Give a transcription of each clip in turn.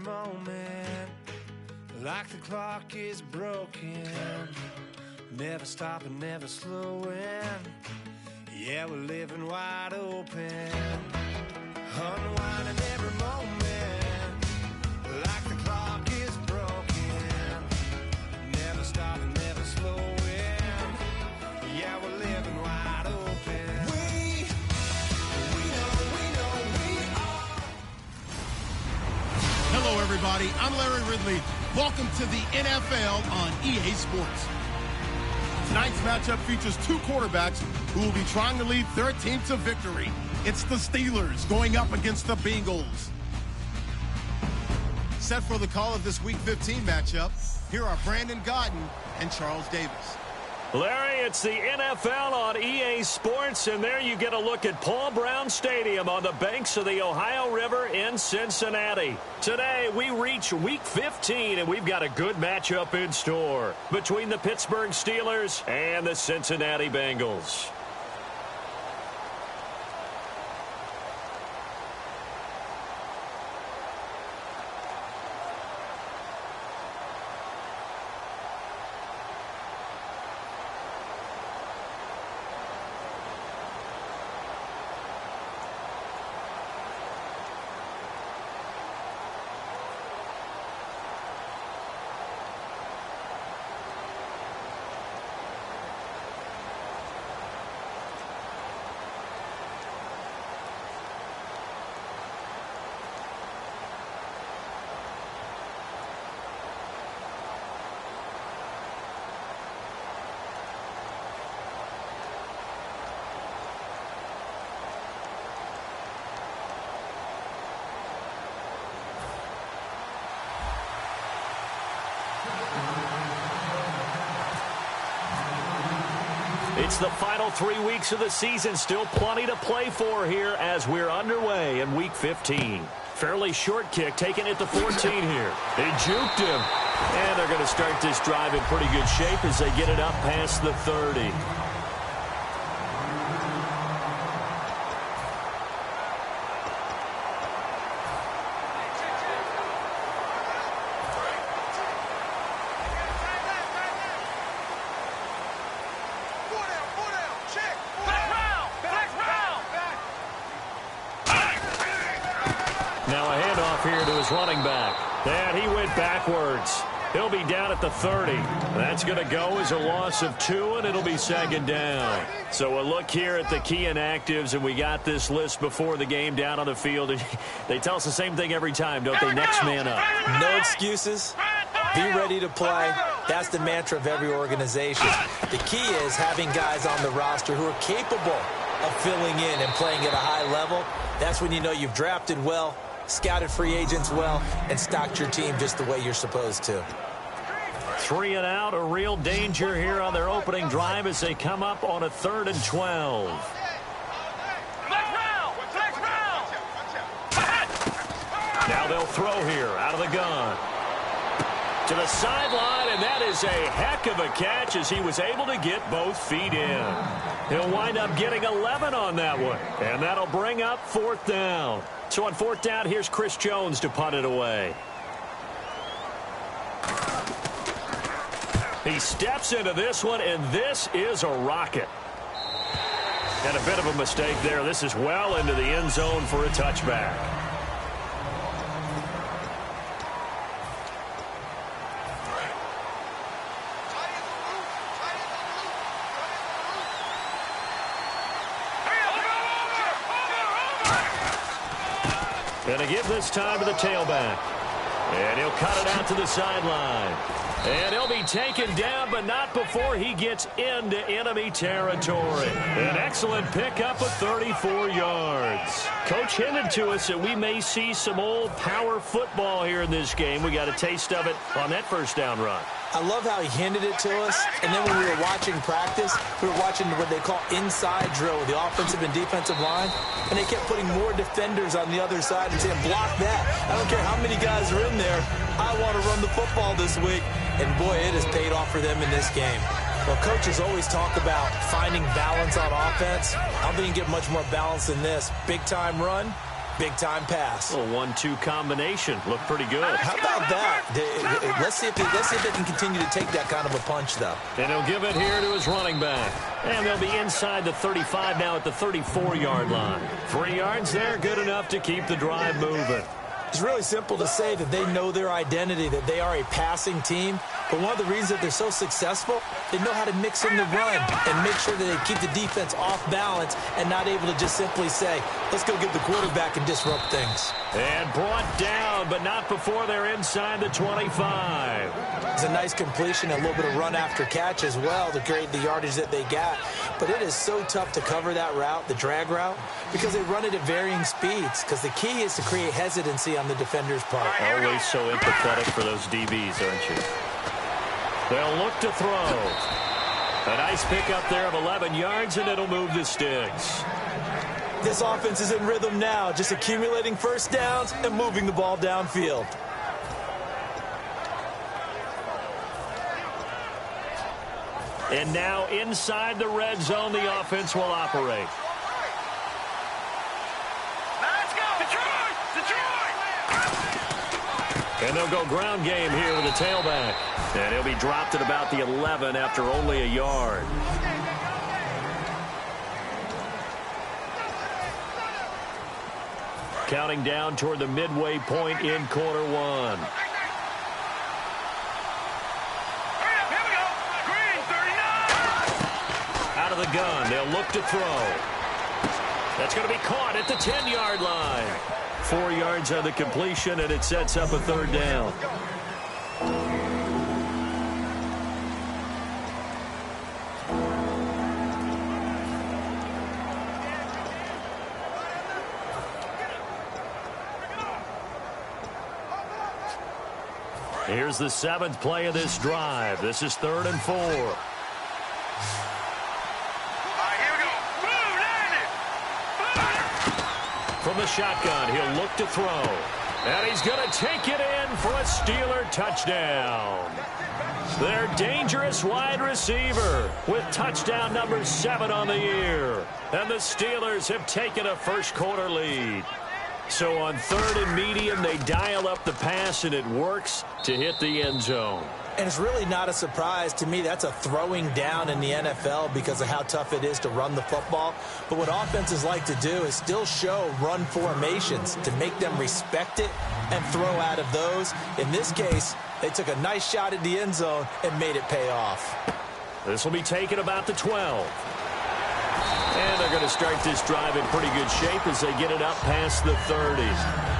moment, like the clock is broken. Never stopping, never slowing. Yeah, we're living wide open. Unwinding every moment, like the clock is broken. Never stopping, never slowing. Yeah, we're living wide open. We are. Hello, everybody. I'm Larry Ridley. Welcome to the NFL on EA Sports. Tonight's matchup features two quarterbacks who will be trying to lead their team to victory. It's the Steelers going up against the Bengals. Set for the call of this Week 15 matchup, here are Brandon Godden and Charles Davis. Larry, it's the NFL on EA Sports, and there you get a look at Paul Brown Stadium on the banks of the Ohio River in Cincinnati. Today, we reach Week 15, and we've got a good matchup in store between the Pittsburgh Steelers and the Cincinnati Bengals. It's the final 3 weeks of the season. Still plenty to play for here as we're underway in Week 15. Fairly short kick, taking it to 14 here. They juked him. And they're going to start this drive in pretty good shape as they get it up past the 30. Running back. And he went backwards. He'll be down at the 30. That's going to go as a loss of 2, and it'll be second down. So a look here at the key inactives, and we got this list before the game down on the field. And they tell us the same thing every time, don't they? Next man up. No excuses. Be ready to play. That's the mantra of every organization. The key is having guys on the roster who are capable of filling in and playing at a high level. That's when you know you've drafted well, scouted free agents well, and stocked your team just the way you're supposed to. 3 and out, a real danger here on their opening drive as they come up on a 3rd and 12. Now they'll throw here out of the gun. To the sideline, and that is a heck of a catch as he was able to get both feet in. He'll wind up getting 11 on that one, and that'll bring up 4th down. So on 4th down, here's Chris Jones to punt it away. He steps into this one, and this is a rocket. And a bit of a mistake there. This is well into the end zone for a touchback. And to give this time to the tailback. And he'll cut it out to the sideline. And he'll be taken down, but not before he gets into enemy territory. An excellent pickup of 34 yards. Coach hinted to us that we may see some old power football here in this game. We got a taste of it on that first down run. I love how he hinted it to us, and then when we were watching practice, we were watching what they call inside drill with the offensive and defensive line, and they kept putting more defenders on the other side and saying, block that. I don't care how many guys are in there. I want to run the football this week. And, boy, it has paid off for them in this game. Well, coaches always talk about finding balance on offense. I don't think you can get much more balance than this. Big-time run, Big-time pass. A 1-2 combination. Looked pretty good. How about that? Let's see if they can continue to take that kind of a punch, though. And he'll give it here to his running back. And they'll be inside the 35 now at the 34-yard line. 3 yards there, good enough to keep the drive moving. It's really simple to say that they know their identity, that they are a passing team. But one of the reasons that they're so successful, they know how to mix in the run and make sure that they keep the defense off balance and not able to just simply say, let's go get the quarterback and disrupt things. And brought down, but not before they're inside the 25. It's a nice completion, a little bit of run after catch as well to create the yardage that they got. But it is so tough to cover that route, the drag route, because they run it at varying speeds. Because the key is to create hesitancy on the defender's part. Always so empathetic for those DBs, aren't you? They'll look to throw. A nice pickup there of 11 yards, and it'll move the sticks. This offense is in rhythm now, just accumulating first downs and moving the ball downfield. And now inside the red zone, the offense will operate. Let's go! Detroit! Detroit! And they'll go ground game here with a tailback. And he'll be dropped at about the 11 after only a yard. Counting down toward the midway point in quarter one. Out of the gun, they'll look to throw. That's going to be caught at the 10-yard line. 4 yards on the completion, and it sets up a third down. Here's the 7th play of this drive. This is 3rd and 4. From the shotgun, he'll look to throw. And he's going to take it in for a Steeler touchdown. Their dangerous wide receiver with touchdown number 7 on the year. And the Steelers have taken a first-quarter lead. So on 3rd and medium, they dial up the pass, and it works to hit the end zone. And it's really not a surprise to me. That's a throwing down in the NFL because of how tough it is to run the football. But what offenses like to do is still show run formations to make them respect it and throw out of those. In this case, they took a nice shot at the end zone and made it pay off. This will be taken about the 12. And they're going to start this drive in pretty good shape as they get it up past the 30s.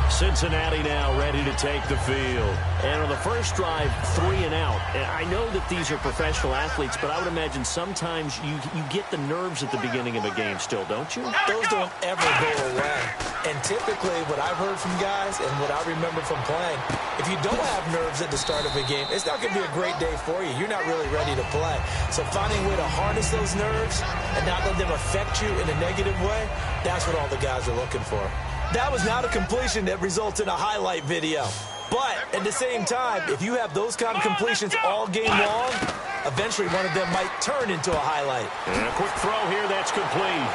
Cincinnati now ready to take the field. And on the first drive, 3 and out. And I know that these are professional athletes, but I would imagine sometimes you get the nerves at the beginning of a game still, don't you? Those don't ever go away. And typically what I've heard from guys and what I remember from playing, if you don't have nerves at the start of a game, it's not going to be a great day for you. You're not really ready to play. So finding a way to harness those nerves and not let them affect you in a negative way, that's what all the guys are looking for. That was not a completion that results in a highlight video. But at the same time, if you have those kind of completions all game long, eventually one of them might turn into a highlight. And a quick throw here, that's complete.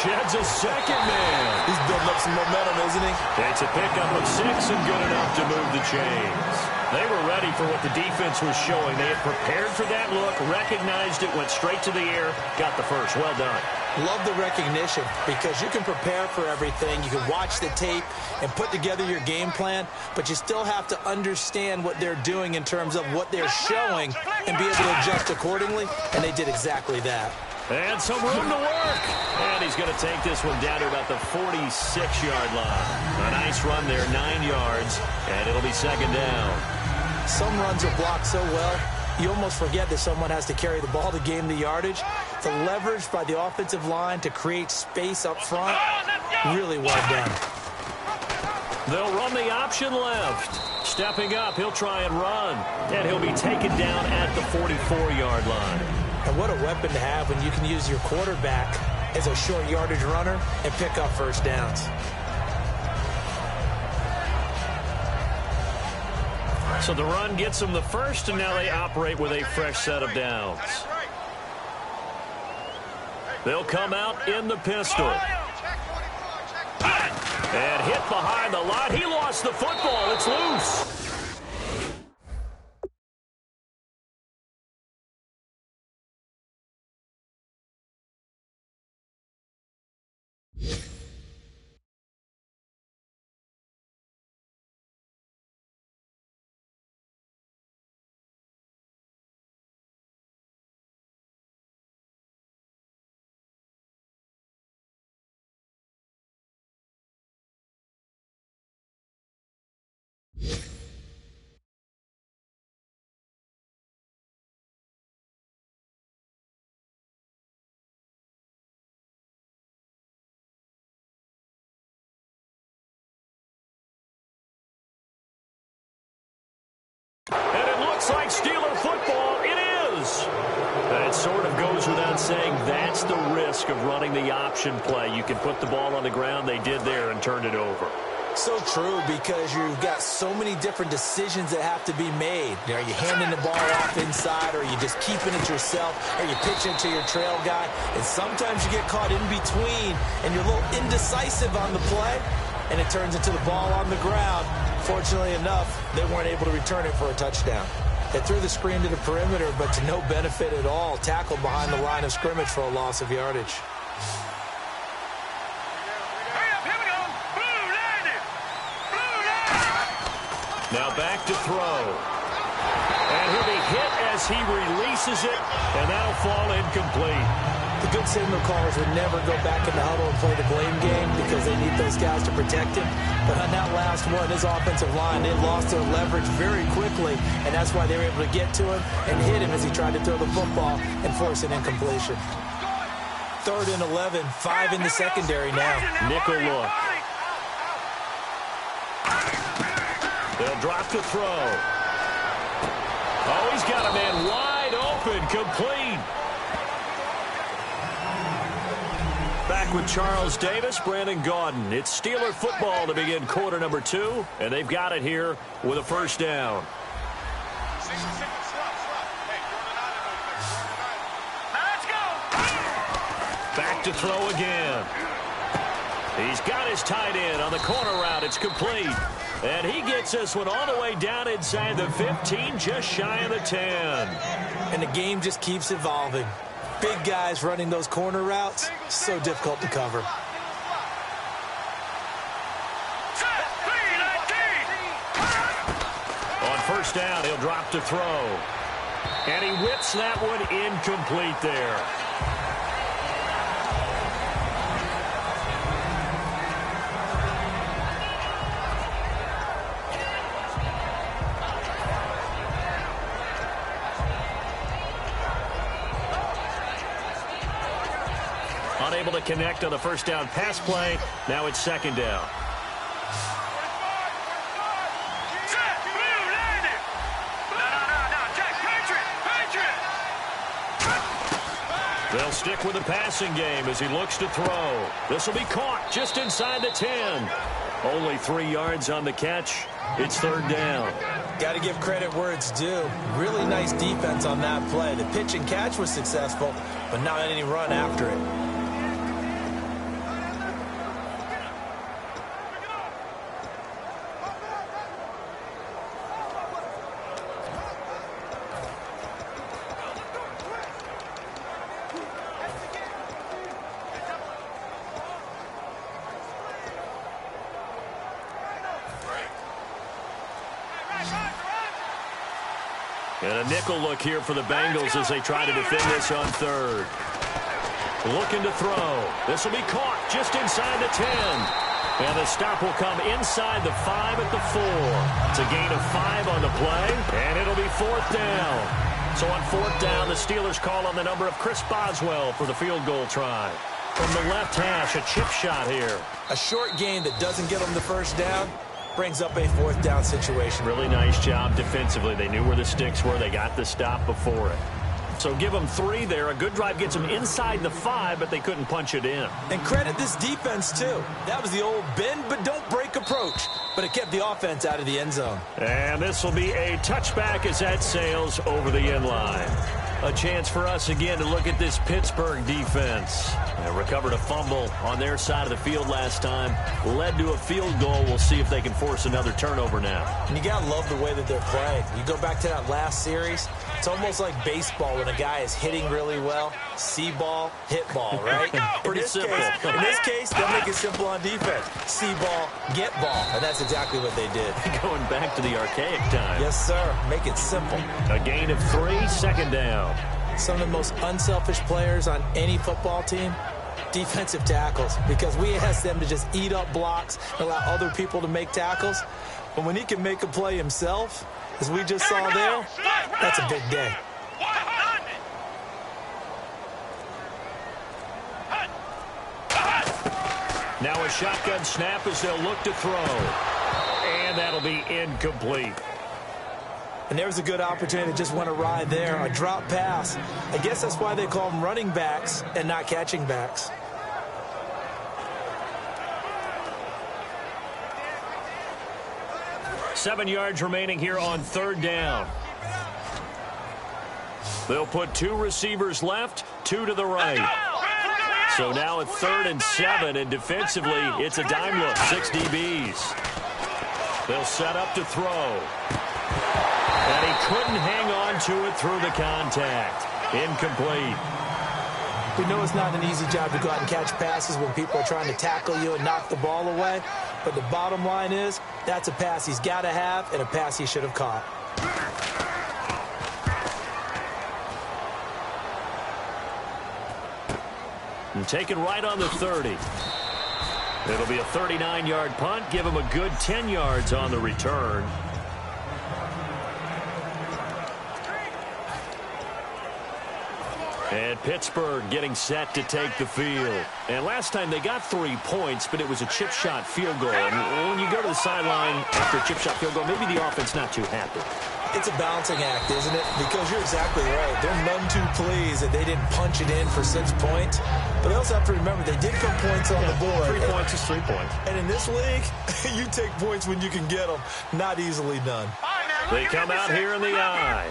Sheds a second man. He's building up some momentum, isn't he? It's a pickup of 6 and good enough to move the chains. They were ready for what the defense was showing. They had prepared for that look, recognized it, went straight to the air, got the first. Well done. Love the recognition because you can prepare for everything. You can watch the tape and put together your game plan, but you still have to understand what they're doing in terms of what they're showing and be able to adjust accordingly, and they did exactly that. And some room to work. And he's going to take this one down to about the 46-yard line. A nice run there, 9 yards, and it'll be second down. Some runs are blocked so well, you almost forget that someone has to carry the ball to gain the yardage. The leverage by the offensive line to create space up front, really well done. They'll run the option left. Stepping up, he'll try and run. And he'll be taken down at the 44-yard line. And what a weapon to have when you can use your quarterback as a short yardage runner and pick up first downs. So the run gets them the first, and now they operate with a fresh set of downs. They'll come out in the pistol. And hit behind the line. He lost the football. It's loose. And it looks like Steeler football. It is. And it sort of goes without saying that's the risk of running the option play. You can put the ball on the ground. They did there and turned it over. So true, because you've got so many different decisions that have to be made. Are you handing the ball off inside, or are you just keeping it yourself? Are you pitching it to your trail guy? And sometimes you get caught in between, and you're a little indecisive on the play, and it turns into the ball on the ground. Fortunately enough, they weren't able to return it for a touchdown. They threw the screen to the perimeter, but to no benefit at all. Tackled behind the line of scrimmage for a loss of yardage. Now back to throw. And he'll be hit as he releases it, and that'll fall incomplete. The good signal callers would never go back in the huddle and play the blame game because they need those guys to protect him. But on that last one, his offensive line, they lost their leverage very quickly, and that's why they were able to get to him and hit him as he tried to throw the football and force an incompletion. 3rd and 11, 5 in the secondary now. Nickel look. They'll drop to throw. Oh, he's got a man wide open, complete. Back with Charles Davis, Brandon Gaudin. It's Steeler football to begin quarter number 2, and they've got it here with a first down. Back to throw again. He's got his tight end on the corner route. It's complete. And he gets this one all the way down inside the 15, just shy of the 10. And the game just keeps evolving. Big guys running those corner routes, so difficult to cover. On first down, he'll drop to throw. And he whips that one incomplete there. Unable to connect on the first down pass play. Now it's second down. They'll stick with the passing game as he looks to throw. This will be caught just inside the 10. Only 3 yards on the catch. It's third down. Got to give credit where it's due. Really nice defense on that play. The pitch and catch was successful, but not any run after it. And a nickel look here for the Bengals as they try to defend this on third. Looking to throw. This will be caught just inside the 10. And the stop will come inside the 5 at the 4. It's a gain of 5 on the play, and it'll be fourth down. So on fourth down, the Steelers call on the number of Chris Boswell for the field goal try. From the left hash, a chip shot here. A short gain that doesn't get them the first down brings up a fourth down situation. Really nice job defensively. They knew where the sticks were. They got the stop before it. So give them 3 there. A good drive gets them inside the 5, but they couldn't punch it in. And credit this defense, too. That was the old bend but don't break approach, but it kept the offense out of the end zone. And this will be a touchback as that sails over the end line. A chance for us again to look at this Pittsburgh defense. They recovered a fumble on their side of the field last time. Led to a field goal. We'll see if they can force another turnover now. And you got to love the way that they're playing. You go back to that last series, it's almost like baseball when a guy is hitting really well. See ball, hit ball, right? Pretty simple. In this case, they'll make it simple on defense. See ball, get ball. And that's exactly what they did. Going back to the archaic time. Yes, sir. Make it simple. A gain of 3, second down. Some of the most unselfish players on any football team, defensive tackles, because we ask them to just eat up blocks and allow other people to make tackles. But when he can make a play himself, as we just saw there, that's a big day. Now a shotgun snap as they'll look to throw. And that'll be incomplete. And there's a good opportunity that just went awry there. A drop pass. I guess that's why they call them running backs and not catching backs. Seven yards remaining here on third down. They'll put 2 receivers left, 2 to the right. So now at 3rd and 7, and defensively, it's a dime look, 6 DBs. They'll set up to throw. And he couldn't hang on to it through the contact. Incomplete. We know it's not an easy job to go out and catch passes when people are trying to tackle you and knock the ball away. But the bottom line is, that's a pass he's got to have and a pass he should have caught. And taken right on the 30. It'll be a 39-yard punt. Give him a good 10 yards on the return. And Pittsburgh getting set to take the field. And last time they got 3 points, but it was a chip shot field goal. And when you go to the sideline after a chip shot field goal, maybe the offense not too happy. It's a balancing act, isn't it? Because you're exactly right. They're none too pleased that they didn't punch it in for 6 points. But they also have to remember they did put points on the board. 3 points is 3 points. And in this league, you take points when you can get them. Not easily done. They come out here in the eye.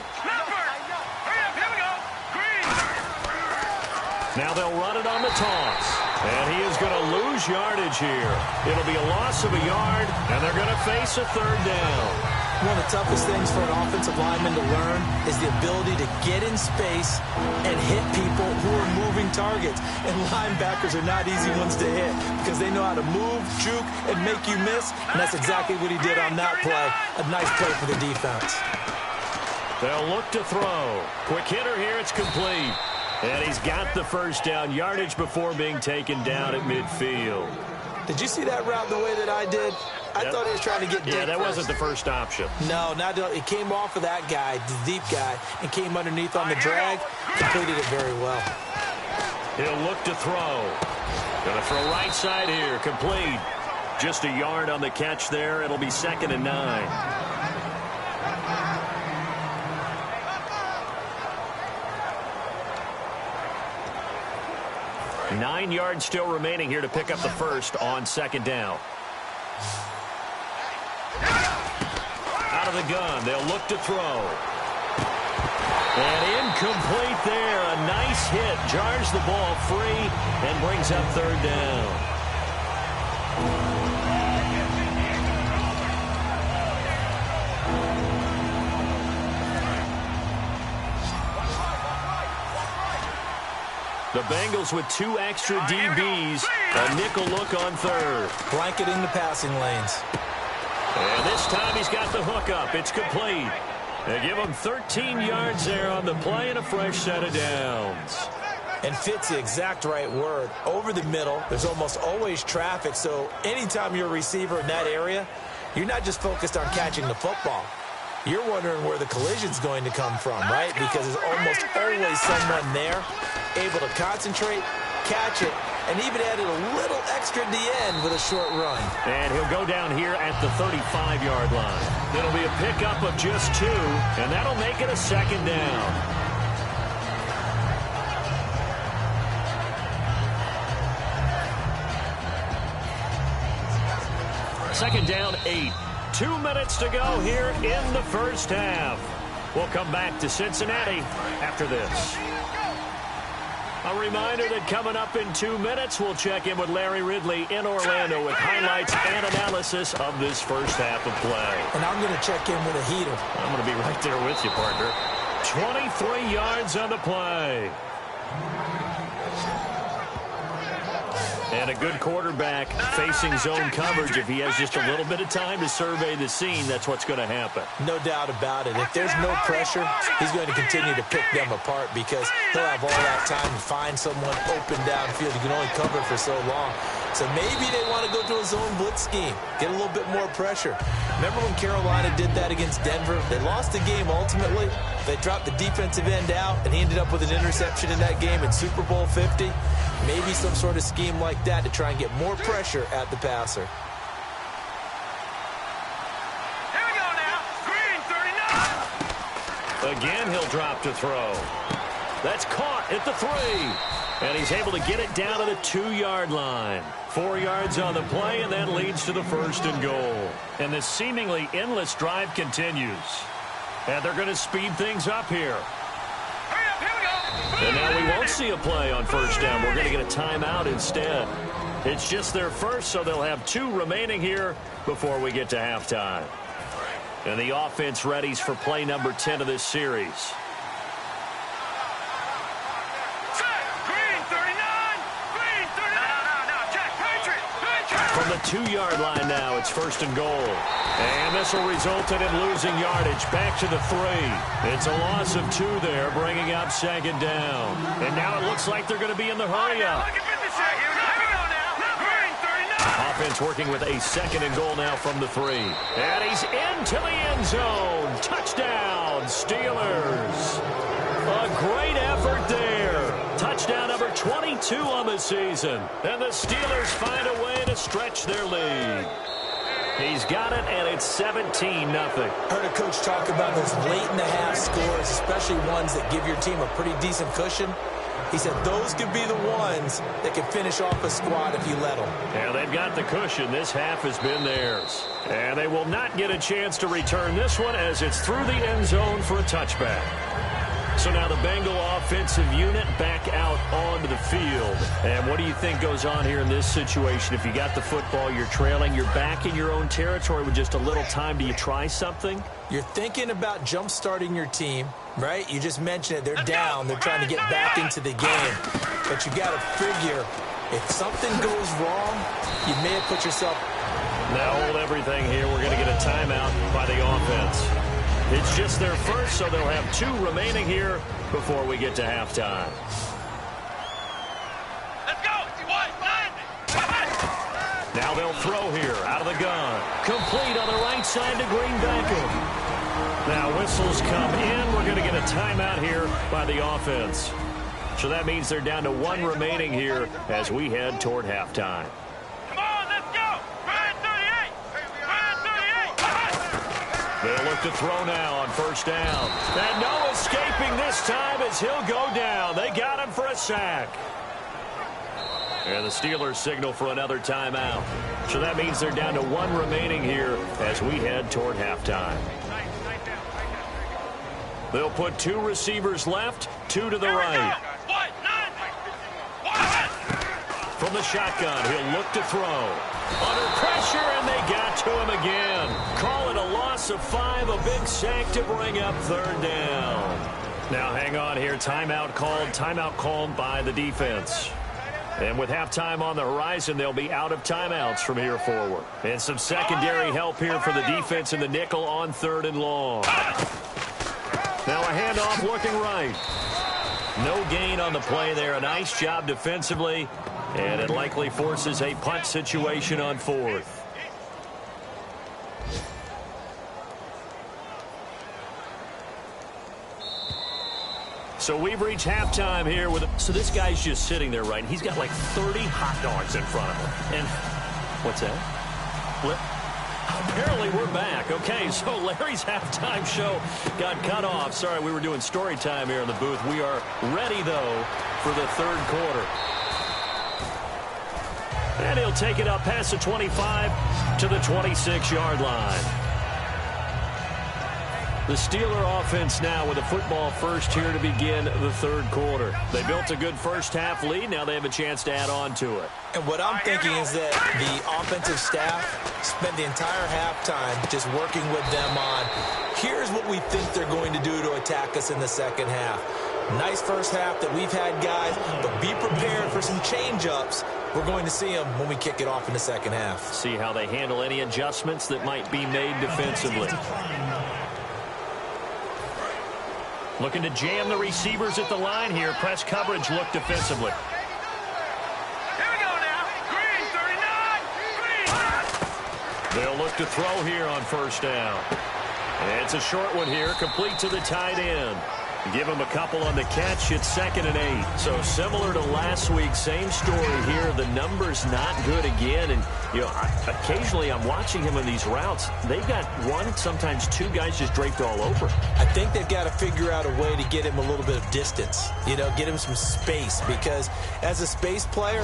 Now they'll run it on the toss. And he is going to lose yardage here. It'll be a loss of a yard, and they're going to face a 3rd down. One of the toughest things for an offensive lineman to learn is the ability to get in space and hit people who are moving targets. And linebackers are not easy ones to hit because they know how to move, juke, and make you miss. And that's exactly what he did on that play. A nice play for the defense. They'll look to throw. Quick hitter here. It's complete. And he's got the first down, yardage before being taken down at midfield. Did you see that route the way that I did? I thought he was trying to get deep. Yeah, that wasn't the first option. No, it came off of that guy, the deep guy, and came underneath on the drag. Completed it very well. He'll look to throw. Going to throw right side here, complete. Just a yard on the catch there. It'll be 2nd and 9. 9 yards still remaining here to pick up the first on 2nd down. Out of the gun, they'll look to throw. And incomplete there. A nice hit. Jars the ball free and brings up 3rd down. The Bengals with 2 extra DBs. A nickel look on 3rd. Blanketing the passing lanes. And this time he's got the hook up. It's complete. They give him 13 yards there on the play and a fresh set of downs. And fit's the exact right word. Over the middle, there's almost always traffic. So anytime you're a receiver in that area, you're not just focused on catching the football. You're wondering where the collision's going to come from, right? Because there's almost always someone there able to concentrate, catch it, and even added a little extra at the end with a short run. And he'll go down here at the 35-yard line. It'll be a pickup of just 2, and that'll make it a 2nd down. Second down, 8. 2 minutes to go here in the first half. We'll come back to Cincinnati after this. A reminder that coming up in 2 minutes, we'll check in with Larry Ridley in Orlando with highlights and analysis of this first half of play. And I'm going to check in with a heater. I'm going to be right there with you, partner. 23 yards on the play. And a good quarterback facing zone coverage. If he has just a little bit of time to survey the scene, that's what's going to happen. No doubt about it. If there's no pressure, he's going to continue to pick them apart because he'll have all that time to find someone open downfield. He can only cover for so long. So maybe they want to go to a zone blitz scheme, get a little bit more pressure. Remember when Carolina did that against Denver? They lost the game ultimately. They dropped the defensive end out, and he ended up with an interception in that game in Super Bowl 50. Maybe some sort of scheme like that to try and get more pressure at the passer. Here we go now. Green, 39. Again, he'll drop to throw. That's caught at the 3. And he's able to get it down to the 2-yard line. 4 yards on the play, and that leads to the 1st and goal. And this seemingly endless drive continues. And they're going to speed things up here. Hurry up, here we go. And now we won't see a play on 1st down. We're going to get a timeout instead. It's just their first, so they'll have 2 remaining here before we get to halftime. And the offense readies for play number 10 of this series. From the 2-yard line now, it's 1st and goal. And this will result in him losing yardage back to the 3. It's a loss of 2 there, bringing up 2nd down. And now it looks like they're going to be in the hurry-up. Offense working with a 2nd and goal now from the 3. And he's into the end zone. Touchdown, Steelers. A great effort there. Touchdown number 22 on the season. And the Steelers find a way to stretch their lead. He's got it, and it's 17-0. Heard a coach talk about those late-in-the-half scores, especially ones that give your team a pretty decent cushion. He said those could be the ones that can finish off a squad if you let them. Yeah, they've got the cushion. This half has been theirs. And they will not get a chance to return this one as it's through the end zone for a touchback. So now the Bengal offensive unit back out onto the field. And what do you think goes on here in this situation? If you got the football, you're trailing, you're back in your own territory with just a little time. Do you try something? You're thinking about jump-starting your team, right? You just mentioned it. They're down. They're trying to get back into the game. But you got to figure if something goes wrong, you may have put yourself. Now hold everything here. We're going to get a timeout by the offense. It's just their first, so they'll have 2 remaining here before we get to halftime. Let's go. Now they'll throw here out of the gun. Complete on the right side to Green Beckham. Now whistles come in. We're going to get a timeout here by the offense. So that means they're down to 1 remaining here as we head toward halftime. Come on, let's go. Ryan 38. Ryan 38. They'll look to throw now on 1st down. And no escaping this time as he'll go down. They got him for a sack. And the Steelers signal for another timeout. So that means they're down to 1 remaining here as we head toward halftime. They'll put 2 receivers left, 2 to the right. From the shotgun, he'll look to throw. Under pressure, and they got to him again. Call it a loss of 5, a big sack to bring up 3rd down. Now hang on here, timeout called by the defense. And with halftime on the horizon, they'll be out of timeouts from here forward. And some secondary help here for the defense in the nickel on 3rd and long. Now a handoff looking right. No gain on the play there. A nice job defensively. And it likely forces a punt situation on 4th. So we've reached halftime here with. So this guy's just sitting there, right? And he's got like 30 hot dogs in front of him. And what's that? Apparently we're back. Okay, so Larry's halftime show got cut off. Sorry, we were doing story time here in the booth. We are ready, though, for the 3rd quarter. And he'll take it up past the 25 to the 26-yard line. The Steeler offense now with a football first here to begin the third quarter. They built a good first-half lead. Now they have a chance to add on to it. And what I'm thinking is that the offensive staff spent the entire halftime just working with them on, here's what we think they're going to do to attack us in the second half. Nice first half that we've had, guys, but be prepared for some change-ups. We're going to see them when we kick it off in the second half. See how they handle any adjustments that might be made defensively. Looking to jam the receivers at the line here. Press coverage look defensively. Here we go now. Green, 39. Green. They'll look to throw here on first down. And it's a short one here, complete to the tight end. Give him a couple on the catch. It's 2nd and 8. So similar to last week, same story here. The number's not good again. And, you know, occasionally I'm watching him in these routes. They've got one, sometimes two guys just draped all over. I think they've got to figure out a way to get him a little bit of distance. You know, get him some space. Because as a space player,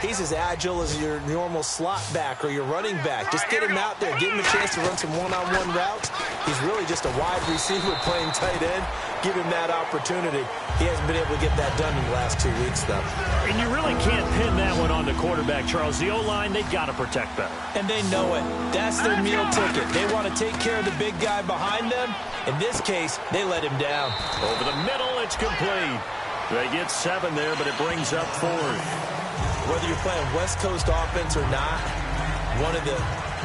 he's as agile as your normal slot back or your running back. Just get him out there. Give him a chance to run some one-on-one routes. He's really just a wide receiver playing tight end. Give him that opportunity. He hasn't been able to get that done in the last 2 weeks, though. And you really can't pin that one on the quarterback, Charles. The O-line, they've got to protect better. And they know it. That's their meal ticket. They want to take care of the big guy behind them. In this case, they let him down. Over the middle, it's complete. They get 7 there, but it brings up 4th. Whether you're playing West Coast offense or not, one of the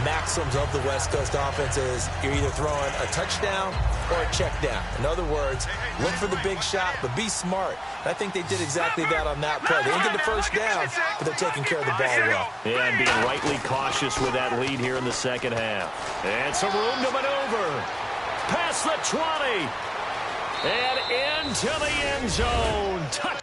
maxims of the West Coast offense is you're either throwing a touchdown or a check down. In other words, look for the big shot, but be smart. I think they did exactly that on that play. They didn't get the first down, but they're taking care of the ball well. Yeah, and being rightly cautious with that lead here in the second half. And some room to maneuver. Past the 20. And into the end zone. Touch.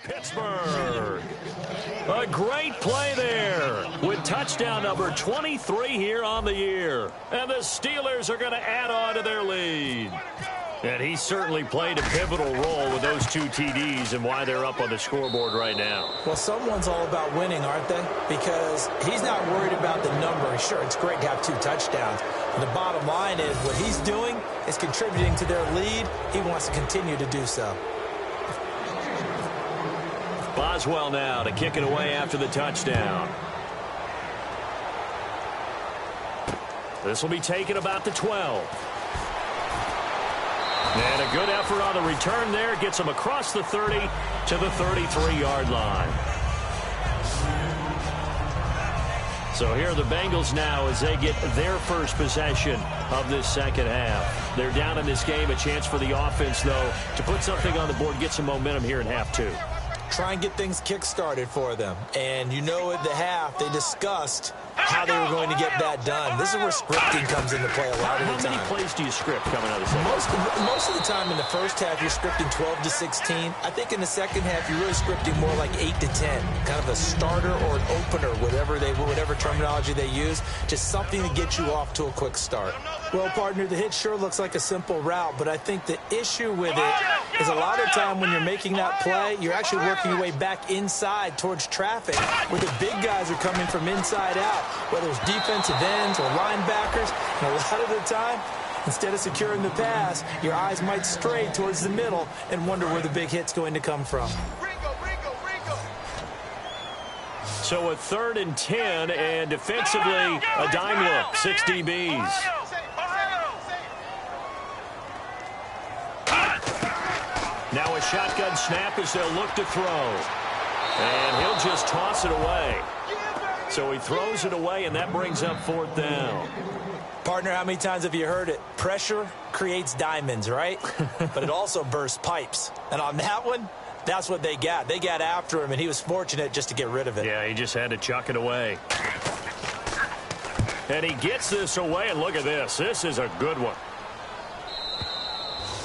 Pittsburgh. A great play there with touchdown number 23 here on the year. And the Steelers are going to add on to their lead. And he certainly played a pivotal role with those 2 TDs and why they're up on the scoreboard right now. Well, someone's all about winning, aren't they? Because he's not worried about the number. Sure, it's great to have 2 touchdowns. And the bottom line is what he's doing is contributing to their lead. He wants to continue to do so. Boswell now to kick it away after the touchdown. This will be taken about the 12. And a good effort on the return there. Gets him across the 30 to the 33-yard line. So here are the Bengals now as they get their first possession of this second half. They're down in this game. A chance for the offense, though, to put something on the board, get some momentum here in half 2. Try and get things kick-started for them. And you know at the half, they discussed how they were going to get that done. This is where scripting comes into play a lot of the time. How many plays do you script coming out of the second? Most of the time in the first half, you're scripting 12 to 16. I think in the second half, you're really scripting more like 8 to 10. Kind of a starter or an opener, whatever terminology they use. Just something to get you off to a quick start. Well, partner, the hit sure looks like a simple route, but I think the issue with it is a lot of time when you're making that play, you're actually working your way back inside towards traffic where the big guys are coming from inside out, whether it's defensive ends or linebackers. And a lot of the time, instead of securing the pass, your eyes might stray towards the middle and wonder where the big hit's going to come from. So a 3rd and 10, and defensively, a dime look, 6 DBs. Now a shotgun snap as they'll look to throw. And he'll just toss it away. So he throws it away, and that brings up 4th down. Partner, how many times have you heard it? Pressure creates diamonds, right? But it also bursts pipes. And on that one, that's what they got. They got after him, and he was fortunate just to get rid of it. Yeah, he just had to chuck it away. And he gets this away, and look at this. This is a good one.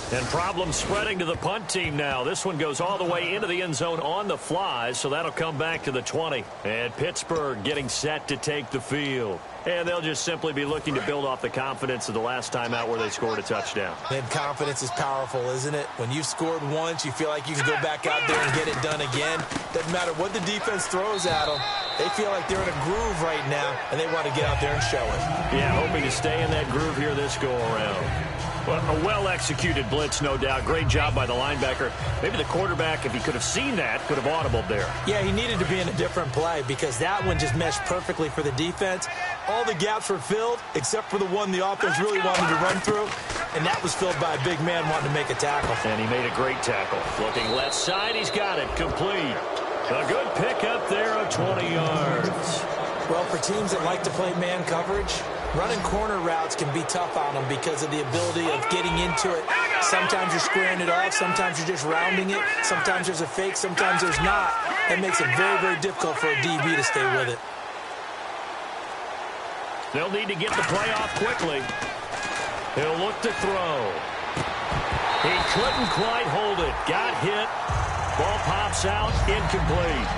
And problems spreading to the punt team now. This one goes all the way into the end zone on the fly, so that'll come back to the 20. And Pittsburgh getting set to take the field. And they'll just simply be looking to build off the confidence of the last time out where they scored a touchdown. And confidence is powerful, isn't it? When you've scored once, you feel like you can go back out there and get it done again. Doesn't matter what the defense throws at them. They feel like they're in a groove right now, and they want to get out there and show it. Yeah, hoping to stay in that groove here this go-around. Well, a well-executed blitz, no doubt. Great job by the linebacker. Maybe the quarterback, if he could have seen that, could have audibled there. Yeah, he needed to be in a different play because that one just meshed perfectly for the defense. All the gaps were filled except for the one the offense really wanted to run through, and that was filled by a big man wanting to make a tackle. And he made a great tackle. Looking left side, he's got it. Complete. A good pickup there of 20 yards. Well, for teams that like to play man coverage, running corner routes can be tough on them because of the ability of getting into it. Sometimes you're squaring it off. Sometimes you're just rounding it. Sometimes there's a fake. Sometimes there's not. That makes it very, very difficult for a DB to stay with it. They'll need to get the play off quickly. He'll look to throw. He couldn't quite hold it. Got hit. Ball pops out. Incomplete.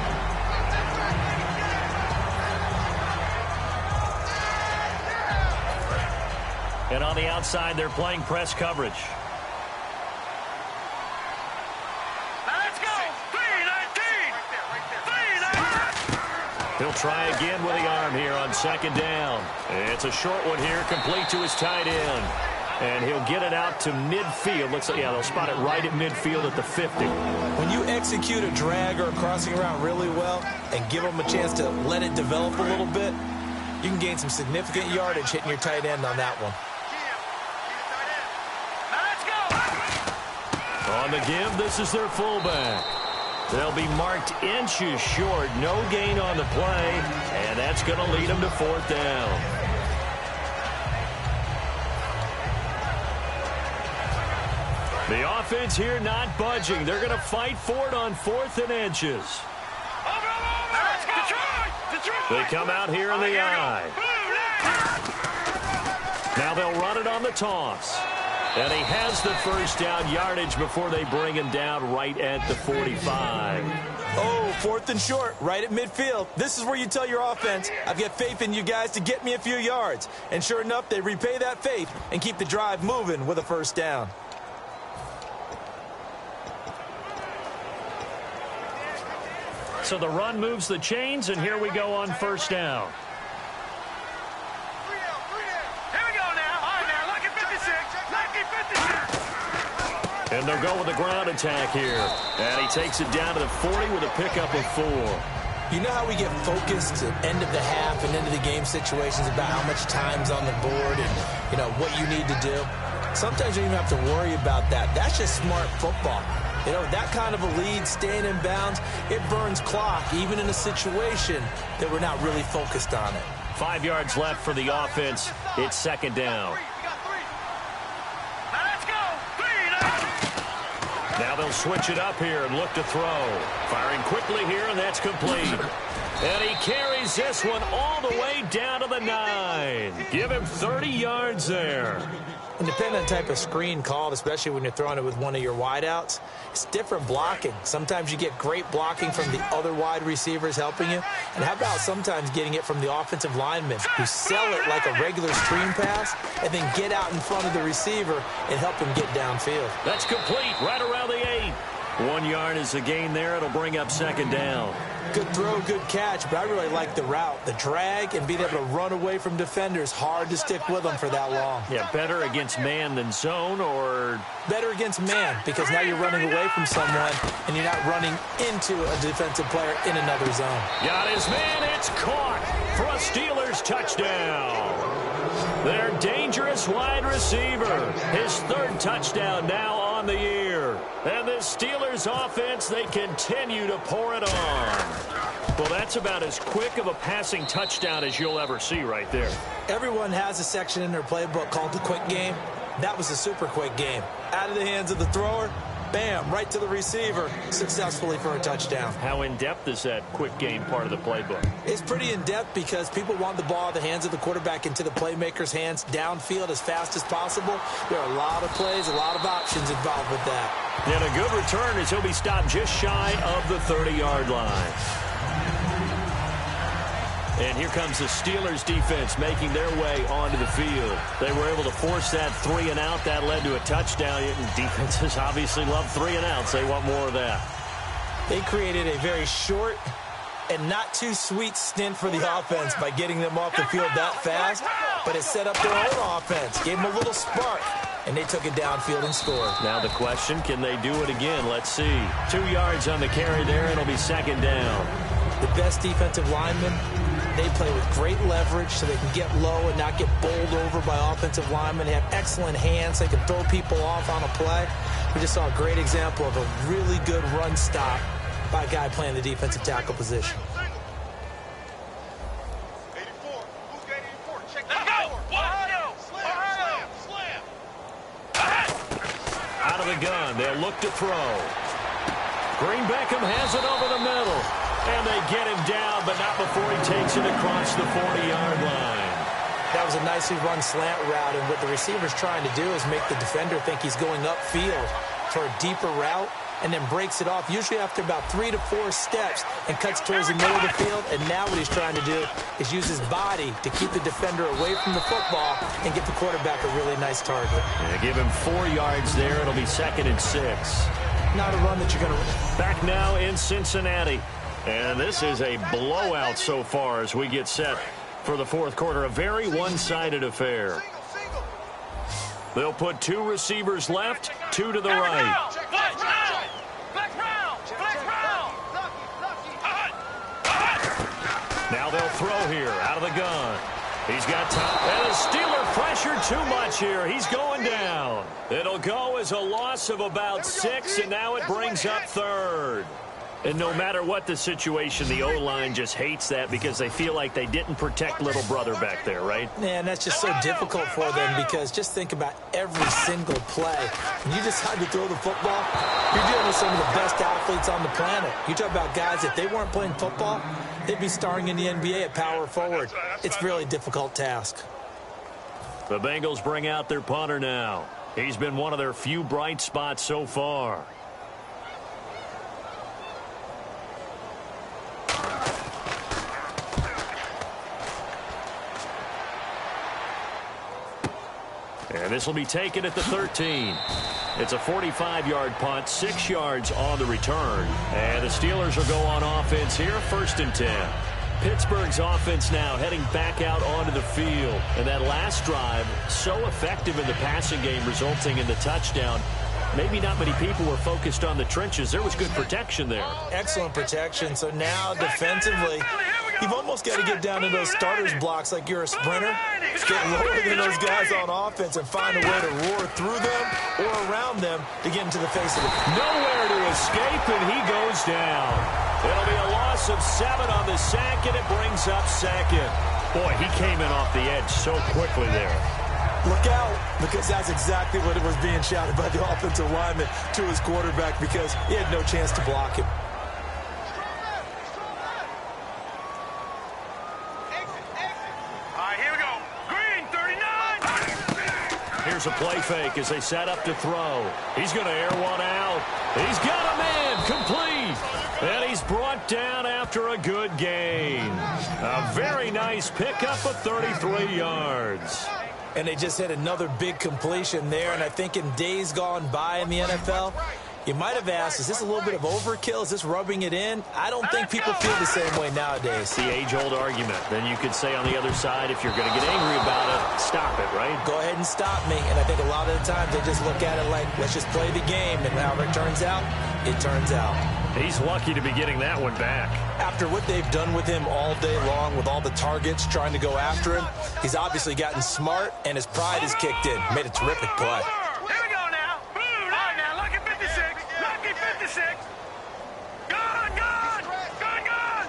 And on the outside, they're playing press coverage. Let's go! 3-19! He'll try again with the arm here on 2nd down. It's a short one here, complete to his tight end. And he'll get it out to midfield. Looks like, yeah, they'll spot it right at midfield at the 50. When you execute a drag or a crossing route really well and give them a chance to let it develop a little bit, you can gain some significant yardage hitting your tight end on that one. On the give, this is their fullback. They'll be marked inches short. No gain on the play, and that's going to lead them to 4th down. The offense here not budging. They're going to fight for it on 4th and inches. They come out here in the eye. Now they'll run it on the toss. And he has the first down yardage before they bring him down right at the 45. Oh, 4th and short, right at midfield. This is where you tell your offense, I've got faith in you guys to get me a few yards. And sure enough, they repay that faith and keep the drive moving with a first down. So the run moves the chains, and here we go on first down. Here we go now. All right, now, lucky 56. Lucky 56. And they'll go with the ground attack here. And he takes it down to the 40 with a pickup of 4. You know how we get focused at end of the half and end of the game situations about how much time's on the board and, you know, what you need to do? Sometimes you don't even have to worry about that. That's just smart football. You know, that kind of a lead, staying in bounds, it burns clock, even in a situation that we're not really focused on it. 5 yards left for the offense. It's second down. Now let's go. 3. Now they'll switch it up here and look to throw. Firing quickly here, and that's complete. And he carries this one all the way down to the 9. Give him 30 yards there. And depending on the type of screen called, especially when you're throwing it with one of your wideouts, it's different blocking. Sometimes you get great blocking from the other wide receivers helping you. And how about sometimes getting it from the offensive linemen who sell it like a regular screen pass and then get out in front of the receiver and help him get downfield. That's complete right around the 8. 1 yard is the gain there. It'll bring up second down. Good throw, good catch, but I really like the route. The drag and being able to run away from defenders, hard to stick with them for that long. Yeah, better against man than zone, or? Better against man, because now you're running away from someone and you're not running into a defensive player in another zone. Got his man, it's caught for a Steelers touchdown. Their dangerous wide receiver, his 3rd touchdown now on the year. And the Steelers offense, they continue to pour it on. Well, that's about as quick of a passing touchdown as you'll ever see right there. Everyone has a section in their playbook called the quick game. That was a super quick game. Out of the hands of the thrower, bam, right to the receiver, successfully for a touchdown. How in-depth is that quick game part of the playbook? It's pretty in-depth because people want the ball out of the hands of the quarterback into the playmaker's hands downfield as fast as possible. There are a lot of plays, a lot of options involved with that. And a good return as he'll be stopped just shy of the 30-yard line. And here comes the Steelers defense making their way onto the field. They were able to force that 3 and out. That led to a touchdown. Defenses obviously love 3 and outs. They want more of that. They created a very short and not too sweet stint for the offense by getting them off the field that fast, but it set up their own offense, gave them a little spark, and they took it downfield and scored. Now the question, can they do it again? Let's see. 2 yards on the carry there. It'll be second down. The best defensive linemen, they play with great leverage so they can get low and not get bowled over by offensive linemen. They have excellent hands. They can throw people off on a play. We just saw a great example of a really good run stop by a guy playing the defensive tackle position. 84. Who's got 84? Check that out. Ohio. Slam. Out of the gun. They'll look to throw. Green Beckham has it over the middle. And they get him down, but not before he takes it across the 40-yard line. That was a nicely run slant route, and what the receiver's trying to do is make the defender think he's going upfield for a deeper route, and then breaks it off, usually after about 3 to 4 steps, and cuts towards the middle of the field. And now what he's trying to do is use his body to keep the defender away from the football and get the quarterback a really nice target. Yeah, give him 4 yards there. It'll be 2nd and 6. Not a run that you're going to run. Back now in Cincinnati. And this is a blowout so far as we get set for the 4th quarter. A very one-sided affair. They'll put 2 receivers left, 2 to the right. Now they'll throw here out of the gun. He's got time. And the Steeler pressure too much here. He's going down. It'll go as a loss of about 6, and now it brings up 3rd. And no matter what the situation, the O-line just hates that because they feel like they didn't protect little brother back there, right? Man, that's just so difficult for them because just think about every single play. When you decide to throw the football, you're dealing with some of the best athletes on the planet. You talk about guys, if they weren't playing football, they'd be starring in the NBA at power forward. It's a really difficult task. The Bengals bring out their punter now. He's been one of their few bright spots so far. And this will be taken at the 13. It's a 45-yard punt, 6 yards on the return. And the Steelers will go on offense here, 1st and 10. Pittsburgh's offense now heading back out onto the field. And that last drive, so effective in the passing game, resulting in the touchdown. Maybe not many people were focused on the trenches. There was good protection there. Excellent protection. So now defensively, you've almost got to get down to those starters blocks like you're a sprinter. Get lower than those guys on offense and find a way to roar through them or around them to get into the face of the... Nowhere to escape, and he goes down. It'll be a loss of 7 on the sack, and it brings up 2nd. Boy, he came in off the edge so quickly there. Look out, because that's exactly what it was being shouted by the offensive lineman to his quarterback, because he had no chance to block him. Here's a play fake as they set up to throw. He's going to air one out. He's got a man complete. And he's brought down after a good gain. A very nice pickup of 33 yards. And they just hit another big completion there. And I think in days gone by in the NFL, you might have asked, is this a little bit of overkill? Is this rubbing it in? I don't think people feel the same way nowadays. The age-old argument. Then you could say on the other side, if you're going to get angry about it, stop it, right? Go ahead and stop me. And I think a lot of the times they just look at it like, let's just play the game. And however it turns out, it turns out. He's lucky to be getting that one back. After what they've done with him all day long, with all the targets trying to go after him, he's obviously gotten smart, and his pride has kicked in. Made a terrific play. Here we go now. All right, now, lucky 56. Lucky 56. Gone, gone. Gone, gone.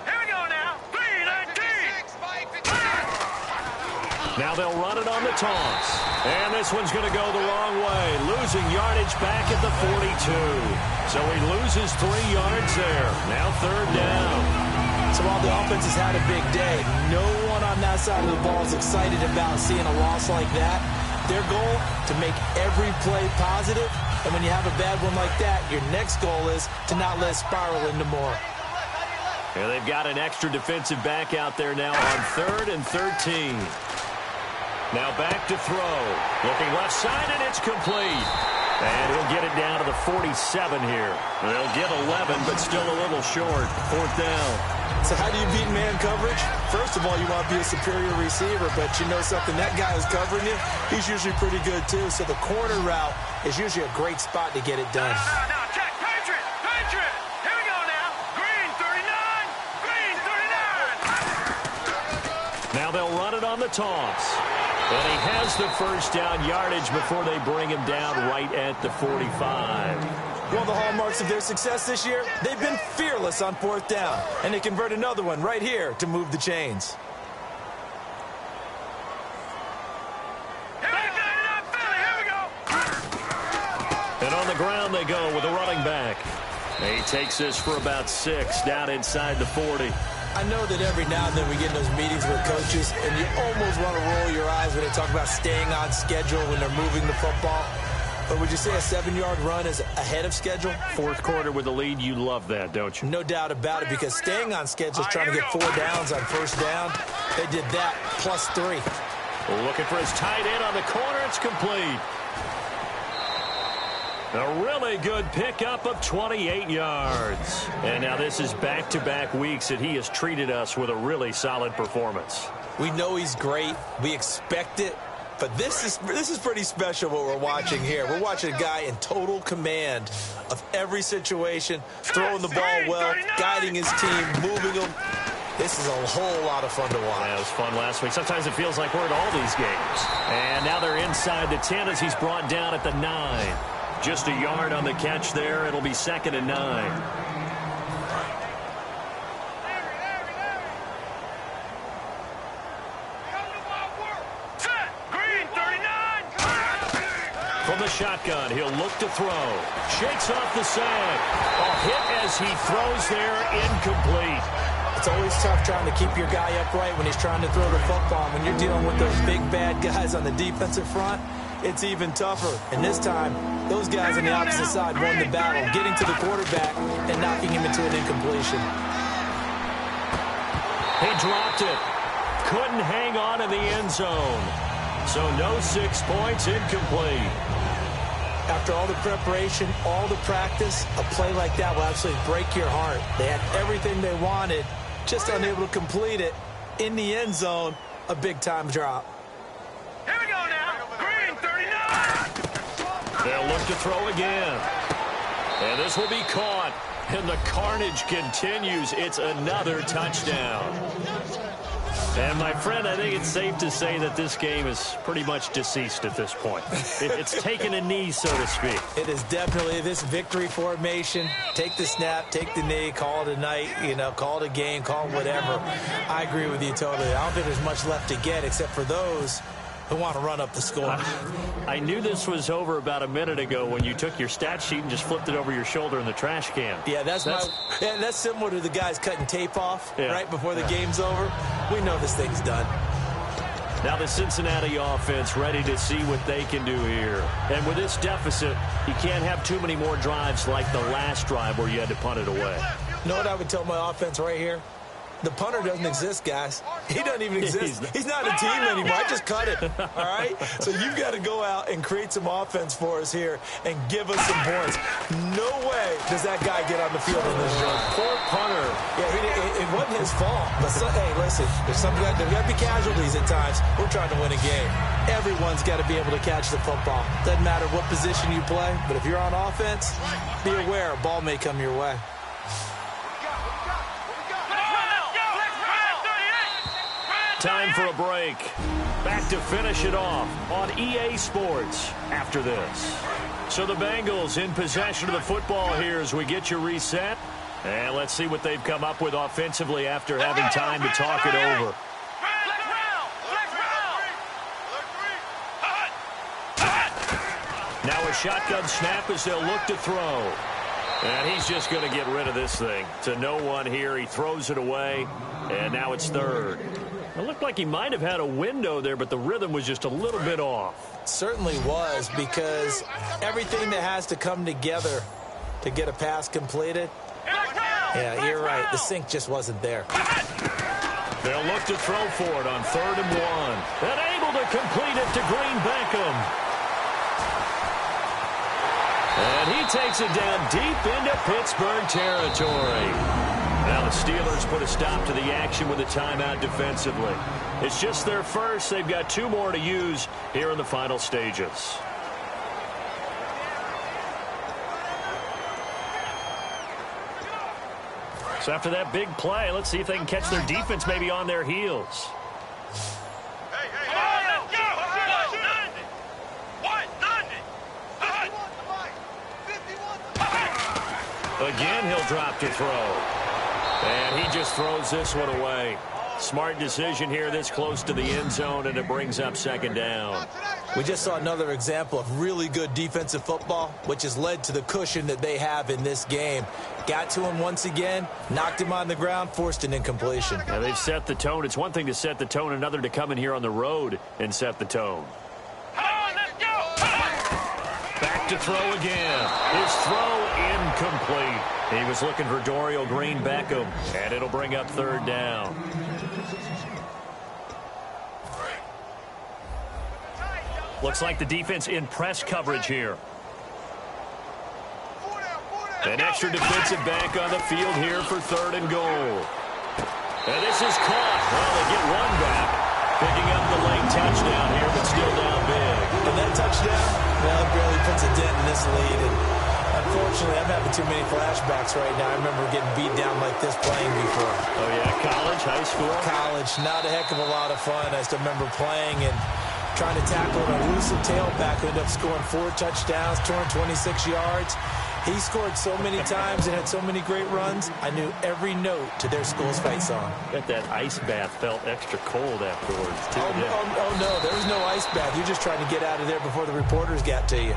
Here we go now. 3-19. Now they'll run it on the toss. And this one's going to go the wrong way. Losing yardage back at the 42. So he loses 3 yards there. Now 3rd down. So while the offense has had a big day, no one on that side of the ball is excited about seeing a loss like that. Their goal, to make every play positive. And when you have a bad one like that, your next goal is to not let it spiral into more. And they've got an extra defensive back out there now on 3rd and 13. Now back to throw. Looking left side, and it's complete. And he'll get it down to the 47 here. They'll get 11, but still a little short. 4th down. So how do you beat man coverage? First of all, you want to be a superior receiver, but you know something, that guy who's covering you, he's usually pretty good too. So the corner route is usually a great spot to get it done. Now, check. Patriot. Patriot. Here we go now. Green 39. Green 39. Now they'll run it on the toss. And he has the 1st down yardage before they bring him down right at the 45. One of the hallmarks of their success this year, they've been fearless on 4th down. And they convert another one right here to move the chains. Here we go. And on the ground they go with a running back. He takes this for about 6 down inside the 40. I know that every now and then we get in those meetings with coaches, and you almost want to roll your eyes when they talk about staying on schedule when they're moving the football. But would you say a 7-yard run is ahead of schedule? 4th quarter with the lead, you love that, don't you? No doubt about it, because staying on schedule is trying to get 4 downs on 1st down. They did that, plus 3. Looking for his tight end on the corner. It's complete. A really good pickup of 28 yards. And now this is back-to-back weeks that he has treated us with a really solid performance. We know he's great. We expect it. But this is pretty special what we're watching here. We're watching a guy in total command of every situation, throwing the ball well, guiding his team, moving them. This is a whole lot of fun to watch. Yeah, it was fun last week. Sometimes it feels like we're at all these games. And now they're inside the 10 as he's brought down at the 9. Just a yard on the catch there. It'll be 2nd and 9. From the shotgun, he'll look to throw. Shakes off the sag. A hit as he throws there, incomplete. It's always tough trying to keep your guy upright when he's trying to throw the football. When you're dealing with those big, bad guys on the defensive front, it's even tougher. And this time, those guys on the opposite side won the battle, getting to the quarterback and knocking him into an incompletion. He dropped it. Couldn't hang on in the end zone. So no 6 points, incomplete. After all the preparation, all the practice, a play like that will absolutely break your heart. They had everything they wanted, just unable to complete it. In the end zone, a big-time drop. Here we go now. Green, 39. They'll look to throw again. And this will be caught. And the carnage continues. It's another touchdown. And, my friend, I think it's safe to say that this game is pretty much deceased at this point. It's taken a knee, so to speak. It is definitely this victory formation. Take the snap, take the knee, call it a night, call it a game, call it whatever. I agree with you totally. I don't think there's much left to get except for those who want to run up the score. I knew this was over about a minute ago when you took your stat sheet and just flipped it over your shoulder in the trash can. Yeah, that's similar to the guys cutting tape off right before the game's over. We know this thing's done. Now the Cincinnati offense ready to see what they can do here. And with this deficit, you can't have too many more drives like the last drive where you had to punt it away. You know what I would tell my offense right here? The punter doesn't exist, guys. He doesn't even exist. He's not a team anymore. I just cut it, all right? So you've got to go out and create some offense for us here and give us some points. No way does that guy get on the field in this drive. Poor punter. Yeah, it wasn't his fault. But, hey, listen, there's got to be casualties at times. We're trying to win a game. Everyone's got to be able to catch the football. Doesn't matter what position you play, but if you're on offense, be aware a ball may come your way. Time for a break. Back to finish it off on EA Sports after this. So the Bengals in possession of the football here as we get you reset. And let's see what they've come up with offensively after having time to talk it over. Now a shotgun snap as they'll look to throw. And he's just going to get rid of this thing. To no one here. He throws it away. And now it's third. It looked like he might have had a window there, but the rhythm was just a little bit off. It certainly was, because everything that has to come together to get a pass completed. Yeah, you're right. The sync just wasn't there. They'll look to throw for it on 3rd and 1. And able to complete it to Green Beckham. And he takes it down deep into Pittsburgh territory. Now the Steelers put a stop to the action with a timeout defensively. It's just their first. They've got 2 more to use here in the final stages. So after that big play, let's see if they can catch their defense maybe on their heels. Again, he'll drop to throw. And he just throws this one away. Smart decision here this close to the end zone, and it brings up 2nd down. We just saw another example of really good defensive football, which has led to the cushion that they have in this game. Got to him once again, knocked him on the ground, forced an incompletion. Now they've set the tone. It's one thing to set the tone, another to come in here on the road and set the tone. Back to throw again. His throw incomplete. He was looking for Dorial Green Beckham, and it'll bring up 3rd down. Looks like the defense in press coverage here. An extra defensive back on the field here for 3rd and goal. And this is caught. Well, they get one back. Picking up the late touchdown here, but still down big. And that touchdown, well, it barely puts a dent in this lead. And unfortunately, I'm having too many flashbacks right now. I remember getting beat down like this playing before. Oh, yeah? College, high school? College. Not a heck of a lot of fun. I still remember playing and trying to tackle an elusive tailback who ended up scoring 4 touchdowns, 226 yards. He scored so many times and had so many great runs, I knew every note to their school's fight song. Bet that ice bath felt extra cold afterwards, too. Oh, no, there was no ice bath. You're just trying to get out of there before the reporters got to you.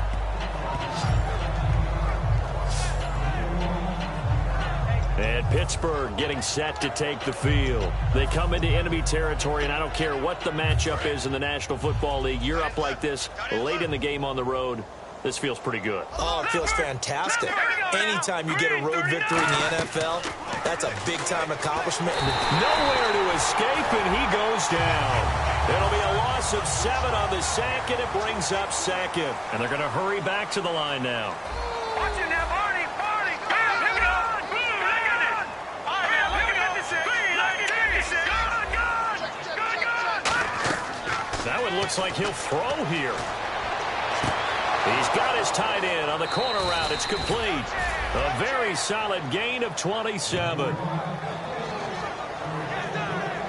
And Pittsburgh getting set to take the field. They come into enemy territory, and I don't care what the matchup is in the National Football League. You're up like this late in the game on the road. This feels pretty good. Oh, it feels fantastic. Anytime you get a road victory in the NFL, that's a big-time accomplishment. Nowhere to escape, and he goes down. It'll be a loss of 7 on the sack, and it brings up second. And they're going to hurry back to the line now. Watch it now, Barney. Look at it. Look at this. That one looks like he'll throw here. He's got his tight end on the corner route. It's complete. A very solid gain of 27.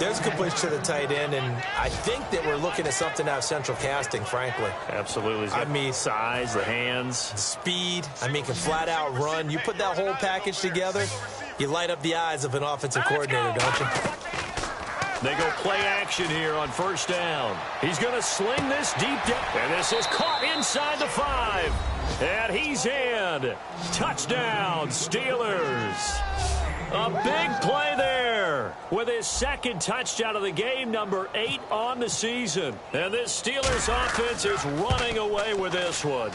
There's a completion to the tight end, and I think that we're looking at something out of central casting, frankly. Absolutely. I mean, size, the hands. the speed. I mean, can flat out run. You put that whole package together, you light up the eyes of an offensive coordinator, don't you? They go play action here on first down. He's going to sling this deep down. And this is caught inside the 5. And he's in. Touchdown, Steelers. A big play there with his second touchdown of the game, number 8 on the season. And this Steelers offense is running away with this one.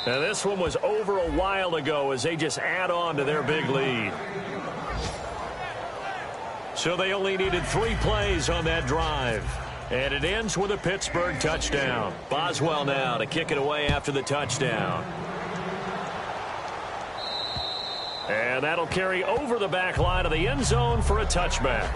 And this one was over a while ago as they just add on to their big lead. So they only needed 3 plays on that drive. And it ends with a Pittsburgh touchdown. Boswell now to kick it away after the touchdown. And that'll carry over the back line of the end zone for a touchback.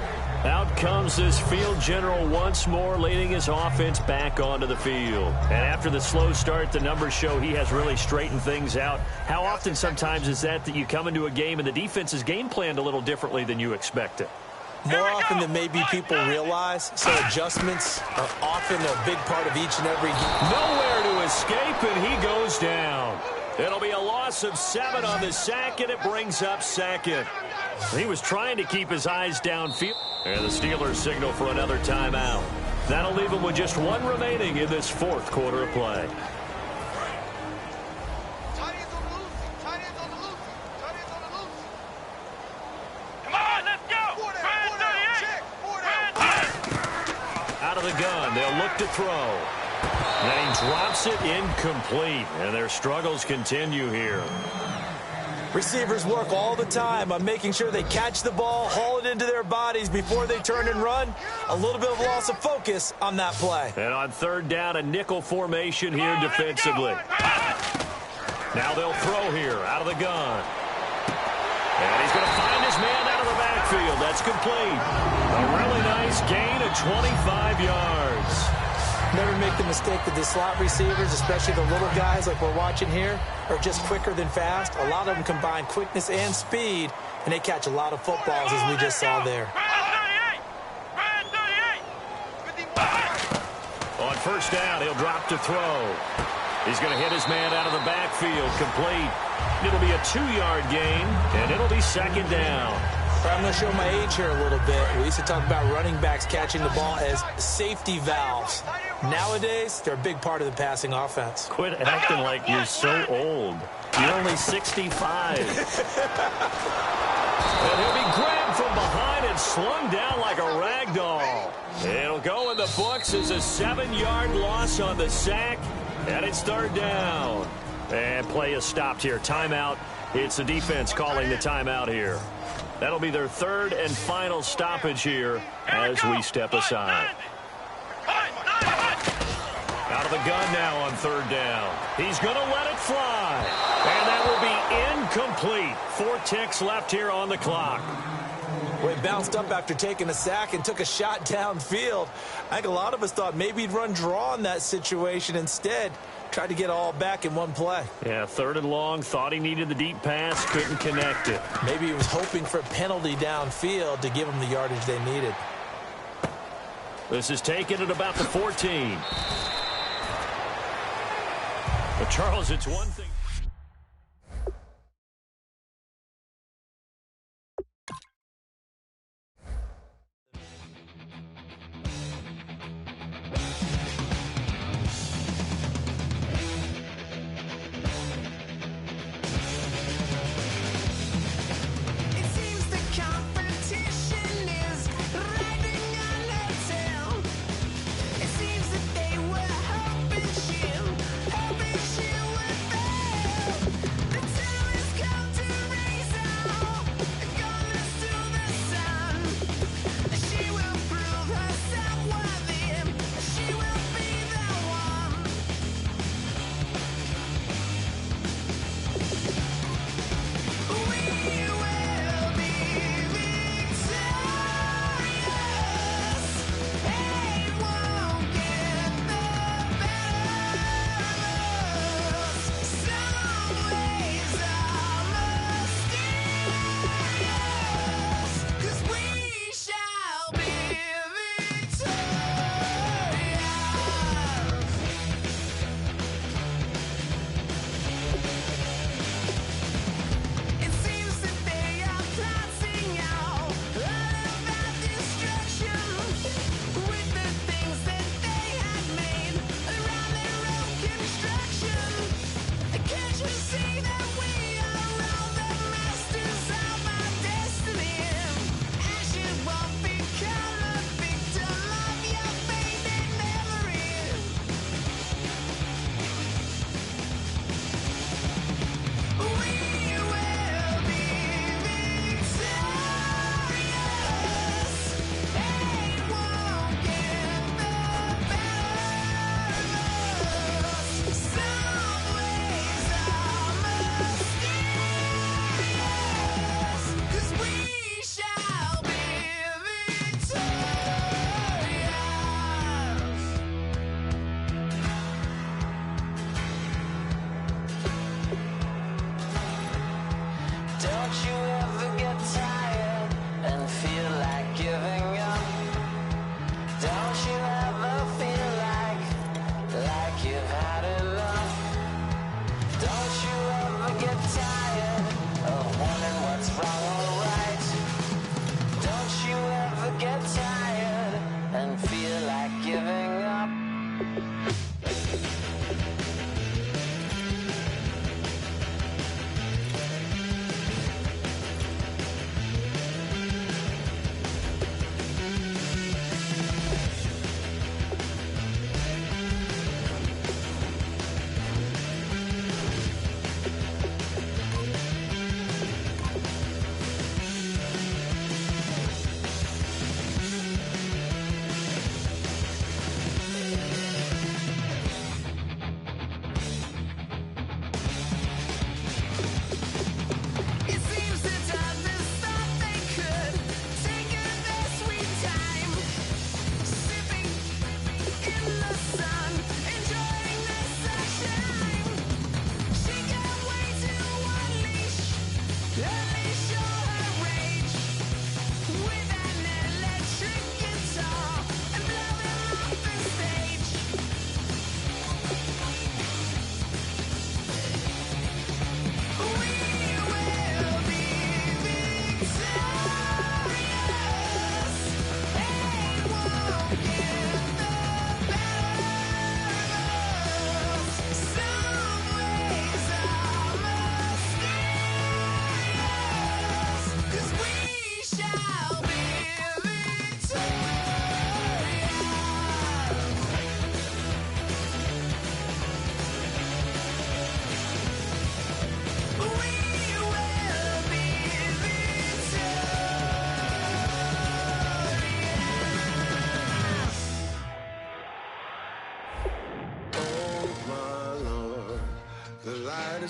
Out comes this field general once more, leading his offense back onto the field. And after the slow start, the numbers show he has really straightened things out. How often sometimes is that you come into a game and the defense is game planned a little differently than you expected? More often than maybe people realize, so adjustments are often a big part of each and every game. Nowhere to escape, and he goes down. It'll be a loss of 7 on the sack, and it brings up second. He was trying to keep his eyes downfield. And the Steelers signal for another timeout. That'll leave him with just 1 remaining in this 4th quarter of play. Out of the gun, they'll look to throw. Then he drops it incomplete, and their struggles continue here. Receivers work all the time on making sure they catch the ball, haul it into their bodies before they turn and run. A little bit of loss of focus on that play. And on 3rd down, a nickel formation here defensively. Now they'll throw here out of the gun. And he's going to find his man out of the backfield. That's complete. A really nice gain of 25 yards. Never make the mistake that the slot receivers, especially the little guys like we're watching here, are just quicker than fast. A lot of them combine quickness and speed, and they catch a lot of footballs, as we just saw there. On first down, he'll drop to throw. He's going to hit his man out of the backfield, complete. It'll be a 2-yard gain, and it'll be 2nd down. I'm going to show my age here a little bit. We used to talk about running backs catching the ball as safety valves. Nowadays, they're a big part of the passing offense. Quit acting like you're so old. You're only 65. And he'll be grabbed from behind and slung down like a rag doll. It'll go in the books as a 7-yard loss on the sack, and it's 3rd down. And play is stopped here. Timeout. It's the defense calling the timeout here. That'll be their 3rd and final stoppage here as we step aside. Out of the gun now on 3rd down. He's going to let it fly. And that will be incomplete. 4 ticks left here on the clock. Well, he bounced up after taking a sack and took a shot downfield. I think a lot of us thought maybe he'd run draw in that situation. Instead, tried to get all back in one play. Yeah, 3rd and long. Thought he needed the deep pass. Couldn't connect it. Maybe he was hoping for a penalty downfield to give him the yardage they needed. This is taken at about the 14. But Charles, it's one thing. It's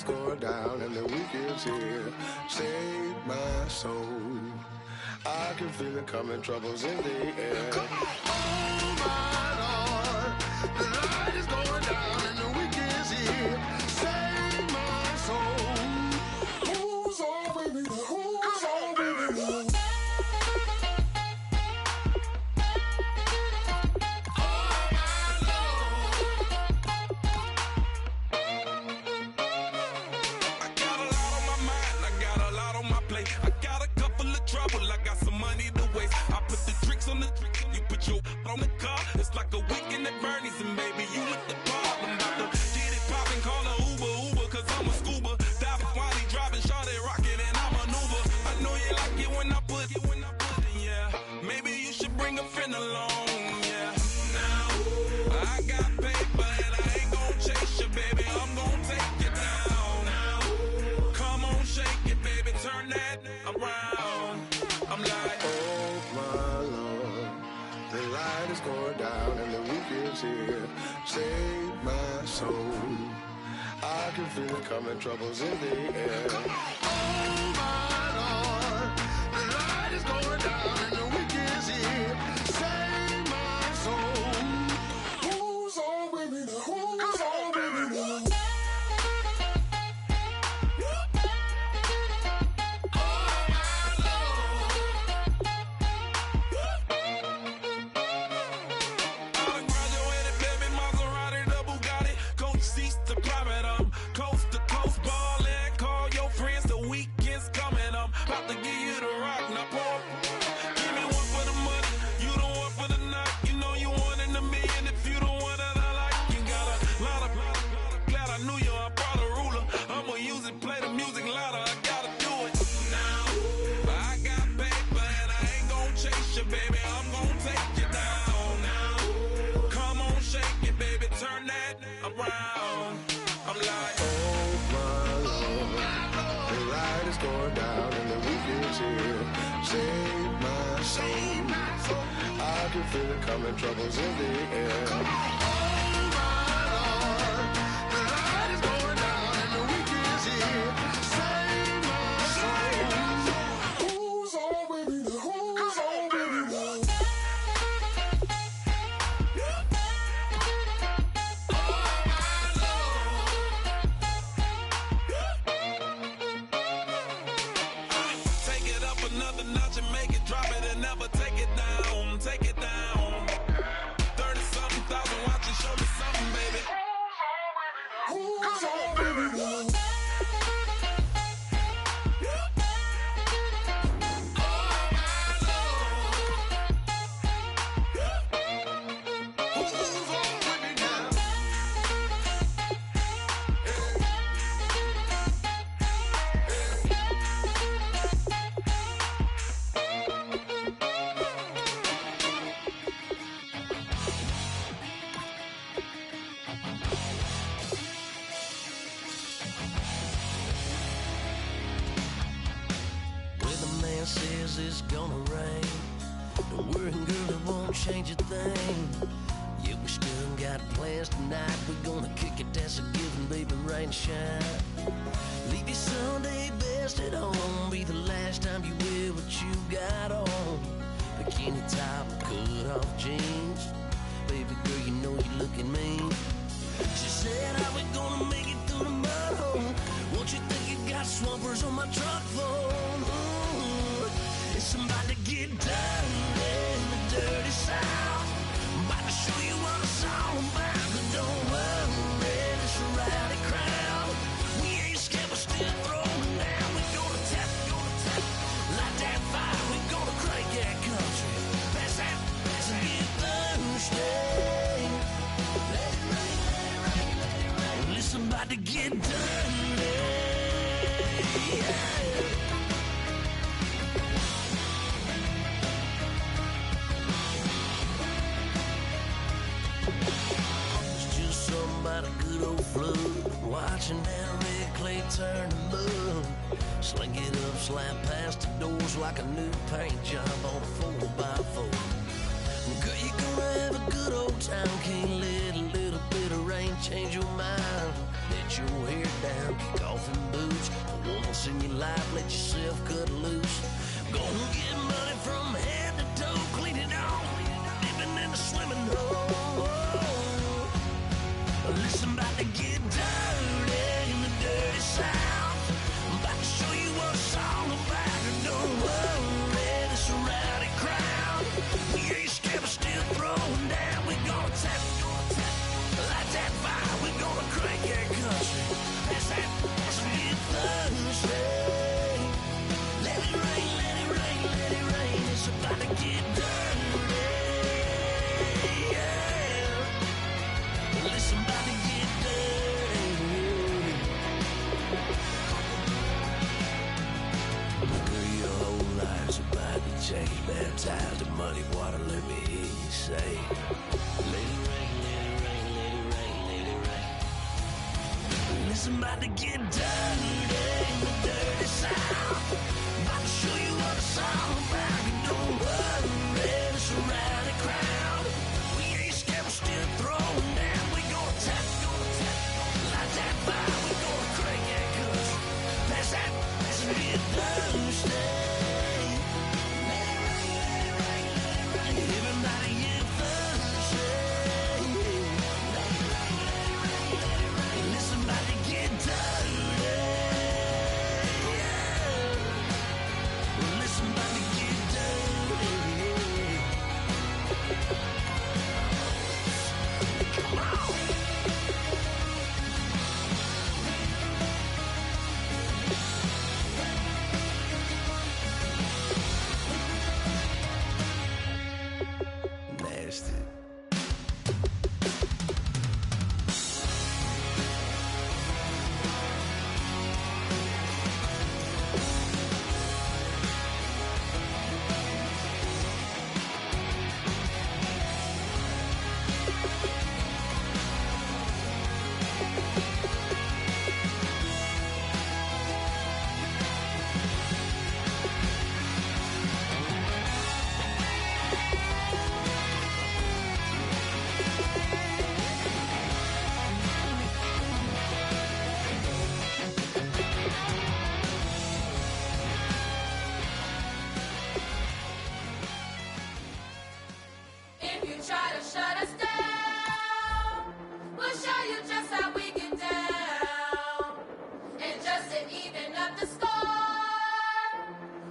Going down and the week is here. Save my soul. I can feel it coming, troubles in the air. Oh my Lord, the light is going down and the week is here. Save my soul. Who's all with me? Who's all with me? On the car, it's like a weekend at Bernie's, and baby, you with the problem. About to get it poppin', call a Uber, cause I'm a scuba. Diving while he driving, shawty rockin', and I maneuver. I know you like it when I put it, yeah. Maybe you should bring a friend along, yeah. Now, I got paper, and I ain't gon' chase you, baby. I'm gon' take you down. Now, come on, shake it, baby, turn that around. I'm like, oh my Lord, the light is going down and the week is here. Save my soul. I can feel it coming, troubles in the air. Oh my Lord, the light is going down and the week is here. Save my soul. Who's all with me? Who's all with me? Going down and the week is here. Save my soul. I can feel it coming, troubles in the air. Oh my Lord, the light is going down and the week is here. Save my soul. Who's all with me? Who's all with me? another notch and make it drop it and never take it down. Take it down. 30-something thousand watching, show me something, baby. Who's on, baby? Who's on with me now? says it's gonna rain. Don't worry, girl, it won't change a thing. Yeah, we still got plans tonight. We're gonna kick it, that's a given, baby, rain and shine. Leave your Sunday best at home. Be the last time you wear what you got on. Bikini top, cut off jeans. Baby girl, you know you looking mean. She said, how we gonna make it through the mud hole? Won't you think you got swampers on my truck phone? Ooh, it's about to get dirty in the dirty South. I'm about to show you what it's all about. But don't worry, it's a rowdy crowd. We ain't scared, we're still throwing down. We're gonna tap, light that fire. We're gonna crank that country. Pass that, and get thirsty. Let it rain, let it rain, let it rain. Listen, about to get dirty. Yeah. About a good old flood, watching that red clay turn to mud. Sling it up, slap past the doors like a new paint job on a 4x4. Girl, you're gonna have a good old time. Can't let a little bit of rain change your mind. Let your hair down, kick off in boots. Once in your life, let yourself cut loose. Gonna get money from head to toe, clean it off, living in a swimming hole. Listen, about to get dirty in the dirty South. I'm about to show you what it's all about. And don't worry, this a rowdy crowd. We ain't scared, we're still throwing down. We're gonna tap, light that fire. We're gonna crank that country. Pass that, as we get thirsty. Let it rain, let it rain, let it rain. It's about to get dirty. Yeah. Listen, about to get dirty. Girl, your whole life's about to change. Baptized in muddy water, let me hear you say, let it rain, let it rain, let it rain, let it rain. Listen, about to get dirty in the dirty South. About to show you what it's all about. And don't worry, it's a rowdy crowd. We ain't scared, we're still throwing down. We gonna tap, light that fire. We gonna crank that country. Pass that, as we get thirsty. Let it rain, let it rain, let it rain. Everybody get thirsty. Let it rain, let it rain, let it rain. Listen, about to get dirty. Yeah. Listen, about to get dirty. Come on. Nasty. If you try to shut us down, we'll show you just how we get down. And just to even up the score,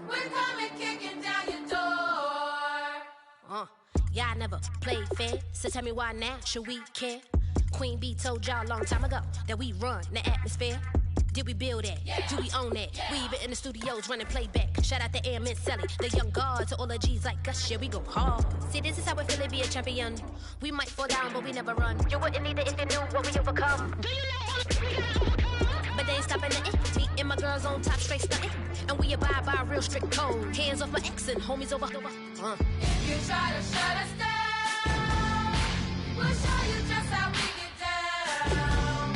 we're coming kicking down your door. Y'all never played fair, so tell me why now should we care? Queen Bee told y'all a long time ago that we run the atmosphere. Did we build that? Yeah. Do we own that? Yeah. We even in the studios running playback. Shout out to Airman Sally, the young guard, to all the G's like us. Yeah, we go hard. See, this is how we feel to be a champion. We might fall down, but we never run. You wouldn't need it if you knew what we overcome. Do you know all we can overcome? But they ain't stopping nothing. Me and my girls on top, straight stunting. And we abide by a real strict code. Hands off my ex and homies over. If you try to shut us down, we'll show you just how we get down.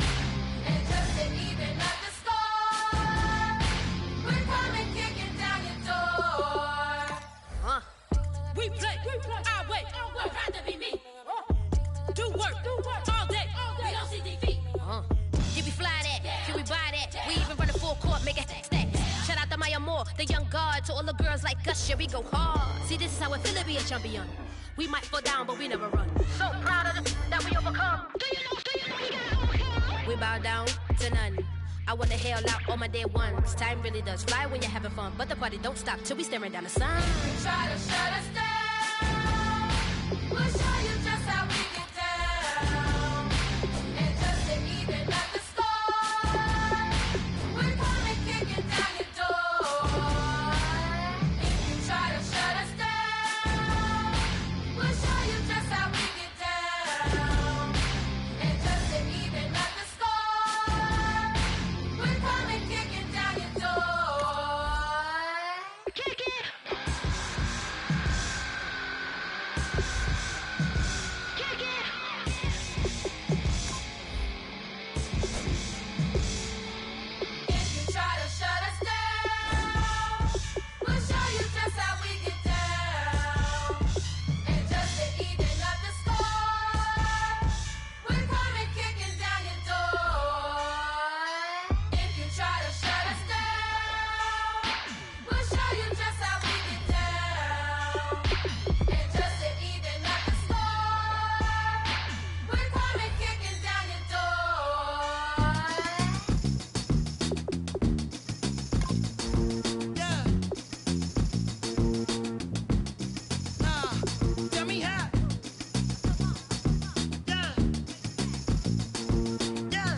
And just to even up the score, we're coming kicking down your door. The young guard to all the girls like us, yeah, we go hard. See, this is how it feel to be a champion. We might fall down, but we never run. So proud of that we overcome. Do you know we got overcome? We bow down to none. I wanna hail out all my day ones. Time really does fly when you're having fun, but the party don't stop till we staring down the sun. You try to shut us down. We'll show you just how we get down. And just to even up the score, we're coming kicking down your door. If you try to shut us down, we'll show you just how we get down. And just to even up the score, we're coming kicking down your door. Kick it! Kick it! If you try to shut us down, we'll show you just how we get down. And just to even up the score, we're coming kicking down your door. If you try to shut us down, we'll show you just how we get down. And just to even up the score, we're coming kicking down your door. Yeah. Tell me how. Yeah. Yeah.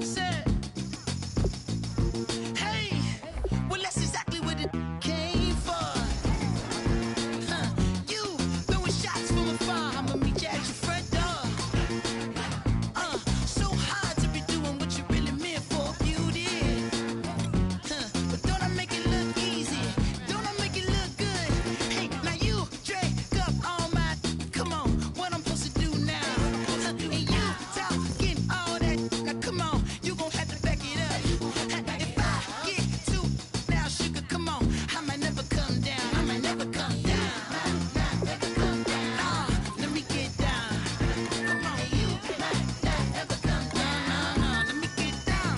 Said. Hey. Well, that's exactly what it came for. You throwing shots from afar. I'ma meet you at your front door. So hard to be doing what you really meant for. Beauty. But don't I make it look easy? Don't I make it look good? Hey, now you drink up all my. Come on, what I'm supposed to do now? And you talking all that. Now come on, you gon' have to back it up. If I get too now, sugar, come on, I might never come down. I might never come down. Let me get down. Come on, you might not ever come down. Let me get down.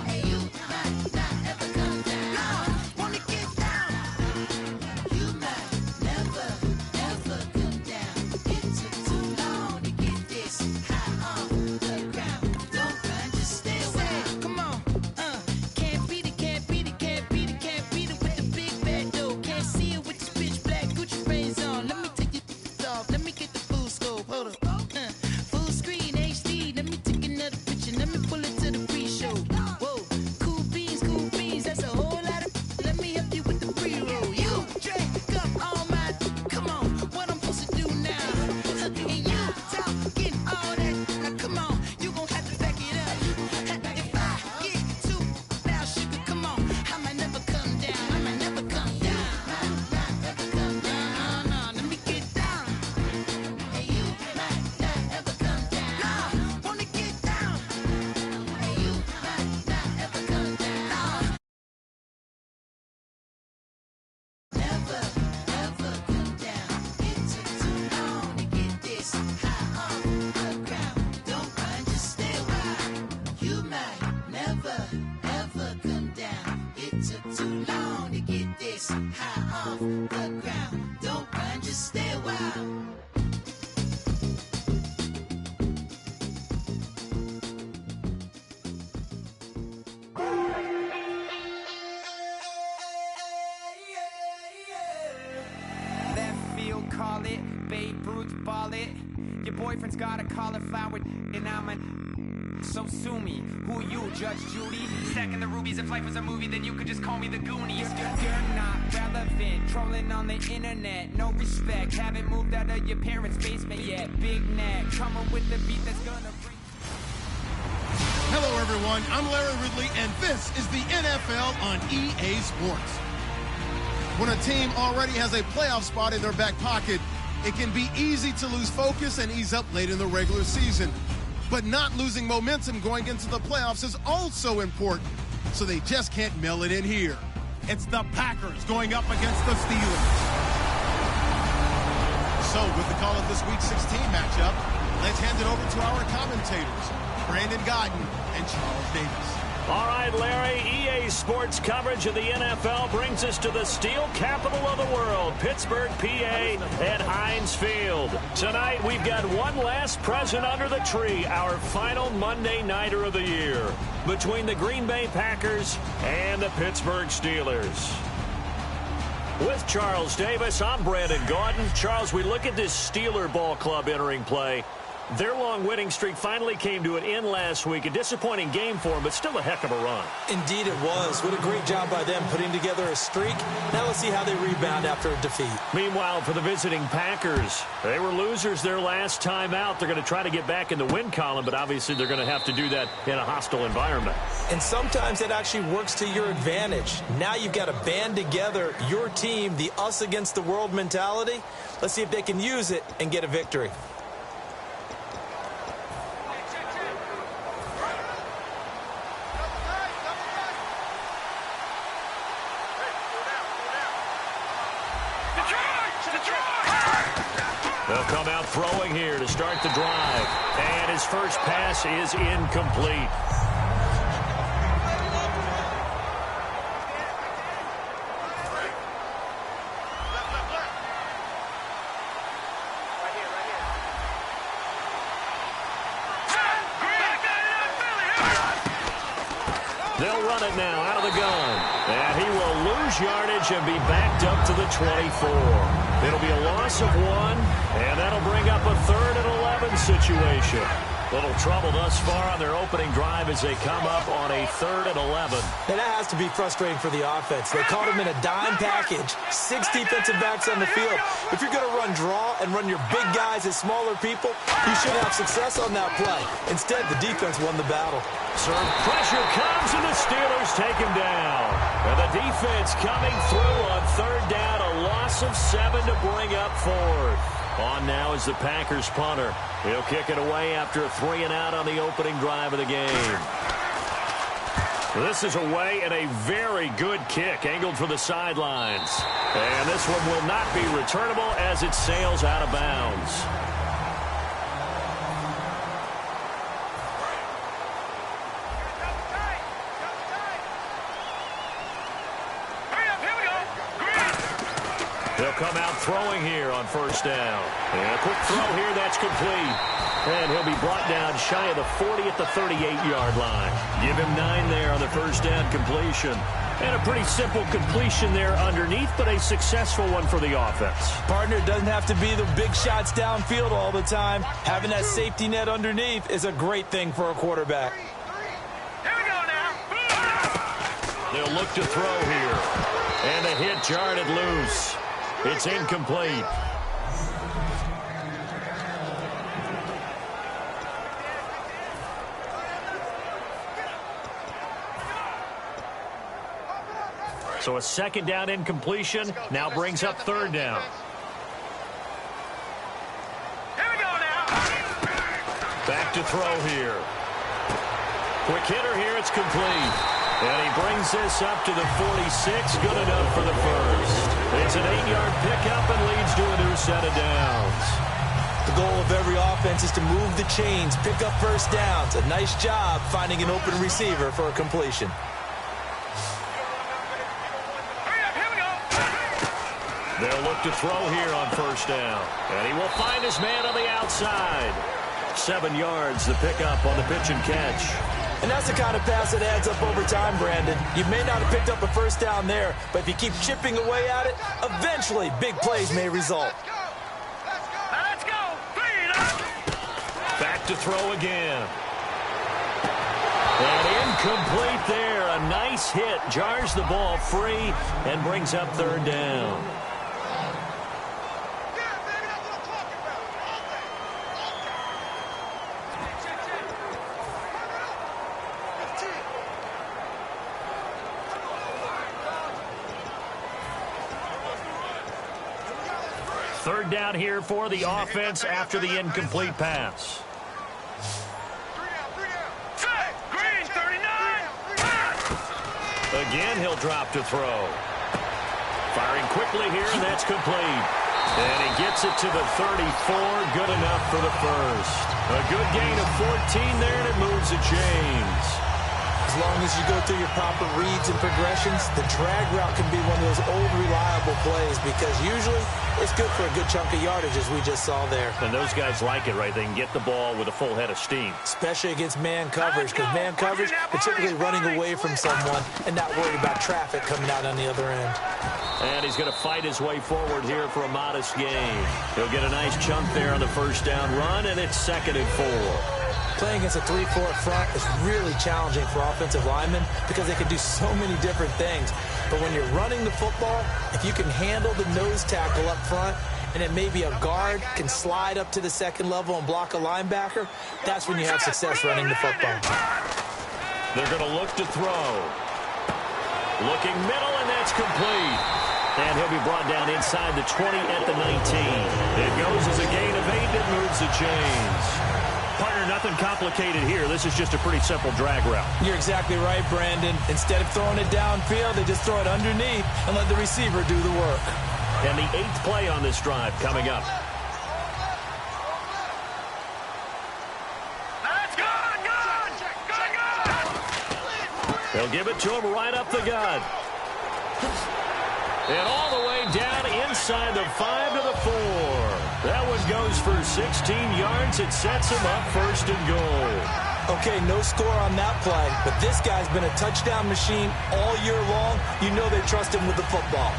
Hey, you might not ever come down. Wanna get down. You might never, ever come down. It took too long to get this high off the ground. Don't run, just stay away. Come on, can't beat it, can't beat it, can't beat it, can't beat it with the big bad dough. Can't see it with this bitch black Gucci frames on. Let me take it off, let me get the full scope. Hold up, full screen HD. Let me take another picture, let me pull it to the pre-show. Whoa, cool beans, that's a whole lot of. Let me help you with the pre-roll. You drink up all my. Come on, what I'm supposed to do now? And you talking all that. Now come on, you gon' have to back it up. If I get too now, sugar, come on, I might never come down. I might never come down. No, let me get down. And you might not ever come down. Wanna get down. And you might not ever come down. Never, ever come down. It took too long to get this high off the ground. Don't run, just stay a while. You might never, ever come down. It took too long to get this high off the ground. Don't run, just stay a while. Left field, call it. Babe Ruth, ball it. Your boyfriend's got a cauliflower, and I'm a. So sue me. Who you, Judge Judy? Stacking the rubies. If life was a movie, then you could just call me the Goonies. You're not relevant. Trolling on the internet. No respect. Haven't moved out of your parents' basement yet. Big neck. Coming with the beat that's gonna bring. Hello, everyone. I'm Larry Ridley, and this is the NFL on EA Sports. When a team already has a playoff spot in their back pocket, it can be easy to lose focus and ease up late in the regular season. But not losing momentum going into the playoffs is also important, so they just can't mail it in here. It's the Packers going up against the Steelers. So with the call of this Week 16 matchup, let's hand it over to our commentators, Brandon Godden and Charles Davis. All right, Larry, EA Sports coverage of the NFL brings us to the steel capital of the world, Pittsburgh, PA, at Heinz Field. Tonight, we've got one last present under the tree, our final Monday nighter of the year, between the Green Bay Packers and the Pittsburgh Steelers. With Charles Davis, I'm Brandon Gaudin. Charles, we look at this Steeler ball club entering play. Their long winning streak finally came to an end last week. A disappointing game for them, but still a heck of a run. Indeed it was. What a great job by them putting together a streak. Now let's see how they rebound after a defeat. Meanwhile, for the visiting Packers, they were losers their last time out. They're going to try to get back in the win column, but obviously they're going to have to do that in a hostile environment. And sometimes that actually works to your advantage. Now you've got to band together your team, the us against the world mentality. Let's see if they can use it and get a victory. They'll come out throwing here to start the drive. And his first pass is incomplete. They'll run it now out of the gun. And he will lose yardage and be backed up to the 24. It'll be a loss of 1, and that'll bring up a 3rd and 11 situation. Little trouble thus far on their opening drive as they come up on a 3rd and 11. Now that has to be frustrating for the offense. They caught him in a dime package, 6 defensive backs on the field. If you're going to run draw and run your big guys as smaller people, you should have success on that play. Instead, the defense won the battle. Serve pressure comes, and the Steelers take him down. And the defense coming through on 3rd down, a loss of 7 to bring up 4th. On now is the Packers punter. He'll kick it away after a 3 and out on the opening drive of the game. This is away and a very good kick angled for the sidelines. And this one will not be returnable as it sails out of bounds. They'll come out throwing here on 1st down. And a quick throw here, that's complete. And he'll be brought down shy of the 40 at the 38-yard line. Give him 9 there on the 1st down completion. And a pretty simple completion there underneath, but a successful one for the offense. Partner, it doesn't have to be the big shots downfield all the time. Having that safety net underneath is a great thing for a quarterback. Here we go now. They'll look to throw here. And the hit jarred it loose. It's incomplete. So a 2nd down incompletion now brings up 3rd down. Here we go now. Back to throw here. Quick hitter here, it's complete. And he brings this up to the 46, good enough for the first. It's an 8-yard pickup and leads to a new set of downs. The goal of every offense is to move the chains, pick up 1st downs. A nice job finding an open receiver for a completion. They'll look to throw here on 1st down. And he will find his man on the outside. 7 yards, the pickup on the pitch and catch. And that's the kind of pass that adds up over time, Brandon. You may not have picked up a 1st down there, but if you keep chipping away at it, eventually big plays may result. Let's go. 3 up. Back to throw again. And incomplete there. A nice hit. Jars the ball free and brings up 3rd down. Third down here for the offense after the incomplete pass. Green, 39. Again, he'll drop to throw. Firing quickly here, and that's complete. And he gets it to the 34, good enough for the first. A good gain of 14 there, and it moves the chains. As long as you go through your proper reads and progressions, the drag route can be one of those old reliable plays because usually it's good for a good chunk of yardage, as we just saw there. And those guys like it, right? They can get the ball with a full head of steam. Especially against man coverage, because man coverage, they're typically running away from someone and not worried about traffic coming out on the other end. And he's going to fight his way forward here for a modest gain. He'll get a nice chunk there on the first down run, and it's 2nd and 4. Playing against a 3-4 front is really challenging for offensive linemen because they can do so many different things. But when you're running the football, if you can handle the nose tackle up front, and then maybe a guard can slide up to the second level and block a linebacker, that's when you have success running the football. They're going to look to throw. Looking middle, and that's complete. And he'll be brought down inside the 20 at the 19. It goes as a gain of 8 and moves the chains. Partner, nothing complicated here. This is just a pretty simple drag route. You're exactly right, Brandon. Instead of throwing it downfield, they just throw it underneath and let the receiver do the work. And the 8th play on this drive coming up. They'll give it to him right up the gut. And all the way down inside the 5 to the 4. That one goes for 16 yards. It sets him up 1st and goal. Okay, no score on that play, but this guy's been a touchdown machine all year long. You know they trust him with the football.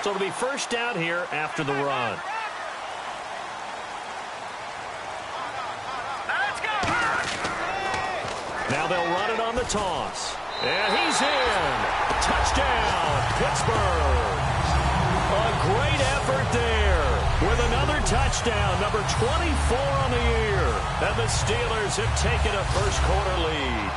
So it'll be first down here after the run. Now they'll run it on the toss. And he's in. Touchdown, Pittsburgh. A great effort there with another touchdown, number 24 on the year. And the Steelers have taken a first-quarter lead.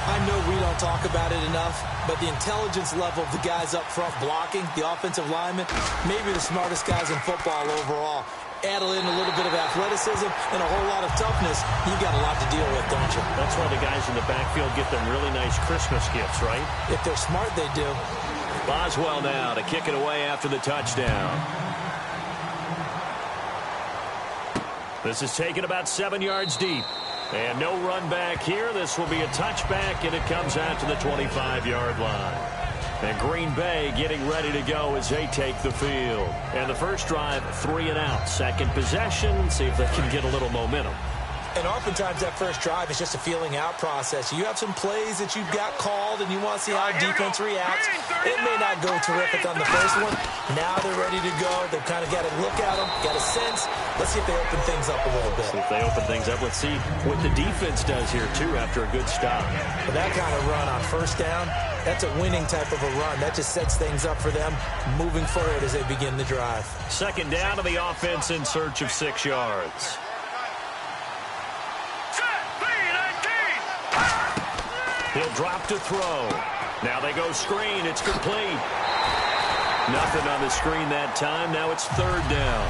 I know we don't talk about it enough, but the intelligence level of the guys up front blocking, the offensive linemen, maybe the smartest guys in football overall. Add in a little bit of athleticism and a whole lot of toughness, you got a lot to deal with, don't you? That's why the guys in the backfield get them really nice Christmas gifts, right? If they're smart, they do. Boswell now to kick it away after the touchdown. This is taken about 7 yards deep. And no run back here. This will be a touchback, and it comes out to the 25-yard line. And Green Bay getting ready to go as they take the field. And the first drive, 3 and out. Second possession, see if they can get a little momentum. And oftentimes that first drive is just a feeling out process. You have some plays that you've got called and you want to see how defense reacts. It may not go terrific on the first one. Now they're ready to go. They've kind of got to look at them, got a sense. Let's see if they open things up a little bit. See if they open things up. Let's see what the defense does here, too, after a good stop. But that kind of run on first down, that's a winning type of a run. That just sets things up for them moving forward as they begin the drive. Second down to the offense in search of 6 yards. He'll drop to throw. Now they go screen. It's complete. Nothing on the screen that time. Now it's third down.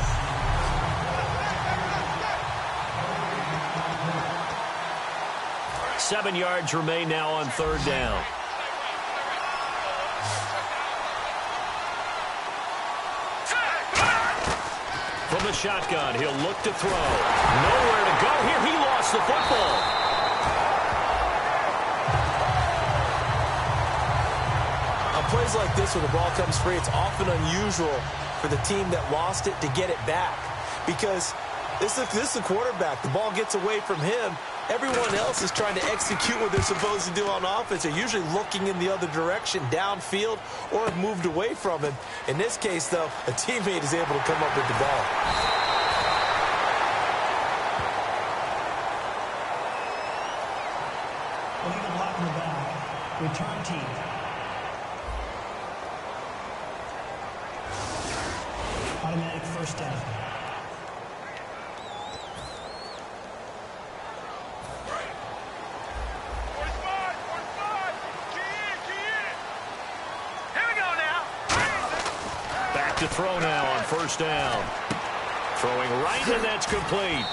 Seven yards remain now on third down. From the shotgun, he'll look to throw. Nowhere to go here. He lost the football. Plays like this when the ball comes free, it's often unusual for the team that lost it to get it back because this is the quarterback. The ball gets away from him. Everyone else is trying to execute what they're supposed to do on offense. They're usually looking in the other direction, downfield, or have moved away from him. In this case, though, a teammate is able to come up with the ball. Leave a lot in the back. Return team. Automatic first down. Back to throw now on first down. Throwing right, and that's complete.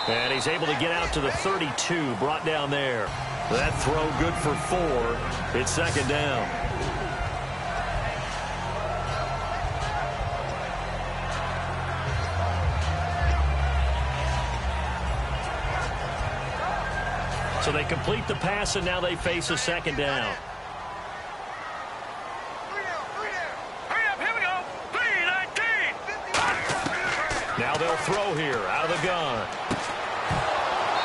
And he's able to get out to the 32, brought down there. That throw good for 4. It's second down. So they complete the pass, and now they face a second down. Now they'll throw here out of the gun.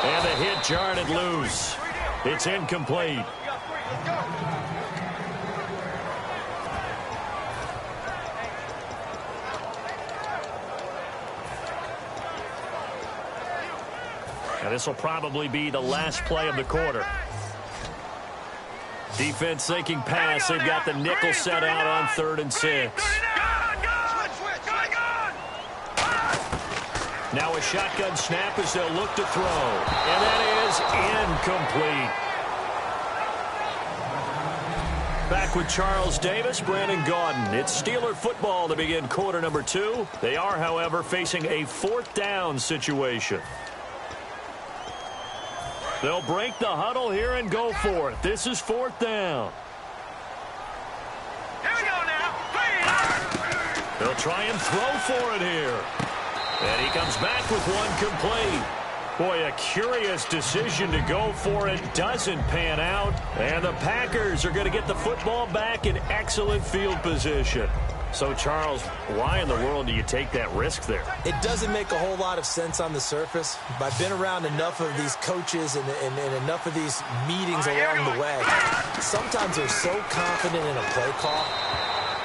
And the hit jarred it loose. It's incomplete. Now this will probably be the last play of the quarter. Defense thinking pass. They've got the nickel set out on 3rd and 6. Now a shotgun snap as they'll look to throw. And that is incomplete. Back with Charles Davis, Brandon Gaudin. It's Steeler football to begin quarter number 2. They are, however, facing a 4th down situation. They'll break the huddle here and go for it. This is 4th down. Here we go now. They'll try and throw for it here. And he comes back with one complete. Boy, a curious decision to go for it. Doesn't pan out. And the Packers are going to get the football back in excellent field position. So, Charles, why in the world do you take that risk there? It doesn't make a whole lot of sense on the surface. But I've been around enough of these coaches and enough of these meetings along the way. Sometimes they're so confident in a play call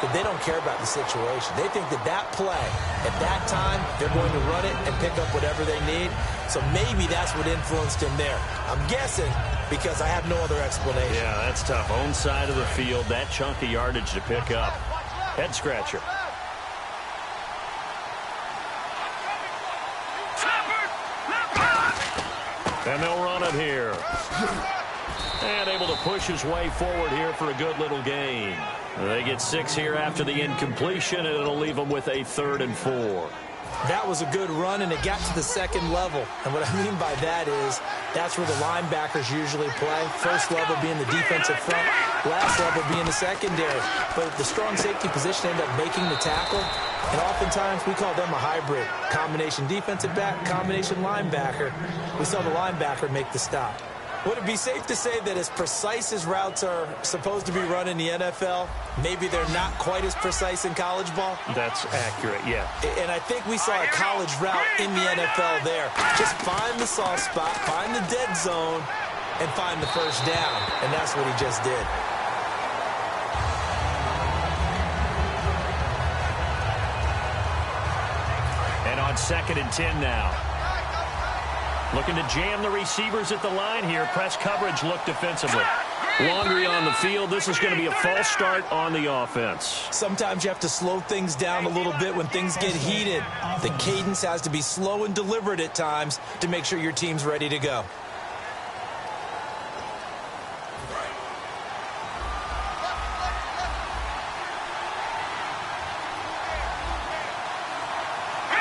that they don't care about the situation. They think that that play, at that time, they're going to run it and pick up whatever they need. So maybe that's what influenced him there. I'm guessing because I have no other explanation. Yeah, that's tough. Own side of the field, that chunk of yardage to pick up. Head scratcher. And they'll run it here. And able to push his way forward here for a good little gain. They get 6 here after the incompletion, and it'll leave them with a 3rd and 4. That was a good run, and it got to the second level. And what I mean by that is that's where the linebackers usually play. First level being the defensive front, last level being the secondary. But the strong safety position ended up making the tackle. And oftentimes we call them a hybrid. Combination defensive back, combination linebacker. We saw the linebacker make the stop. Would it be safe to say that as precise as routes are supposed to be run in the NFL, maybe they're not quite as precise in college ball? That's accurate, yeah. And I think we saw a college route in the NFL there. Just find the soft spot, find the dead zone, and find the first down. And that's what he just did. And on 2nd and 10 now. Looking to jam the receivers at the line here. Press coverage look defensively. Laundry on the field. This is going to be a false start on the offense. Sometimes you have to slow things down a little bit when things get heated. The cadence has to be slow and deliberate at times to make sure your team's ready to go.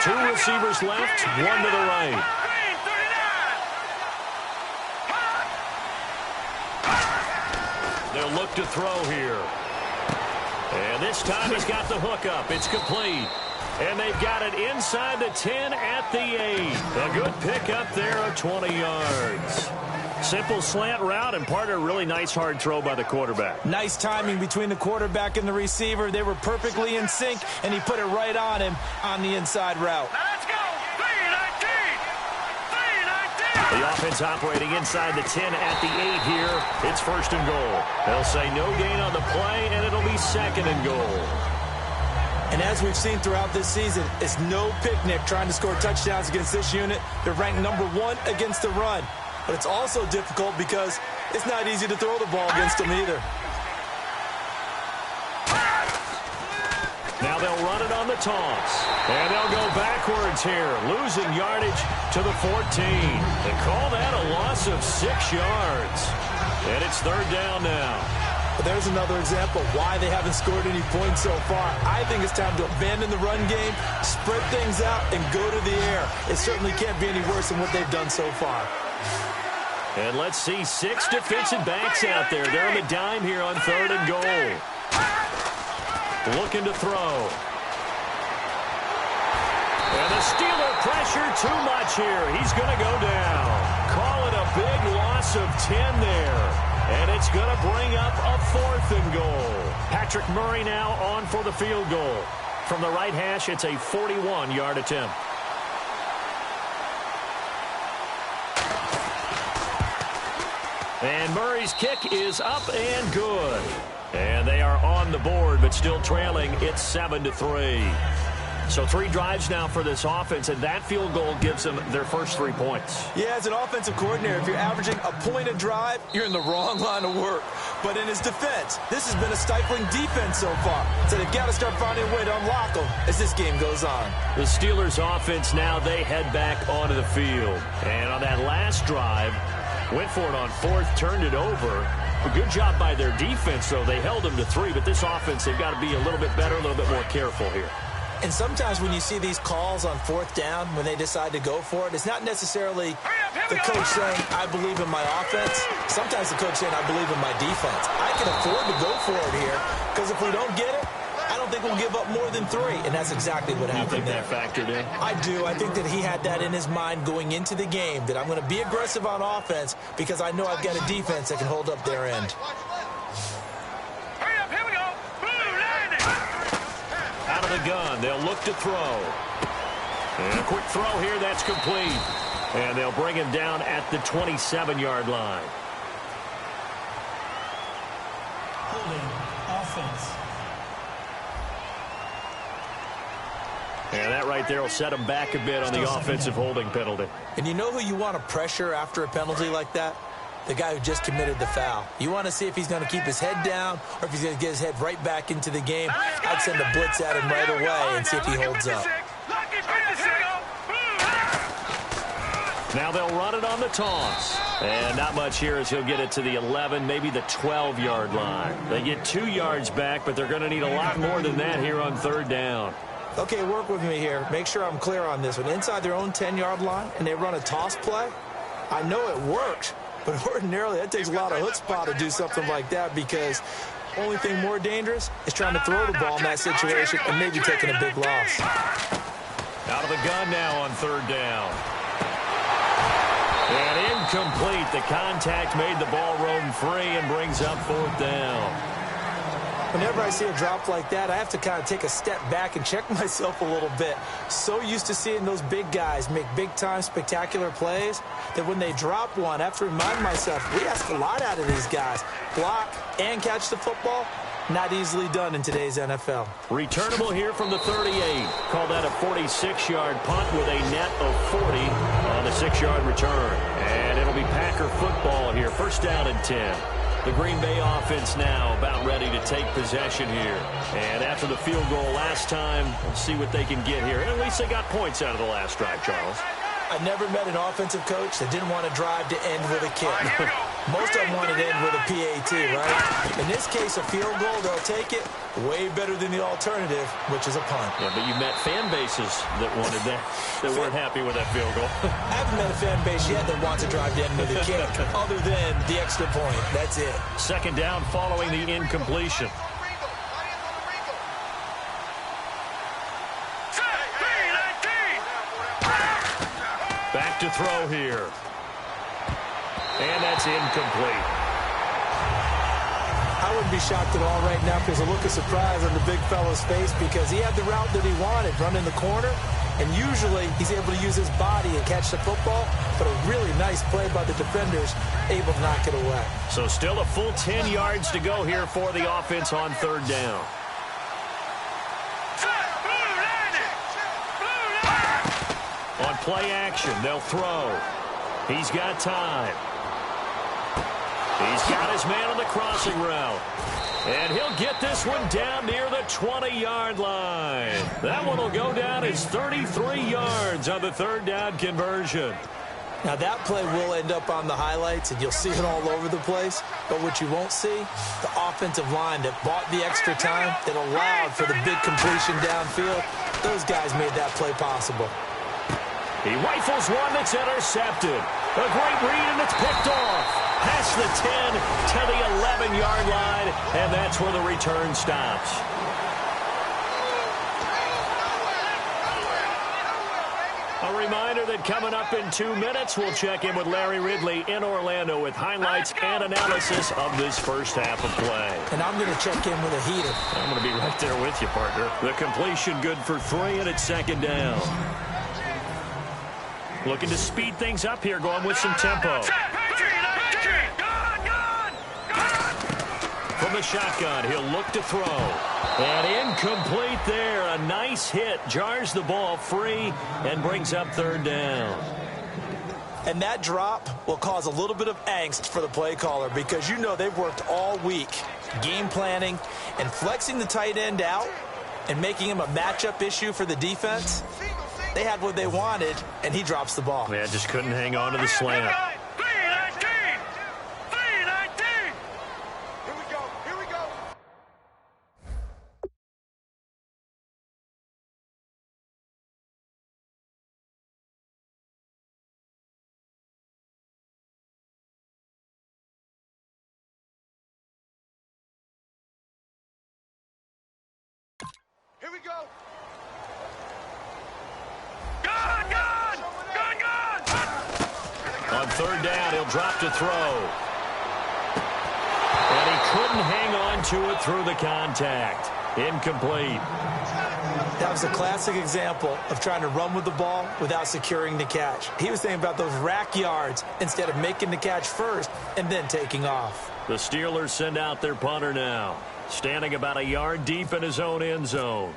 Two receivers left, one to the right. They'll look to throw here. And this time he's got the hook up. It's complete. And they've got it inside the 10 at the 8. A good pickup there of 20 yards. Simple slant route and part of a really nice hard throw by the quarterback. Nice timing between the quarterback and the receiver. They were perfectly in sync, and he put it right on him on the inside route. Let's go! 3-19! 3-19! The offense operating inside the 10 at the 8 here. It's 1st and goal. They'll say no gain on the play, and it'll be 2nd and goal. And as we've seen throughout this season, it's no picnic trying to score touchdowns against this unit. They're ranked number 1 against the run. But it's also difficult because it's not easy to throw the ball against them either. Now they'll run it on the toss. And they'll go backwards here, losing yardage to the 14. They call that a loss of 6 yards. And it's 3rd down now. But there's another example why they haven't scored any points so far. I think it's time to abandon the run game, spread things out, and go to the air. It certainly can't be any worse than what they've done so far. And let's see 6 defensive backs out there. They're on the dime here on 3rd and goal. Looking to throw. And the Steeler pressure too much here. He's going to go down. Call it a big loss of 10 there. And it's going to bring up a 4th and goal. Patrick Murray now on for the field goal. From the right hash, it's a 41-yard attempt. And Murray's kick is up and good. And they are on the board, but still trailing. It's 7-3. So 3 drives now for this offense, and that field goal gives them their first 3 points. Yeah, as an offensive coordinator, if you're averaging a point a drive, you're in the wrong line of work. But in his defense, this has been a stifling defense so far. So they've got to start finding a way to unlock them as this game goes on. The Steelers offense now, they head back onto the field. And on that last drive, went for it on 4th, turned it over. A good job by their defense, though. They held them to 3, but this offense, they've got to be a little bit better, a little bit more careful here. And sometimes when you see these calls on 4th down, when they decide to go for it, it's not necessarily the coach saying, I believe in my offense. Sometimes the coach saying, I believe in my defense. I can afford to go for it here, because if we don't get it, I don't think we'll give up more than 3. And that's exactly what happened there. You think that factored in? I do. I think that he had that in his mind going into the game, that I'm going to be aggressive on offense because I know I've got a defense that can hold up their end. Out of the gun, they'll look to throw. And a quick throw here, that's complete. And they'll bring him down at the 27-yard line. Holding offense. And that right there will set him back a bit on the offensive holding penalty. And you know who you want to pressure after a penalty like that? The guy who just committed the foul. You want to see if he's going to keep his head down or if he's going to get his head right back into the game. I'd send a blitz at him right away and see if he holds up. Now they'll run it on the toss. And not much here as he'll get it to the 11, maybe the 12-yard line. They get 2 yards back, but they're going to need a lot more than that here on 3rd down. Okay, work with me here. Make sure I'm clear on this one. Inside their own 10-yard line and they run a toss play, I know it works. But ordinarily, that takes a lot of chutzpah to do something like that because only thing more dangerous is trying to throw the ball in that situation and maybe taking a big loss. Out of the gun now on 3rd down. And incomplete. The contact made the ball roam free and brings up 4th down. Whenever I see a drop like that, I have to kind of take a step back and check myself a little bit. So used to seeing those big guys make big-time spectacular plays that when they drop one, I have to remind myself, we ask a lot out of these guys. Block and catch the football, not easily done in today's NFL. Returnable here from the 38. Call that a 46-yard punt with a net of 40 on the 6-yard return. And it'll be Packer football here. 1st down and 10. The Green Bay offense now about ready to take possession here. And after the field goal last time, we'll see what they can get here. And at least they got points out of the last drive, Charles. I've never met an offensive coach that didn't want to drive to end with a kick. Most of them wanted to end with a PAT, right? In this case, a field goal, they'll take it. Way better than the alternative, which is a punt. Yeah, but you met fan bases that wanted that, that weren't happy with that field goal. I haven't met a fan base yet that wants to drive to end with a kick, other than the extra point. That's it. 2nd down following the incompletion. Back to throw here. And that's incomplete. I wouldn't be shocked at all right now if there's a look of surprise on the big fella's face because he had the route that he wanted, run in the corner, and usually he's able to use his body and catch the football, but a really nice play by the defenders, able to knock it away. So still a full 10 yards to go here for the offense on 3rd down. On play action, they'll throw. He's got time. He's got his man on the crossing route. And he'll get this one down near the 20-yard line. That one will go down as 33 yards on the 3rd down conversion. Now, that play will end up on the highlights, and you'll see it all over the place. But what you won't see, the offensive line that bought the extra time, that allowed for the big completion downfield, those guys made that play possible. He rifles one that's intercepted. A great read, and it's picked off. Past the 10 to the 11-yard line, and that's where the return stops. A reminder that coming up in 2 minutes, we'll check in with Larry Ridley in Orlando with highlights and analysis of this first half of play. And I'm going to check in with a heater. I'm going to be right there with you, partner. The completion good for 3, and it's second down. Looking to speed things up here, going with some tempo. From the shotgun, he'll look to throw. And incomplete there. A nice hit. Jars the ball free and brings up third down. And that drop will cause a little bit of angst for the play caller because you know they've worked all week game planning and flexing the tight end out and making him a matchup issue for the defense. They had what they wanted, and he drops the ball. Yeah, just couldn't hang on to the slant. Here we go. On third down, he'll drop to throw. And he couldn't hang on to it through the contact. Incomplete. That was a classic example of trying to run with the ball without securing the catch. He was thinking about those rack yards instead of making the catch first and then taking off. The Steelers send out their punter now, standing about a yard deep in his own end zone.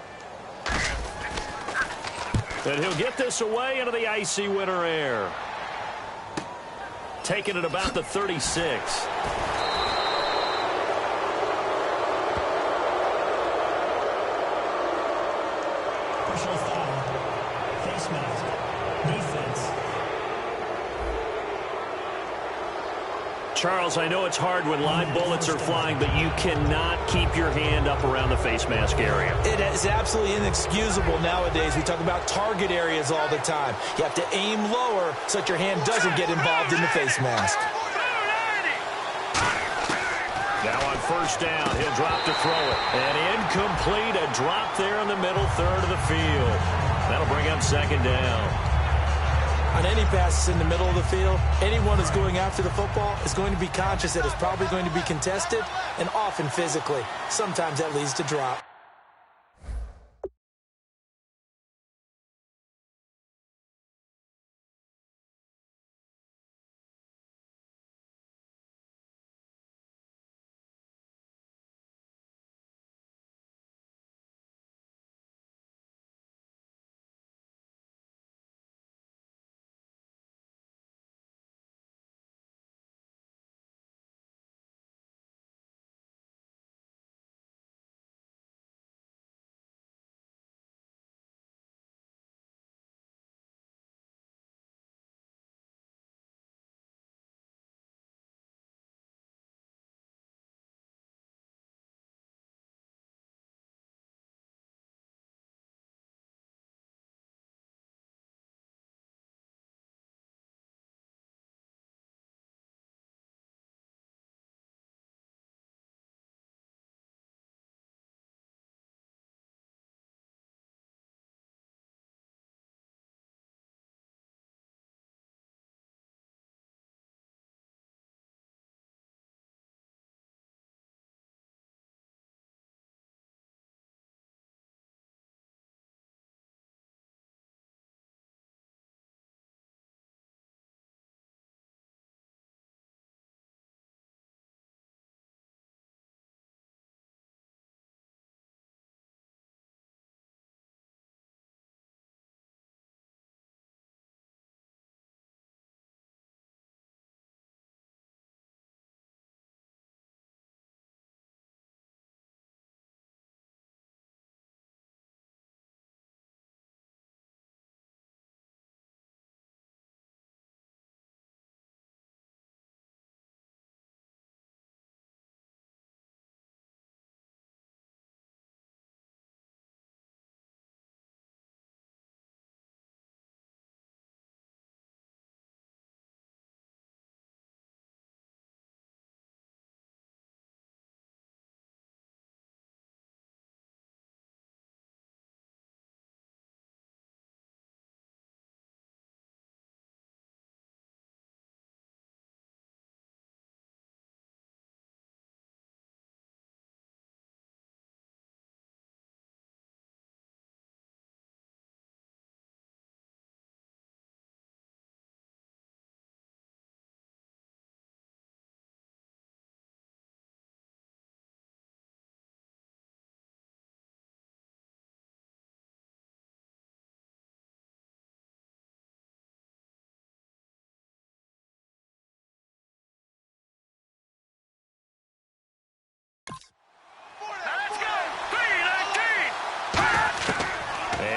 And he'll get this away into the icy winter air. Taking it about the 36. Personal foul. Face mask. Defense. Charles, I know it's hard when live bullets are flying, but you cannot keep your hand up around the face mask area. It is absolutely inexcusable nowadays. We talk about target areas all the time. You have to aim lower so that your hand doesn't get involved in the face mask. Now on first down, he'll drop to throw it. And incomplete, a drop there in the middle third of the field. That'll bring up second down. On any passes in the middle of the field, anyone who's going after the football is going to be conscious that it's probably going to be contested and often physically. Sometimes that leads to drop.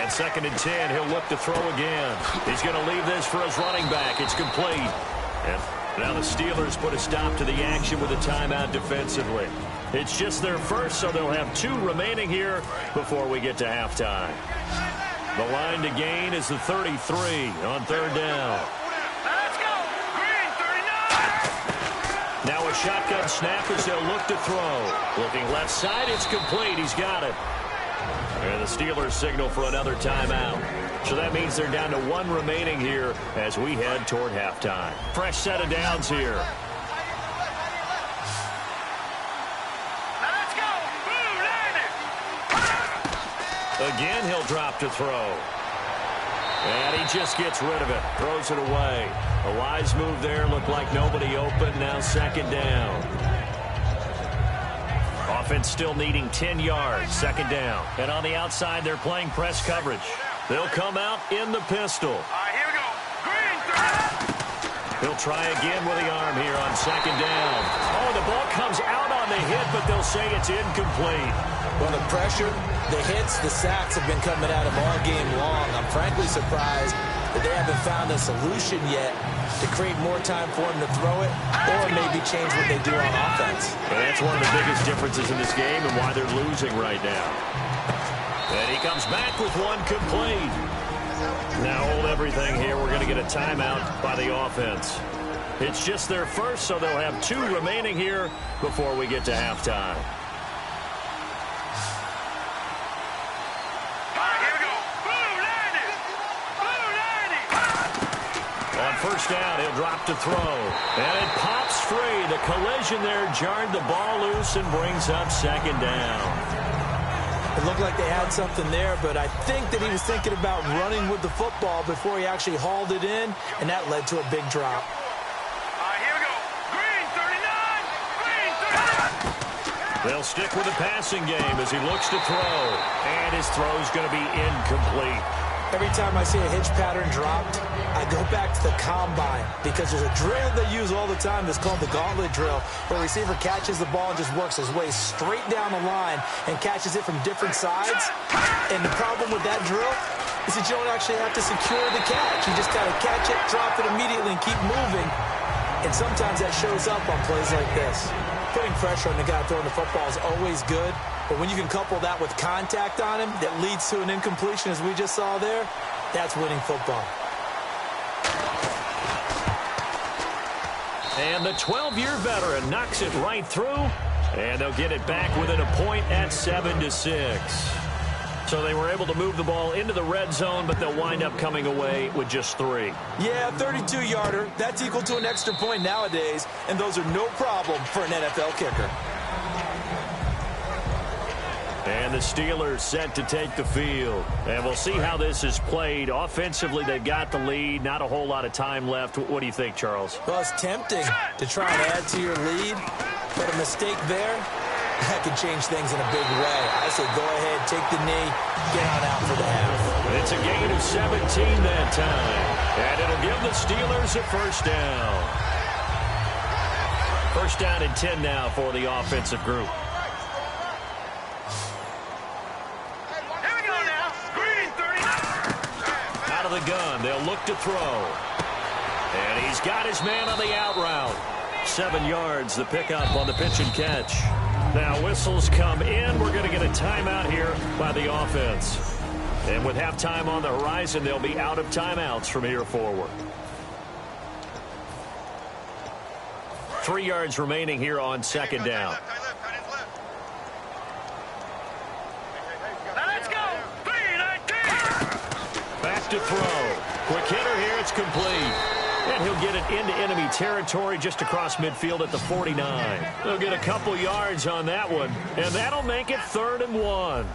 on 2nd and 10, he'll look to throw again. He's going to leave this for his running back. It's complete. And now the Steelers put a stop to the action with a timeout defensively. It's just their first, so they'll have 2 remaining here before we get to halftime. The line to gain is the 33 on 3rd down. Let's go. Green 39. Now a shotgun snap as they'll look to throw. Looking left side, it's complete. He's got it. And the Steelers signal for another timeout. So that means they're down to 1 remaining here as we head toward halftime. Fresh set of downs here. Let's go. Boom, landed. Again, he'll drop to throw. And he just gets rid of it. Throws it away. A wise move there. Looked like nobody open. Now 2nd down. Offense still needing 10 yards. 2nd down. And on the outside, they're playing press coverage. They'll come out in the pistol. All right, here we go. Green 39. He'll try again with the arm here on 2nd down. Oh, the ball comes out on the hit, but they'll say it's incomplete. Well, the pressure, the hits, the sacks have been coming at him all game long. I'm frankly surprised that they haven't found a solution yet to create more time for him to throw it or maybe change what they do on offense. And that's one of the biggest differences in this game and why they're losing right now. And he comes back with one complete. Now hold everything here. We're going to get a timeout by the offense. It's just their first, so they'll have 2 remaining here before we get to halftime. On 1st down, he'll drop to throw. And it pops free. The collision there jarred the ball loose and brings up 2nd down. It looked like they had something there, but I think that he was thinking about running with the football before he actually hauled it in, and that led to a big drop. All right, here we go. Green 39. Green 39. They'll stick with the passing game as he looks to throw. And his throw's going to be incomplete. Every time I see a hitch pattern dropped, I go back to the combine because there's a drill they use all the time that's called the gauntlet drill, where a receiver catches the ball and just works his way straight down the line and catches it from different sides. And the problem with that drill is that you don't actually have to secure the catch. You just kind of catch it, drop it immediately, and keep moving. And sometimes that shows up on plays like this. Putting pressure on the guy throwing the football is always good, but when you can couple that with contact on him that leads to an incompletion, as we just saw there, that's winning football. And the 12-year veteran knocks it right through, and they'll get it back within a point at 7-6. So they were able to move the ball into the red zone, but they'll wind up coming away with just 3. Yeah, 32-yarder. That's equal to an extra point nowadays, and those are no problem for an NFL kicker. And the Steelers set to take the field. And we'll see how this is played. Offensively, they've got the lead. Not a whole lot of time left. What do you think, Charles? Well, it's tempting to try and add to your lead, but a mistake there, that can change things in a big way. I say go ahead, take the knee, get on out for the half. It's a gain of 17 that time. And it'll give the Steelers a 1st down. 1st down and 10 now for the offensive group. Here we go now. Green 39. Out of the gun, they'll look to throw. And he's got his man on the out route. 7 yards, the pickup on the pitch and catch. Now whistles come in. We're going to get a timeout here by the offense. And with halftime on the horizon, they'll be out of timeouts from here forward. 3 yards remaining here on 2nd down. Let's go. Green 19. Back to throw. Quick hitter here. It's complete. And he'll get it into enemy territory just across midfield at the 49. They'll get a couple yards on that one, and that'll make it 3rd and 1.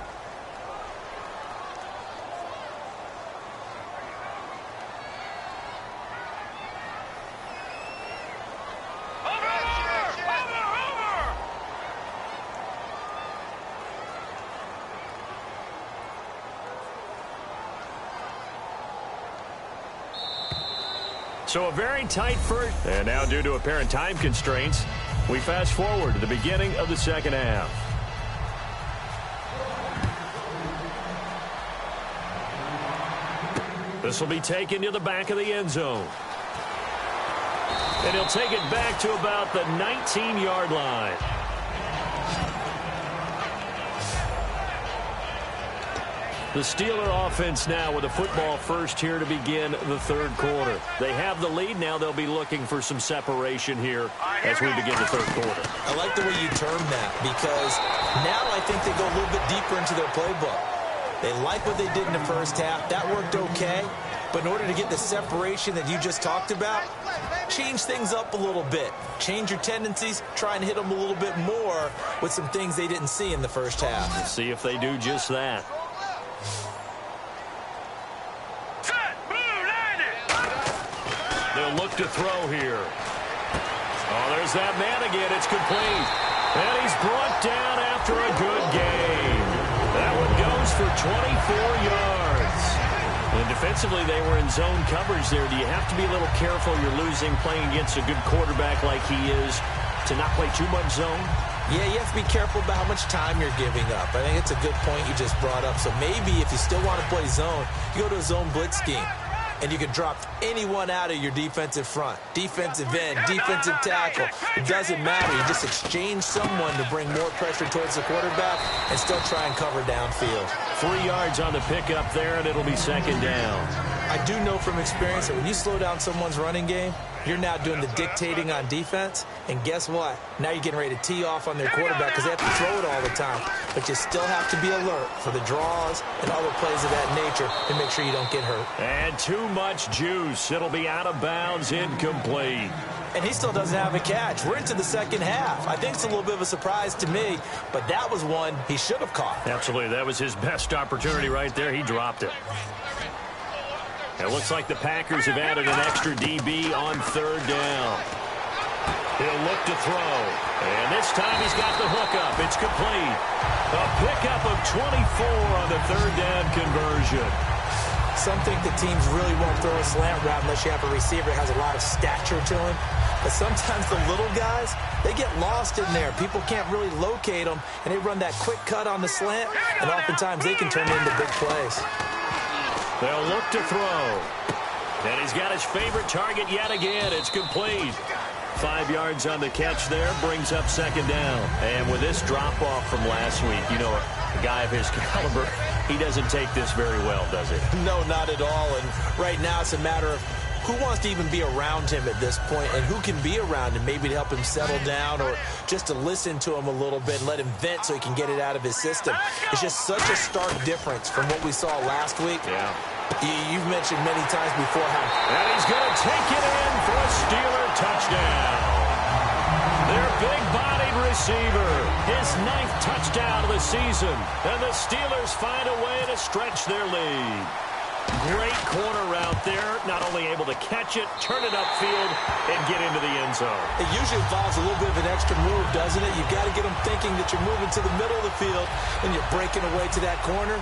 So a very tight first. And now due to apparent time constraints, we fast forward to the beginning of the 2nd half. This will be taken to the back of the end zone. And he'll take it back to about the 19-yard line. The Steeler offense now with a football first here to begin the third quarter. They have the lead. Now they'll be looking for some separation here as we begin the third quarter. I like the way you termed that because now I think they go a little bit deeper into their playbook. They like what they did in the first half. That worked okay. But in order to get the separation that you just talked about, change things up a little bit. Change your tendencies. Try and hit them a little bit more with some things they didn't see in the first half. Let's see if they do just that. They'll look to throw here. Oh, there's that man again. It's complete. And he's brought down after a good game. That one goes for 24 yards. And defensively, they were in zone coverage there. Do you have to be a little careful? You're losing playing against a good quarterback like he is to not play too much zone? Yeah, you have to be careful about how much time you're giving up. I think it's a good point you just brought up. So maybe if you still want to play zone, you go to a zone blitz scheme. And you can drop anyone out of your defensive front. Defensive end, defensive tackle. It doesn't matter. You just exchange someone to bring more pressure towards the quarterback and still try and cover downfield. 3 yards on the pickup there, and it'll be second down. I do know from experience that when you slow down someone's running game, you're now doing the dictating on defense. And guess what? Now you're getting ready to tee off on their quarterback because they have to throw it all the time. But you still have to be alert for the draws and other plays of that nature to make sure you don't get hurt. And too much juice. It'll be out of bounds, incomplete. And he still doesn't have a catch. We're into the second half. I think it's a little bit of a surprise to me, but that was one he should have caught. Absolutely. That was his best opportunity right there. He dropped it. It looks like the Packers have added an extra DB on third down. He'll look to throw. And this time he's got the hook up. It's complete. A pickup of 24 on the third down conversion. Some think the teams really won't throw a slant route unless you have a receiver that has a lot of stature to him. But sometimes the little guys, they get lost in there. People can't really locate them, and they run that quick cut on the slant, and oftentimes they can turn into big plays. They'll look to throw. And he's got his favorite target yet again. It's complete. 5 yards on the catch there, brings up second down. And with this drop-off from last week, you know, a guy of his caliber, he doesn't take this very well, does he? No, not at all. And right now it's a matter of who wants to even be around him at this point and who can be around him maybe to help him settle down or just to listen to him a little bit and let him vent so he can get it out of his system. It's just such a stark difference from what we saw last week. Yeah. You've mentioned many times before how... And he's going to take it in for a Steeler touchdown. Their big-bodied receiver, his 9th touchdown of the season. And the Steelers find a way to stretch their lead. Great corner route there. Not only able to catch it, turn it upfield, and get into the end zone. It usually involves a little bit of an extra move, doesn't it? You've got to get them thinking that you're moving to the middle of the field and you're breaking away to that corner.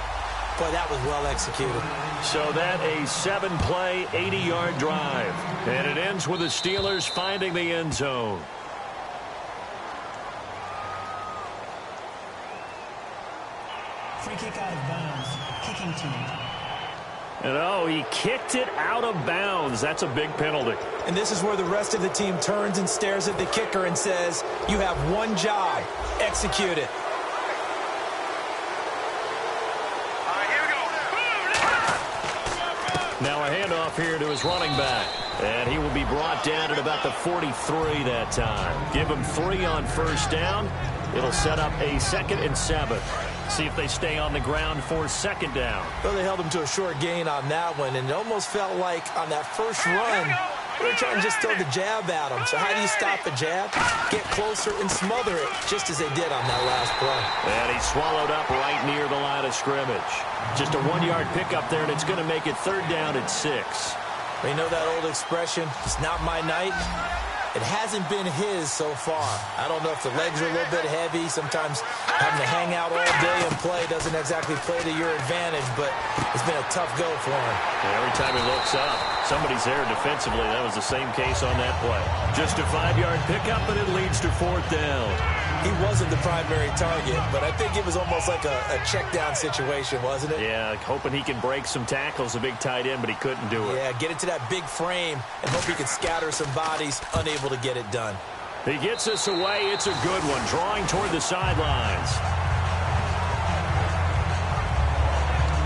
Boy, that was well executed. So that a 7-play, 80-yard drive. And it ends with the Steelers finding the end zone. Free kick out of bounds. Kicking team. And oh, he kicked it out of bounds. That's a big penalty. And this is where the rest of the team turns and stares at the kicker and says, you have one job. Execute it. Now a handoff here to his running back. And he will be brought down at about the 43 that time. Give him 3 on first down. It'll set up a 2nd and 7. See if they stay on the ground for second down. Well, they held him to a short gain on that one, and it almost felt like on that first run, they were trying to just throw the jab at him. So how do you stop a jab? Get closer and smother it, just as they did on that last play. And he swallowed up right near the line of scrimmage. Just a 1-yard pickup there, and it's going to make it third down at 6. You know that old expression, it's not my night? It hasn't been his so far. I don't know if the legs are a little bit heavy. Sometimes having to hang out all day and play doesn't exactly play to your advantage, but it's been a tough go for him. And every time he looks up, somebody's there defensively. That was the same case on that play. Just a 5-yard pickup, and it leads to fourth down. He wasn't the primary target, but I think it was almost like a check down situation, wasn't it? Yeah, hoping he can break some tackles, a big tight end, but he couldn't do it. Yeah, get into that big frame and hope he can scatter some bodies, unable to get it done. He gets us away. It's a good one, drawing toward the sidelines.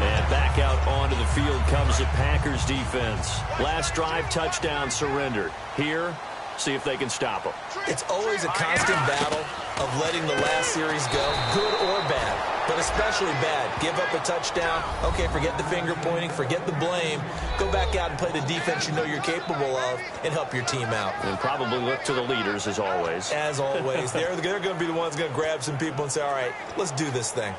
And back out onto the field comes the Packers defense. Last drive, touchdown, surrendered. Here, see if they can stop him. It's always a constant battle of letting the last series go, good or bad, but especially bad. Give up a touchdown. Okay, forget the finger pointing, forget the blame. Go back out and play the defense you know you're capable of and help your team out. And probably look to the leaders, as always. As always. They're going to be the ones going to grab some people and say, all right, let's do this thing.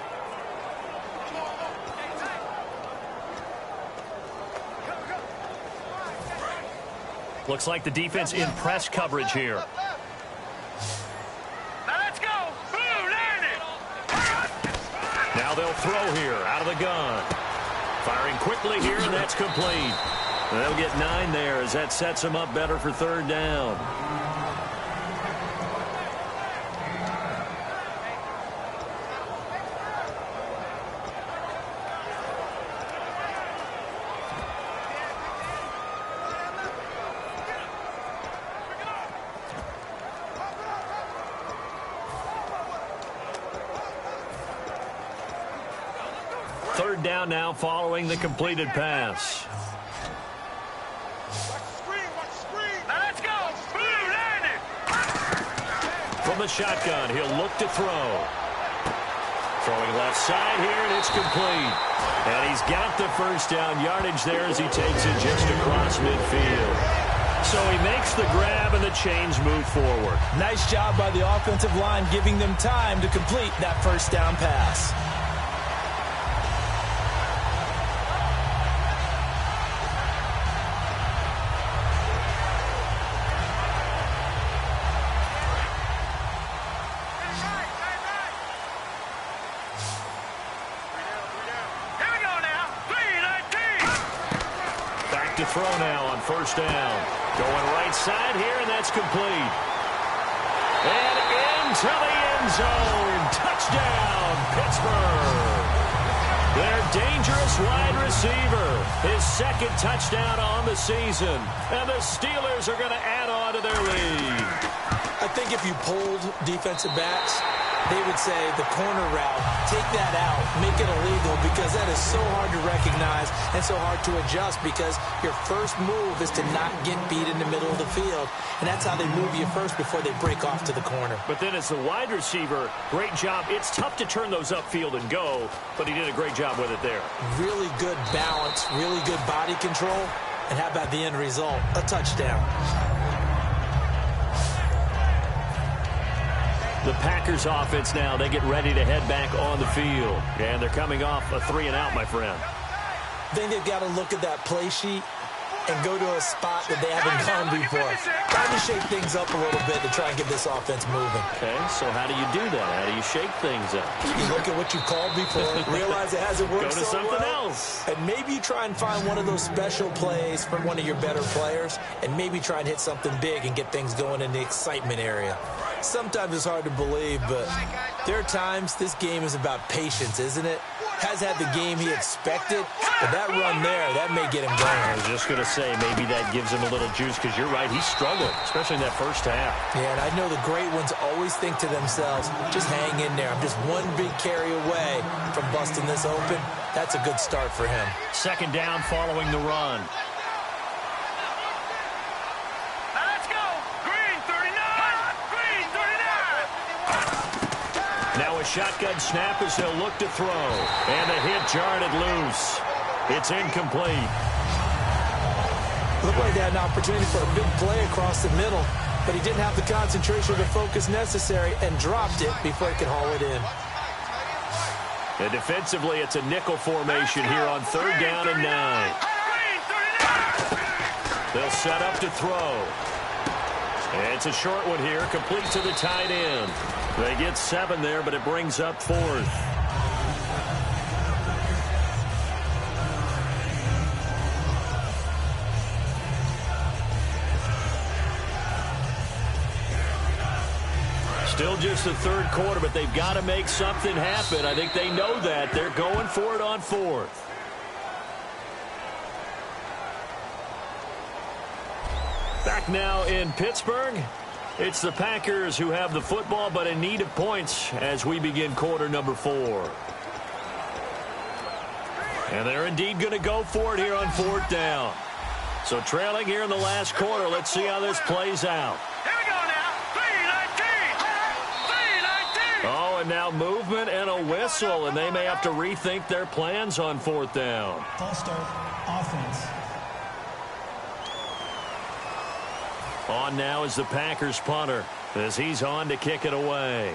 Looks like the defense in press coverage here. Now let's go. Boom, land it. Now they'll throw here out of the gun. Firing quickly here, and that's complete. And they'll get 9 there as that sets them up better for third down. Third down now following the completed pass. Now let's go. Boom, land it. From the shotgun, he'll look to throw. Throwing left side here, and it's complete. And he's got the first down yardage there as he takes it just across midfield. So he makes the grab, and the chains move forward. Nice job by the offensive line, giving them time to complete that first down pass. To throw now on first down. Going right side here, and that's complete. And into the end zone. Touchdown, Pittsburgh. Their dangerous wide receiver. His second touchdown on the season. And the Steelers are going to add on to their lead. I think if you polled defensive backs, they would say the corner route, take that out, make it illegal, because that is so hard to recognize and so hard to adjust, because your first move is to not get beat in the middle of the field, and that's how they move you first before they break off to the corner. But then as the wide receiver, great job. It's tough to turn those upfield and go, but he did a great job with it there. Really good balance, really good body control, and how about the end result? A touchdown. The Packers offense now, they get ready to head back on the field. And they're coming off a 3-and-out, my friend. I think they've got to look at that play sheet and go to a spot that they haven't gone before. Trying to shake things up a little bit to try and get this offense moving. Okay, so how do you do that? How do you shake things up? You look at what you called before, realize it hasn't worked so well. Go to something else. And maybe you try and find one of those special plays from one of your better players, and maybe try and hit something big and get things going in the excitement area. Sometimes it's hard to believe, but there are times this game is about patience, isn't it? Has had the game he expected, but that run there, that may get him going. I was just going to say, maybe that gives him a little juice, because you're right, he struggled, especially in that first half. Yeah, and I know the great ones always think to themselves, just hang in there. I'm just one big carry away from busting this open. That's a good start for him. Second down following the run. Now a shotgun snap as he'll look to throw. And the hit jarred it loose. It's incomplete. Looked like they had an opportunity for a big play across the middle, but he didn't have the concentration or the focus necessary and dropped it before he could haul it in. And defensively, it's a nickel formation here on third down and 9. They'll set up to throw. And it's a short one here, complete to the tight end. They get 7 there, but it brings up 4th. Still just the third quarter, but they've got to make something happen. I think they know that. They're going for it on fourth. Back now in Pittsburgh. It's the Packers who have the football, but in need of points as we begin quarter number 4. And they're indeed going to go for it here on fourth down. So trailing here in the last quarter. Let's see how this plays out. Here we go now. 3-19. 3-19. Oh, and now movement and a whistle, and they may have to rethink their plans on fourth down. False start, offense. On now is the Packers punter as he's on to kick it away.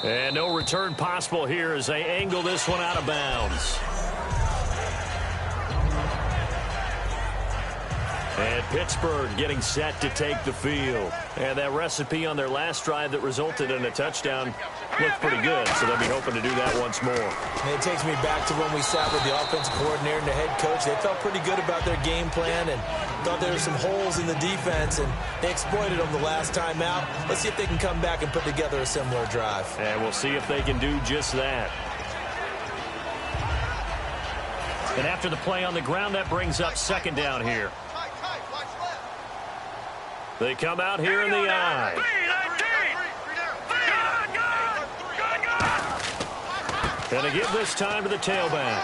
And no return possible here as they angle this one out of bounds. And Pittsburgh getting set to take the field. And that recipe on their last drive that resulted in a touchdown looked pretty good, so they'll be hoping to do that once more. And it takes me back to when we sat with the offensive coordinator and the head coach. They felt pretty good about their game plan and thought there were some holes in the defense, and they exploited them the last time out. Let's see if they can come back and put together a similar drive. And we'll see if they can do just that. And after the play on the ground, that brings up second down here. They come out here in the I. And to give this time to the tailback.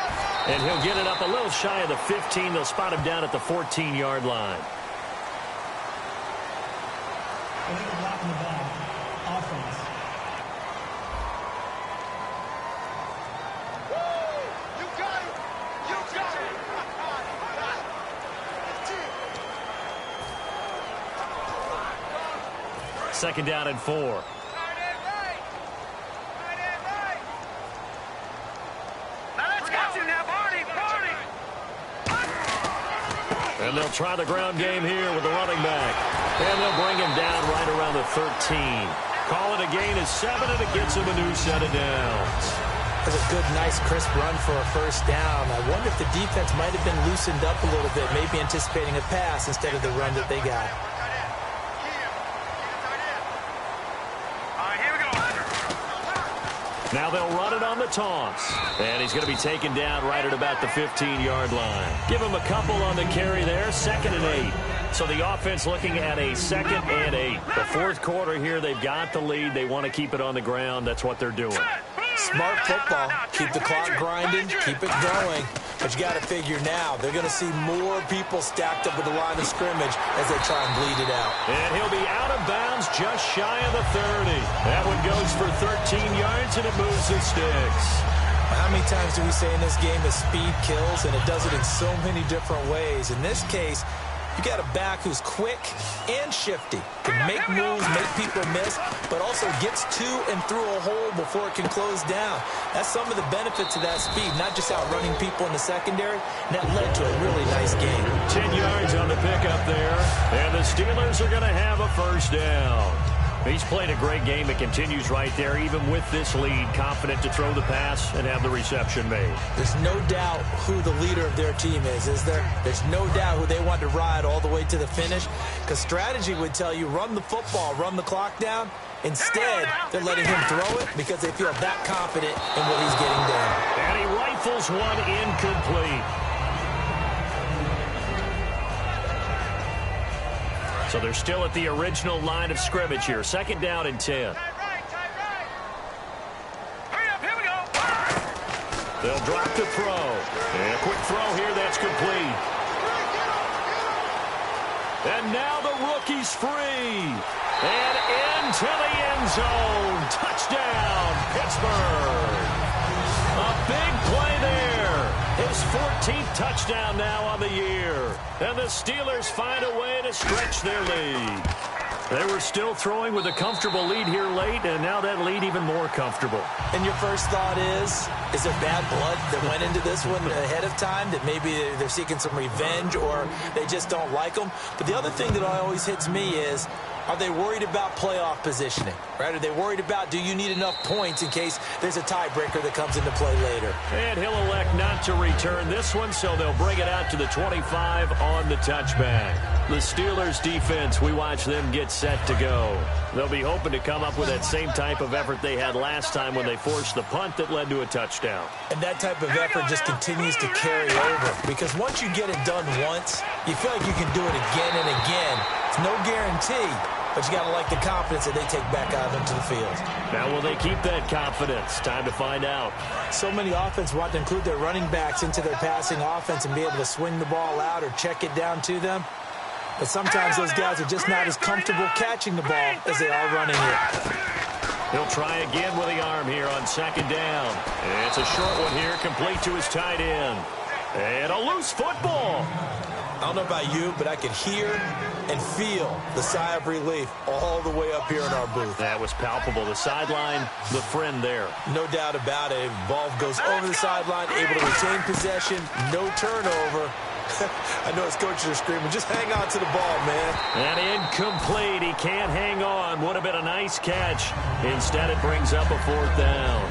And he'll get it up a little shy of the 15. They'll spot him down at the 14-yard line. Illegal block in the back. Offense. You got it. You got it. Second down and 4. And they'll try the ground game here with the running back. And they'll bring him down right around the 13. Call it a gain of 7, and it gets him a new set of downs. That's a good, nice, crisp run for a first down. I wonder if the defense might have been loosened up a little bit, maybe anticipating a pass instead of the run that they got. Now they'll run it on the toss. And he's going to be taken down right at about the 15-yard line. Give him a couple on the carry there. 2nd and 8. So the offense looking at a 2nd and 8. The fourth quarter here, they've got the lead. They want to keep it on the ground. That's what they're doing. Smart football. Keep the clock grinding. Keep it going. But you got to figure now, they're going to see more people stacked up with the line of scrimmage as they try and bleed it out. And he'll be out of bounds just shy of the 30. That one goes for 13 yards, and it moves the sticks. How many times do we say in this game that speed kills, and it does it in so many different ways? In this case, you got a back who's quick and shifty, can make moves, make people miss, but also gets to and through a hole before it can close down. That's some of the benefits of that speed, not just outrunning people in the secondary, and that led to a really nice game. 10 yards on the pickup there, and the Steelers are going to have a first down. He's played a great game. It continues right there, even with this lead, confident to throw the pass and have the reception made. There's no doubt who the leader of their team is there? There's no doubt who they want to ride all the way to the finish, because strategy would tell you run the football, run the clock down. Instead, they're letting him throw it because they feel that confident in what he's getting down. And he rifles one incomplete. So they're still at the original line of scrimmage here. 2nd down and 10. They'll drop the throw. And a quick throw here that's complete. And now the rookie's free. And into the end zone. Touchdown, Pittsburgh. A big play there. His 14th touchdown now on the year. And the Steelers find a way to stretch their lead. They were still throwing with a comfortable lead here late, and now that lead even more comfortable. And your first thought is there bad blood that went into this one ahead of time, that maybe they're seeking some revenge or they just don't like them? But the other thing that always hits me is Are they worried about playoff positioning, right? Are they worried about, do you need enough points in case there's a tiebreaker that comes into play later? And he'll elect not to return this one, so they'll bring it out to the 25 on the touchback. The Steelers defense, we watch them get set to go. They'll be hoping to come up with that same type of effort they had last time when they forced the punt that led to a touchdown. And that type of effort just continues to carry over, because once you get it done once, you feel like you can do it again and again. It's no guarantee, but you got to like the confidence that they take back out into the field. Now, will they keep that confidence? Time to find out. So many offenses want to include their running backs into their passing offense and be able to swing the ball out or check it down to them. But sometimes those guys are just not as comfortable catching the ball as they are running it. He'll try again with the arm here on second down. It's a short one here, complete to his tight end. And a loose football. I don't know about you, but I could hear and feel the sigh of relief all the way up here in our booth. That was palpable. The sideline, the friend there. No doubt about it. Ball goes over the sideline, able to retain possession, no turnover. I know his coaches are screaming, just hang on to the ball, man. And incomplete. He can't hang on. Would have been a nice catch. Instead, it brings up a fourth down.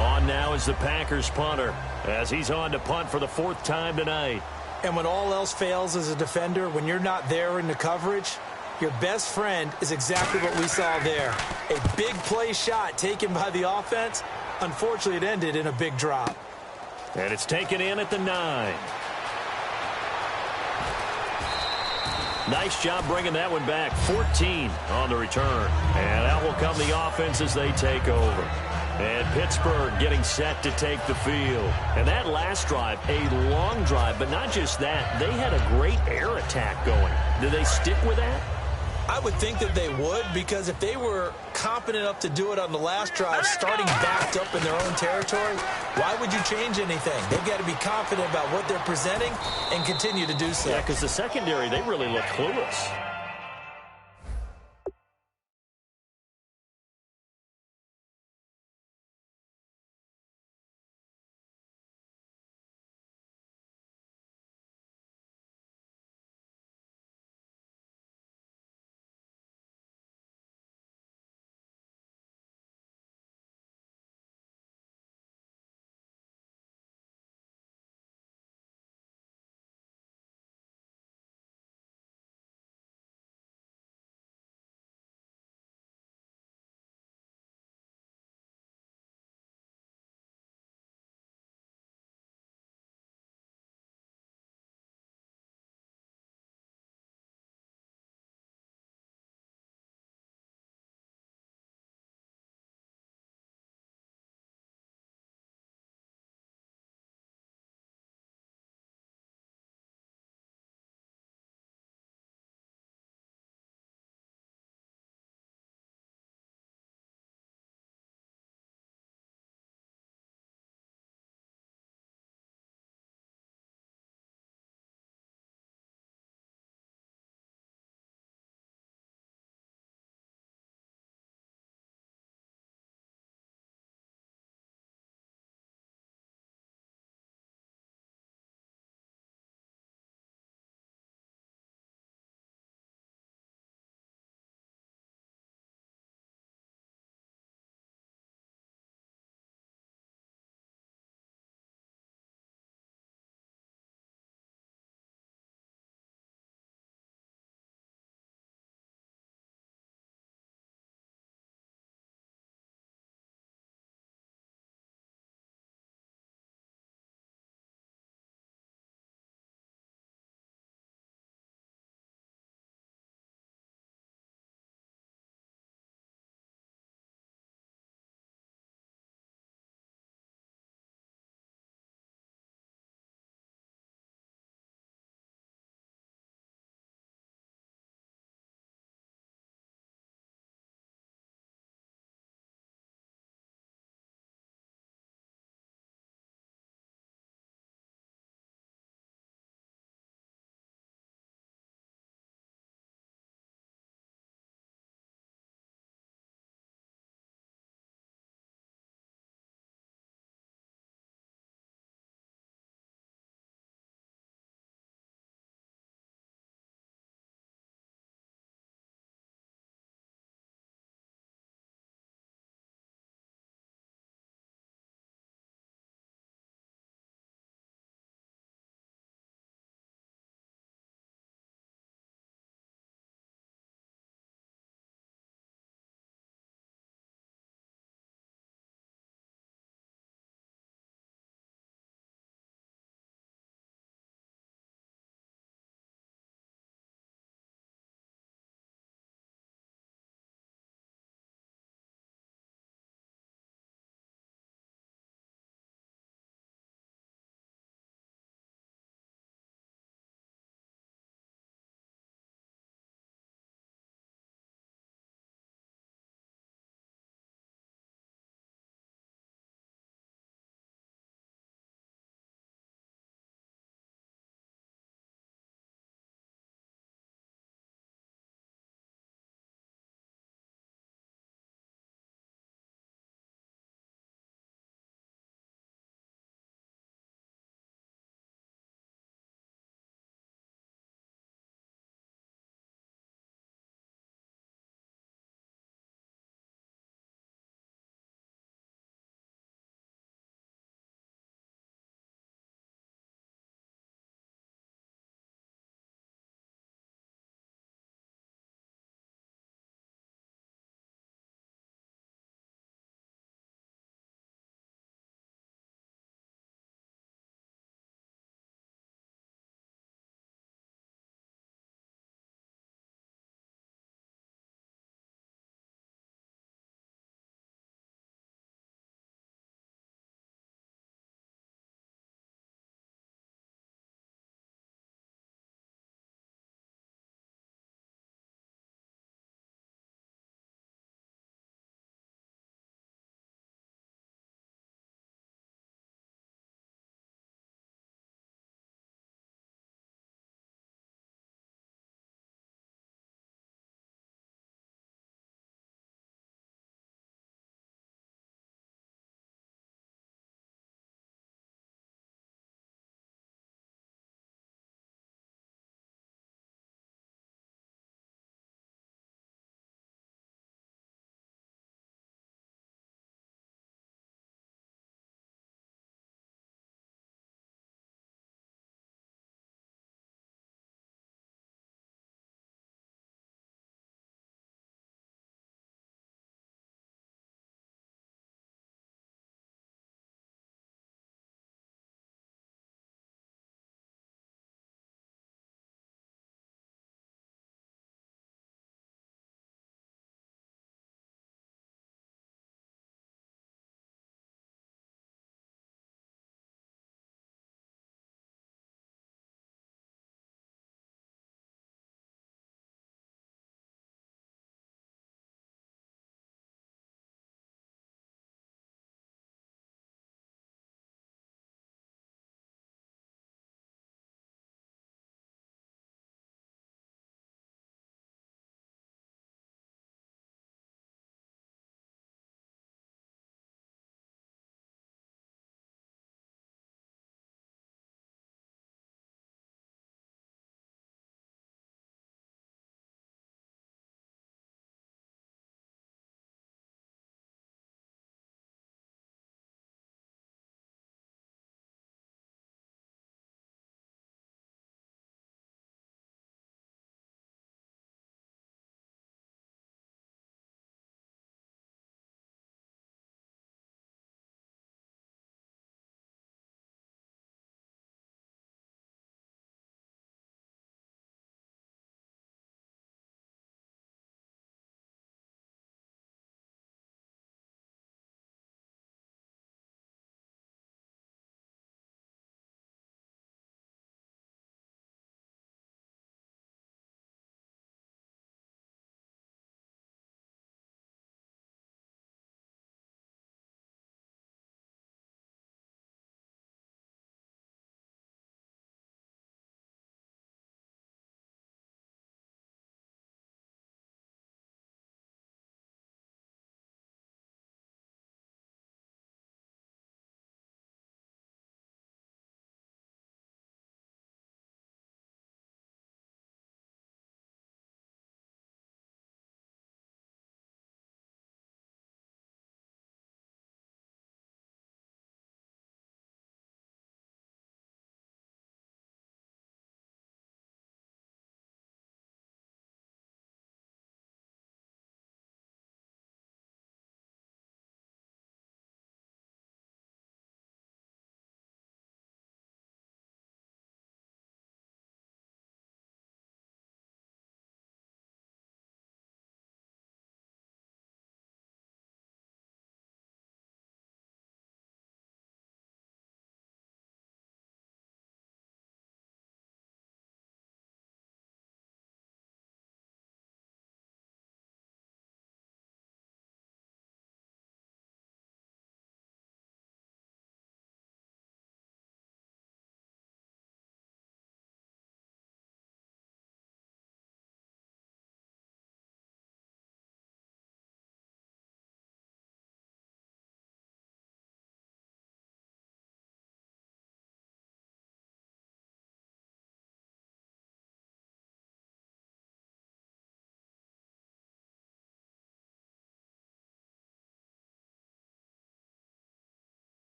On now is the Packers punter, as he's on to punt for the fourth time tonight. And when all else fails as a defender, when you're not there in the coverage, your best friend is exactly what we saw there. A big play shot taken by the offense. Unfortunately, it ended in a big drop. And it's taken in at the 9. Nice job bringing that one back. 14 on the return. And out will come the offense as they take over. And Pittsburgh getting set to take the field. And that last drive, a long drive, but not just that. They had a great air attack going. Do they stick with that? I would think that they would, because if they were competent enough to do it on the last drive, starting backed up in their own territory, why would you change anything? They've got to be confident about what they're presenting and continue to do so. Yeah, because the secondary, they really look clueless.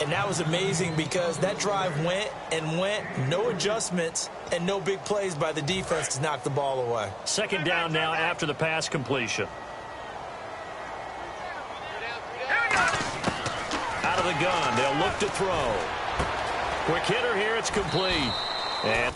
And that was amazing because that drive went, no adjustments, and no big plays by the defense to knock the ball away. Second down now after the pass completion. Out of the gun, they'll look to throw. Quick hitter here, it's complete. And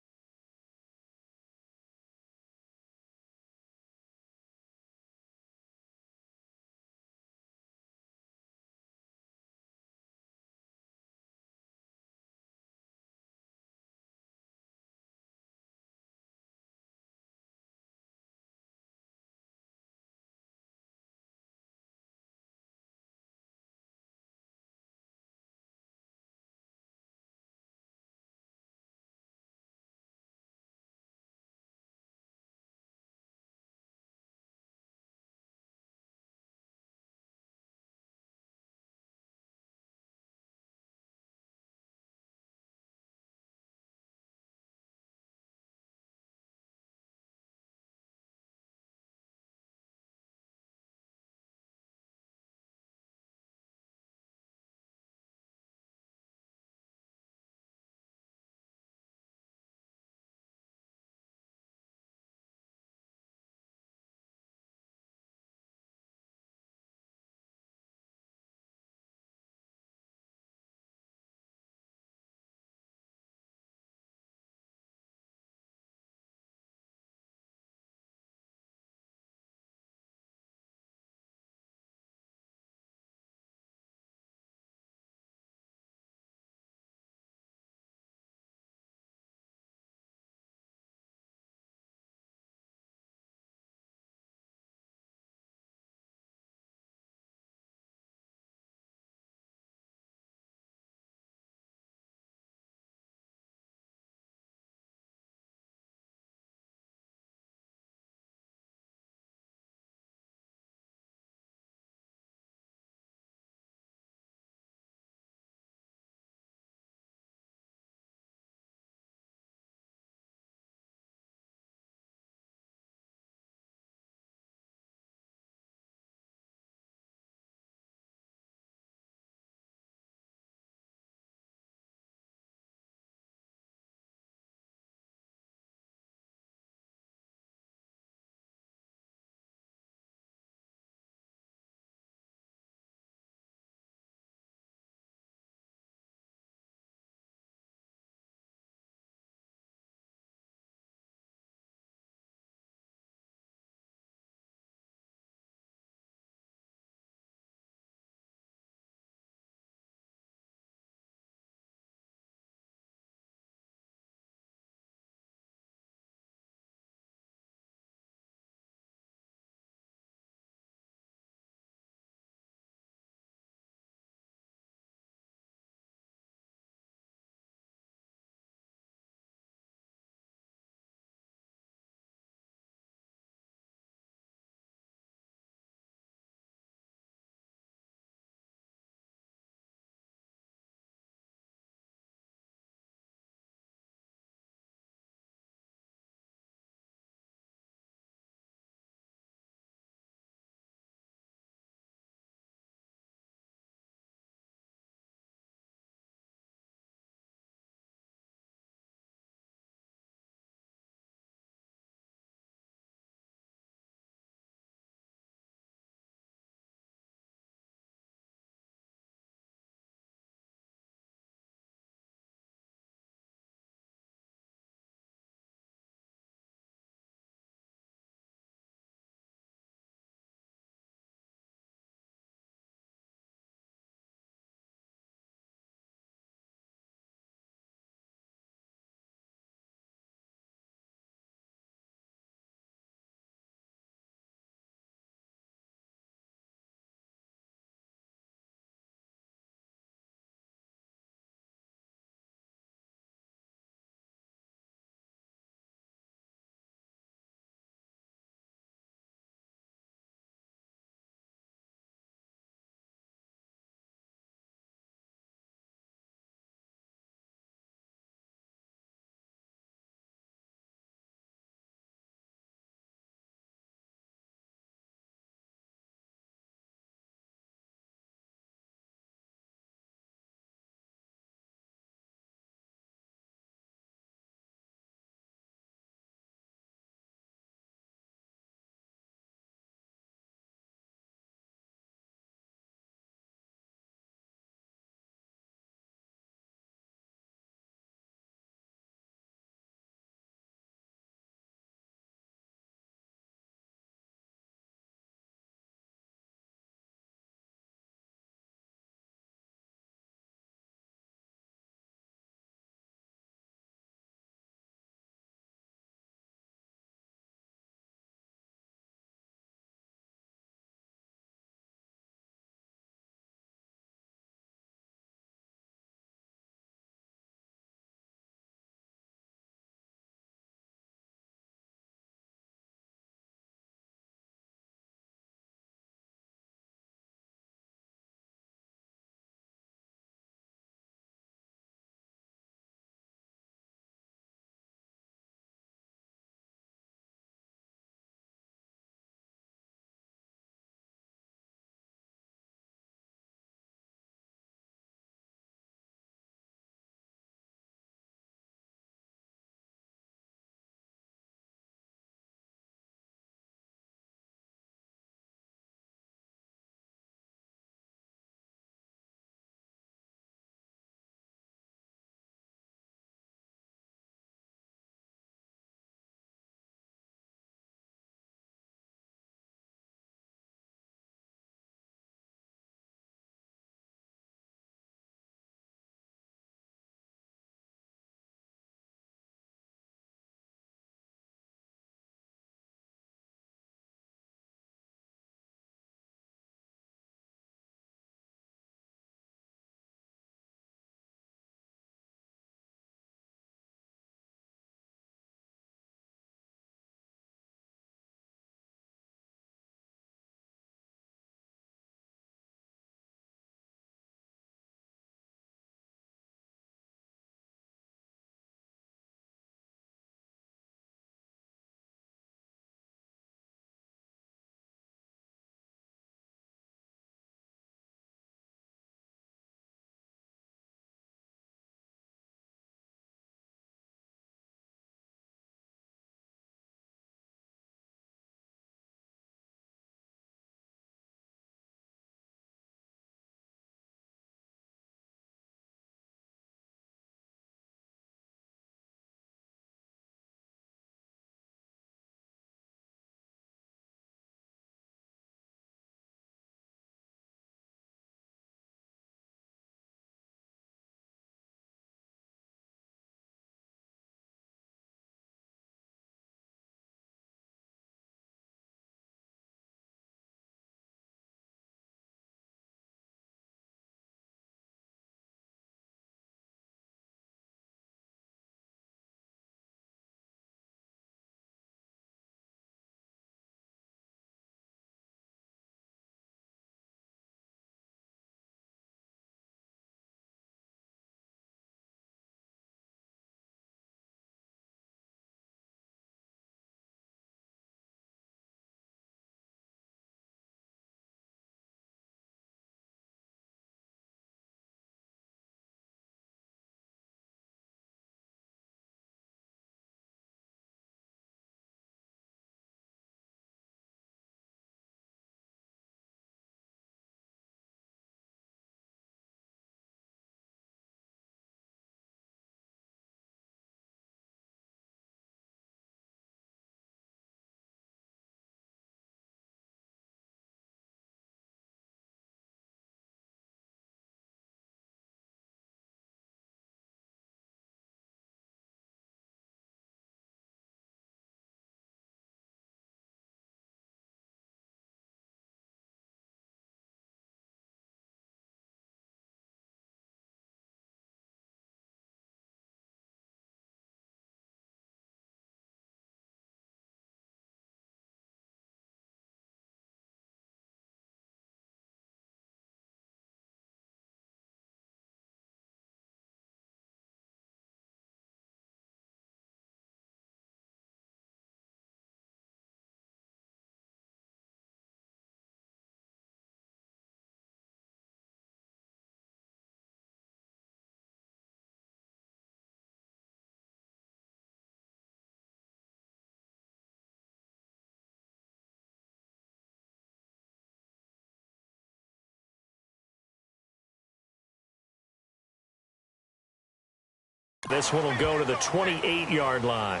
This one will go to the 28-yard line.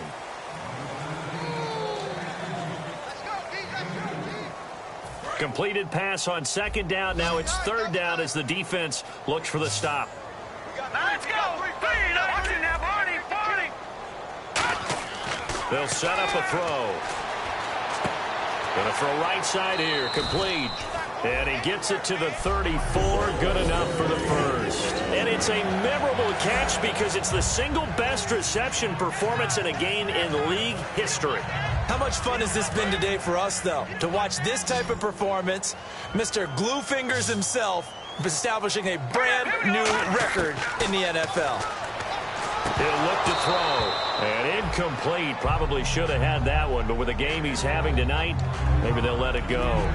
Completed pass on second down. Now it's third down as the defense looks for the stop. Let's go. Watching now, Barney. They'll set up a throw. Going to throw right side here. Complete. And he gets it to the 34. Good enough for the first. And it's a memorable catch because it's the single best reception performance in a game in league history. How much fun has this been today for us, though, to watch this type of performance? Mr. Glue Fingers himself establishing a brand new record in the NFL. He'll look to throw. And incomplete. Probably should have had that one, but with the game he's having tonight, maybe they'll let it go.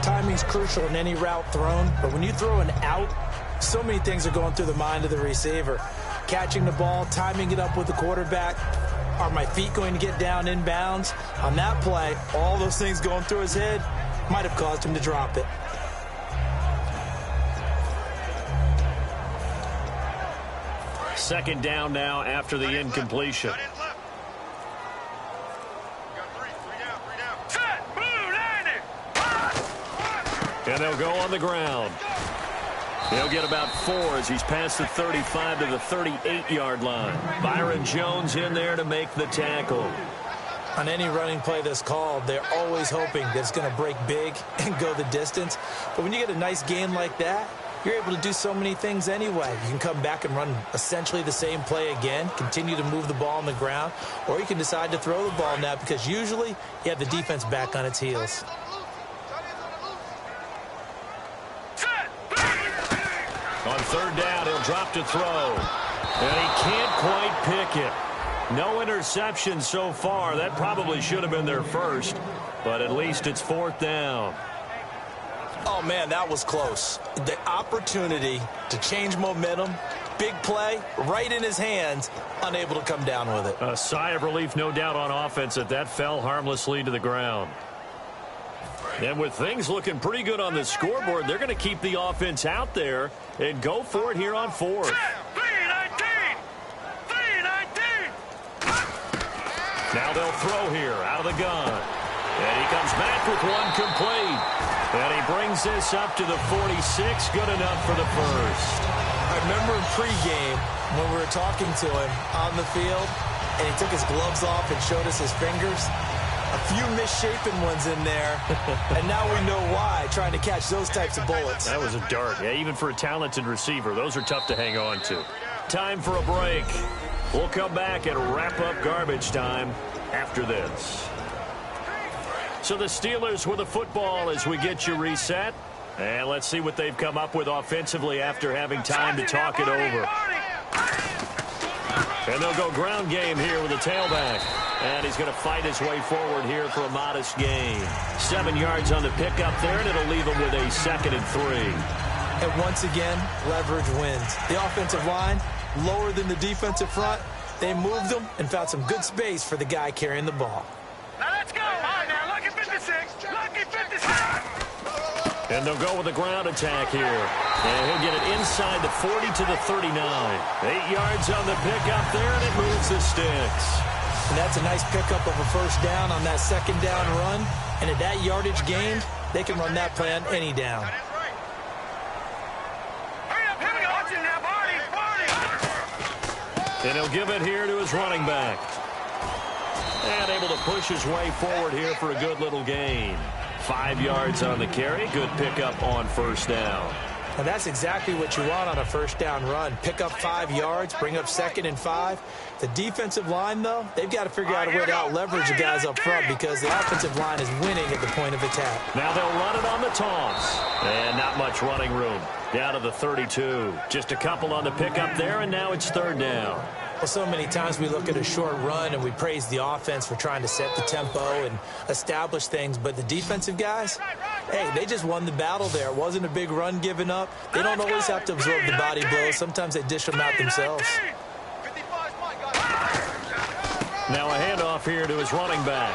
Timing's crucial in any route thrown, but when you throw an out, so many things are going through the mind of the receiver. Catching the ball, timing it up with the quarterback. Are my feet going to get down inbounds? On that play, all those things going through his head might have caused him to drop it. Second down now after the incompletion. And they'll go on the ground. He'll get about 4 as he's past the 35 to the 38-yard line. Byron Jones in there to make the tackle. On any running play that's called, they're always hoping that it's going to break big and go the distance. But when you get a nice gain like that, you're able to do so many things anyway. You can come back and run essentially the same play again, continue to move the ball on the ground, or you can decide to throw the ball now because usually you have the defense back on its heels. On third down, he'll drop to throw. And he can't quite pick it. No interception so far. That probably should have been their first, but at least it's fourth down. Oh, man, that was close. The opportunity to change momentum, big play, right in his hands, unable to come down with it. A sigh of relief, no doubt, on offense that fell harmlessly to the ground. And with things looking pretty good on the scoreboard, they're going to keep the offense out there and go for it here on fourth. 3-19. Now they'll throw here out of the gun. And he comes back with one complete. And he brings this up to the 46. Good enough for the first. I remember in pregame when we were talking to him on the field, and he took his gloves off and showed us his fingers. A few misshapen ones in there, and now we know why, trying to catch those types of bullets. That was a dart. Yeah, even for a talented receiver, those are tough to hang on to. Time for a break. We'll come back and wrap up garbage time after this. So the Steelers with the football as we get you reset. And let's see what they've come up with offensively after having time to talk it over. And they'll go ground game here with the tailback. And he's going to fight his way forward here for a modest gain. 7 yards on the pickup there, and it'll leave him with a 2nd and 3. And once again, leverage wins. The offensive line, lower than the defensive front. They moved them and found some good space for the guy carrying the ball. Now let's go. All right, now lucky 56. Lucky 56. And they'll go with a ground attack here. And he'll get it inside the 40 to the 39. 8 yards on the pickup there, and it moves the sticks. And that's a nice pickup of a first down on that second down run. And at that yardage gained, they can run that play on any down. Hurry up, here we go. Watch it now, Barney. And he'll give it here to his running back. And able to push his way forward here for a good little gain. 5 yards on the carry. Good pickup on first down. Now that's exactly what you want on a first down run. Pick up 5 yards, bring up 2nd and 5. The defensive line, though, they've got to figure out a way to out-leverage the guys up front because the offensive line is winning at the point of attack. Now they'll run it on the toss. And not much running room. Down to the 32. Just a couple on the pickup there, and now it's third down. Well, so many times we look at a short run and we praise the offense for trying to set the tempo and establish things. But the defensive guys, hey, they just won the battle there. It wasn't a big run given up. They don't always have to absorb the body blows. Sometimes they dish them out themselves. Now a handoff here to his running back.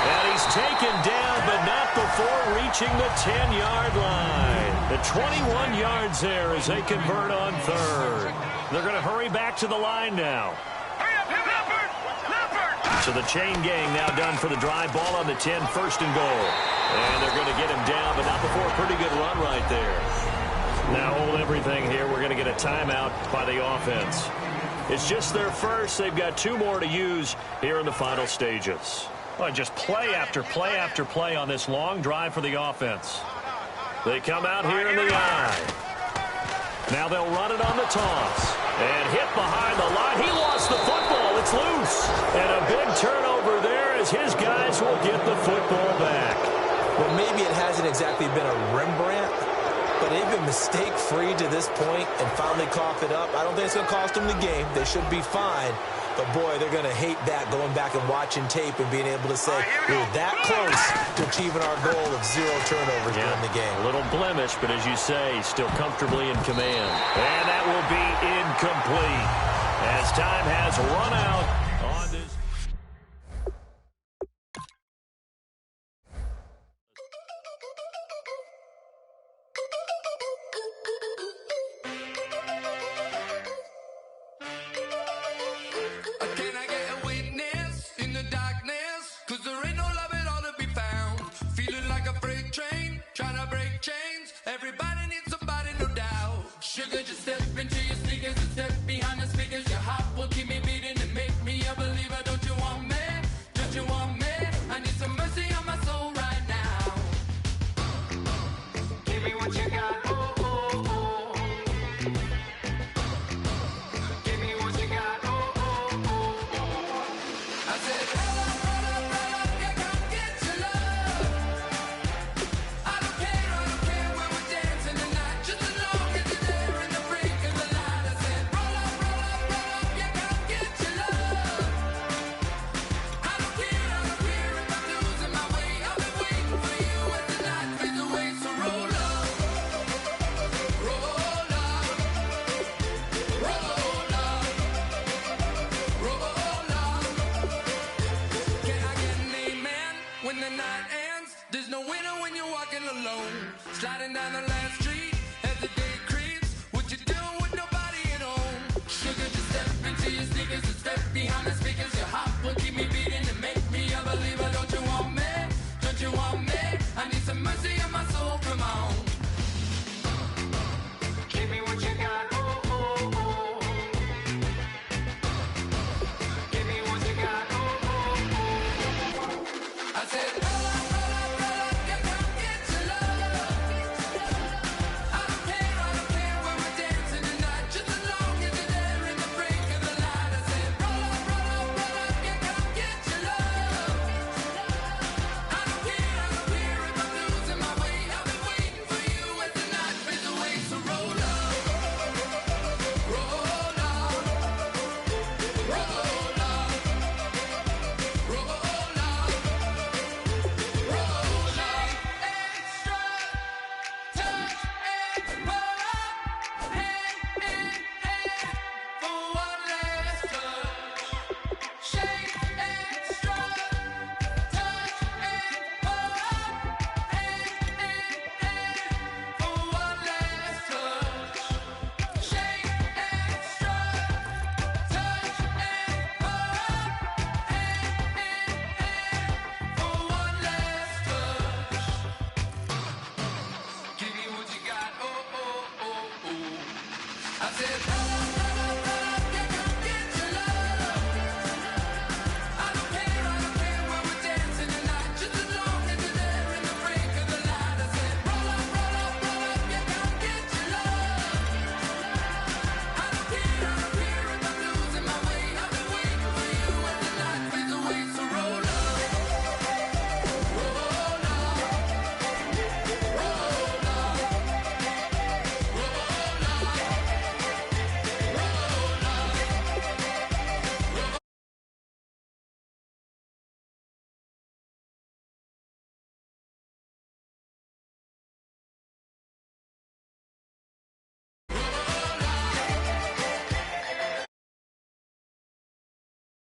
And he's taken down, but not before reaching the 10-yard line. The 21 yards there as they convert on third. They're going to hurry back to the line now. So the chain gang now done for the drive. Ball on the 10, first and goal. And they're going to get him down, but not before a pretty good run right there. Now hold everything here. We're going to get a timeout by the offense. It's just their first. They've got 2 more to use here in the final stages. Well, just play after play after play on this long drive for the offense. They come out here in the eye. Now they'll run it on the toss. And hit behind the line. He lost the football. It's loose. And a big turnover there as his guys will get the football back. Well, maybe it hasn't exactly been a Rembrandt, but they've been mistake-free to this point and finally cough it up. I don't think it's going to cost them the game. They should be fine. But, boy, they're going to hate that, going back and watching tape and being able to say we're that close to achieving our goal of 0 turnovers during the game. A little blemish, but as you say, still comfortably in command. And that will be incomplete as time has run out